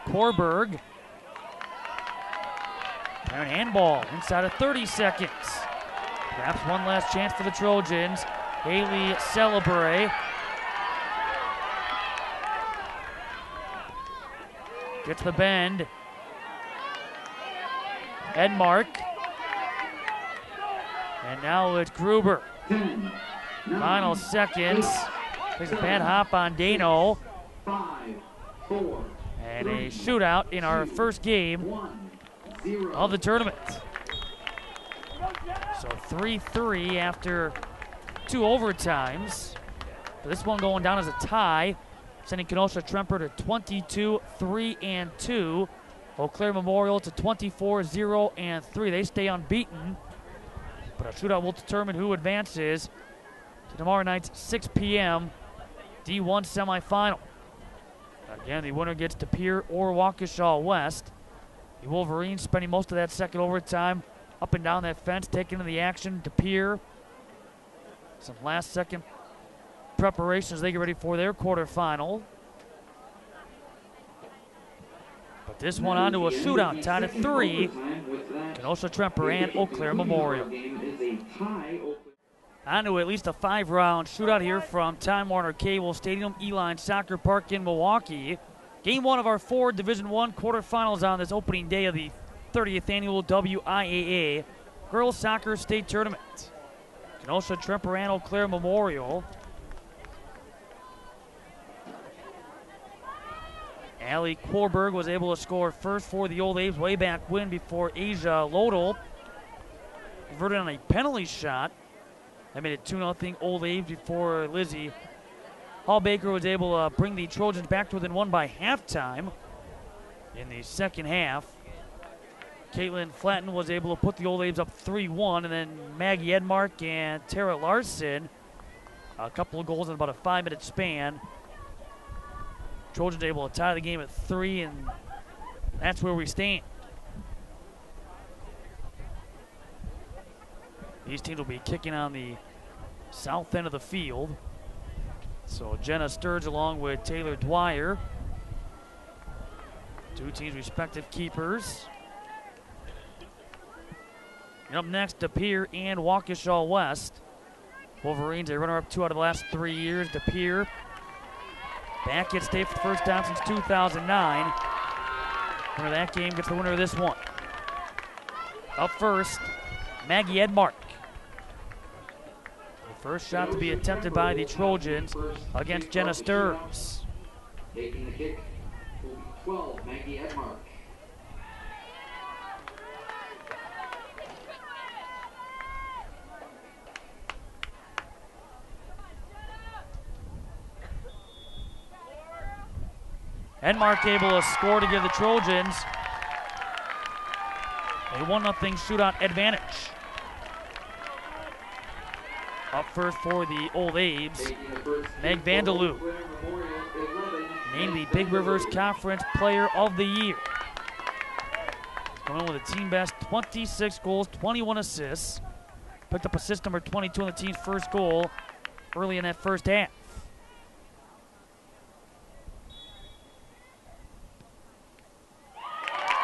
Korberg. And handball inside of 30 seconds. Perhaps one last chance for the Trojans. Haley Celebre. Gets the bend. Edmark. And now it's Gruber. 10, 9, Final seconds. Takes a bad hop on Dano. 5, 4, And 3, a shootout in our first game 1, 0. of the tournament. So 3-3 after 2 overtimes. This one going down as a tie, sending Kenosha Tremper to 22-3-2. Eau Claire Memorial to 24-0-3. They stay unbeaten, but a shootout will determine who advances to tomorrow night's 6 p.m. D1 semifinal. Again, the winner gets De Pere or Waukesha West. The Wolverines spending most of that second overtime up and down that fence, taking in the action. De Pere, some last-second preparations they get ready for their quarterfinal. But this one onto a shootout, tied at 3. Kenosha Tremper and Eau Claire Memorial. Onto at least a 5-round shootout here from Time Warner Cable Stadium, Uihlein Soccer Park in Milwaukee. Game 1 of our 4 Division I quarterfinals on this opening day of the 30th annual WIAA Girls Soccer State Tournament. Kenosha Tremper and Eau Claire Memorial. Allie Korberg was able to score first for the Old Abes way back when before Asia Lodel converted on a penalty shot. That made it 2-0 Old Abes before Lizzie Hallbaker was able to bring the Trojans back to within 1 by halftime in the second half. Caitlin Flatten was able to put the Old Abes up 3-1, and then Maggie Edmark and Tara Larson, a couple of goals in about a 5-minute span. Trojans able to tie the game at 3, and that's where we stand. These teams will be kicking on the south end of the field. So Jenna Sturge along with Taylor Dwyer. 2 teams' respective keepers. And up next, De Pere and Waukesha West. Wolverines, a runner-up 2 out of the last 3 years. De Pere back at state for the first time since 2009. Winner of that game gets the winner of this one. Up first, Maggie Edmark. The first shot to be attempted by the Trojans against Jenna Sturz. Taking the kick, 12, Maggie Edmark. Edmark able to score to give the Trojans a 1-0 shootout advantage. Up first for the Old Abes, Meg Vanderloo, named the Big Rivers Conference Player of the Year. Going with a team best 26 goals, 21 assists. Picked up assist number 22 on the team's first goal early in that first half.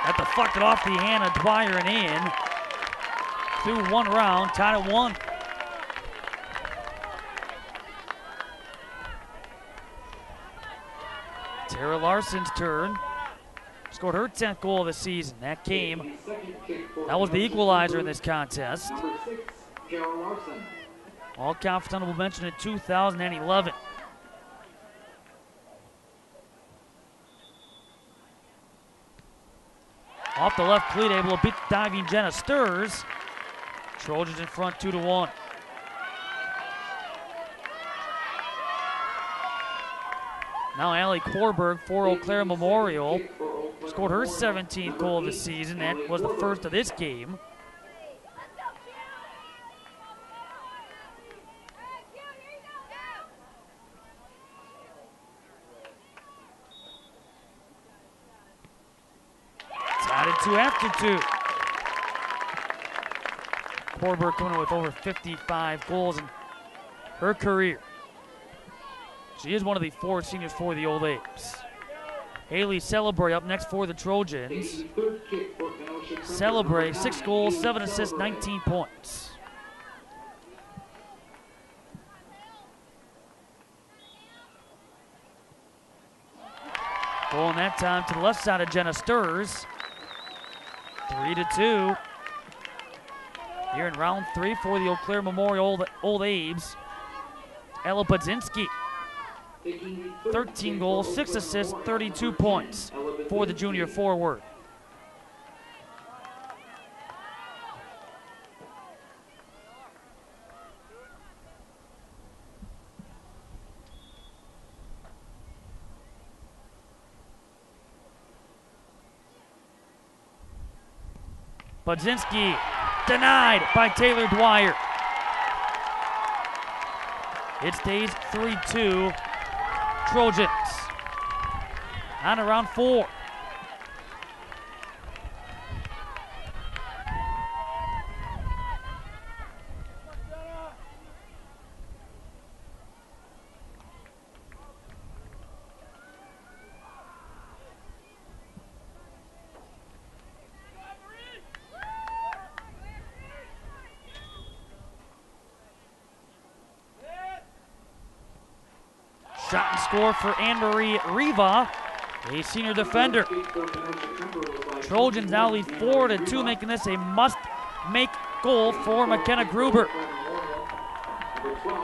That deflected off the hand of Dwyer and in. Through 1 round, tied at 1. Tara Larson's turn. Scored her 10th goal of the season. That was the equalizer in this contest. Number 6, Tara Larson. All conference honorable mention in 2011. Off the left cleat, able to beat the diving Jenna Sturz. Trojans in front 2-1. Now Allie Korberg for Eau Claire Memorial. Scored her 17th goal of the season. That was the first of this game. Tied at 2 after 2. Korberg coming in with over 55 goals in her career. She is one of the 4 seniors for the Old Apes. Haley Celebrate up next for the Trojans. Celebrate, 6 goals, 7 assists, 19 points. Going that time to the left side of Jenna Sturz. 3-2. Here in round 3 for the Eau Claire Memorial Old Abes. Ella Budzinski 13 goals, 6 assists, 32 points for the junior forward. Budzinski denied by Taylor Dwyer. It stays 3-2 Trojans on around 4. Shot and score for Anne-Marie Riva, a senior defender. Trojans now lead 4-2, making this a must-make goal for McKenna Gruber.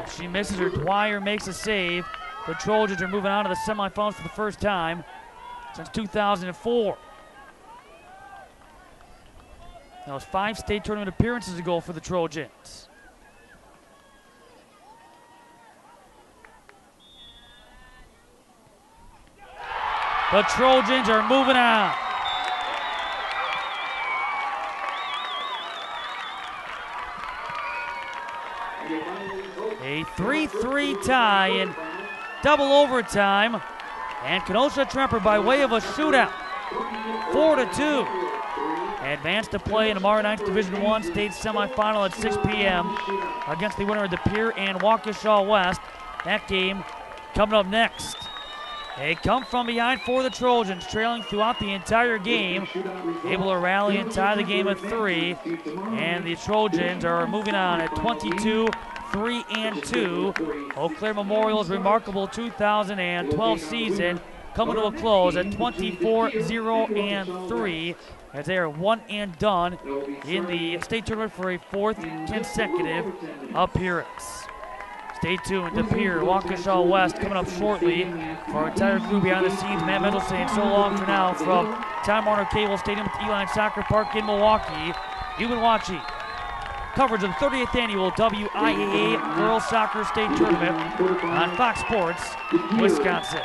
If she misses her, Dwyer makes a save. The Trojans are moving on to the semifinals for the first time since 2004. That was 5 state tournament appearances ago for the Trojans. The Trojans are moving on. A 3-3 tie in double overtime. And Kenosha Tremper, by way of a shootout, 4-2, advanced to play in tomorrow night's Division I state semifinal at 6 p.m. against the winner of the Pier and Waukesha West. That game coming up next. They come from behind for the Trojans, trailing throughout the entire game, able to rally and tie the game at 3. And the Trojans are moving on at 22-3-2. Eau Claire Memorial's remarkable 2012 season coming to a close at 24-0-3, as they are one and done in the state tournament for a 4th consecutive appearance. Stay tuned to Pier, Waukesha West coming up shortly. For our entire crew behind the scenes, Matt Mendel saying so long for now from Time Warner Cable Stadium at Uihlein Soccer Park in Milwaukee. You've been watching coverage of the 30th annual WIAA Girls Soccer State Tournament on Fox Sports, Wisconsin.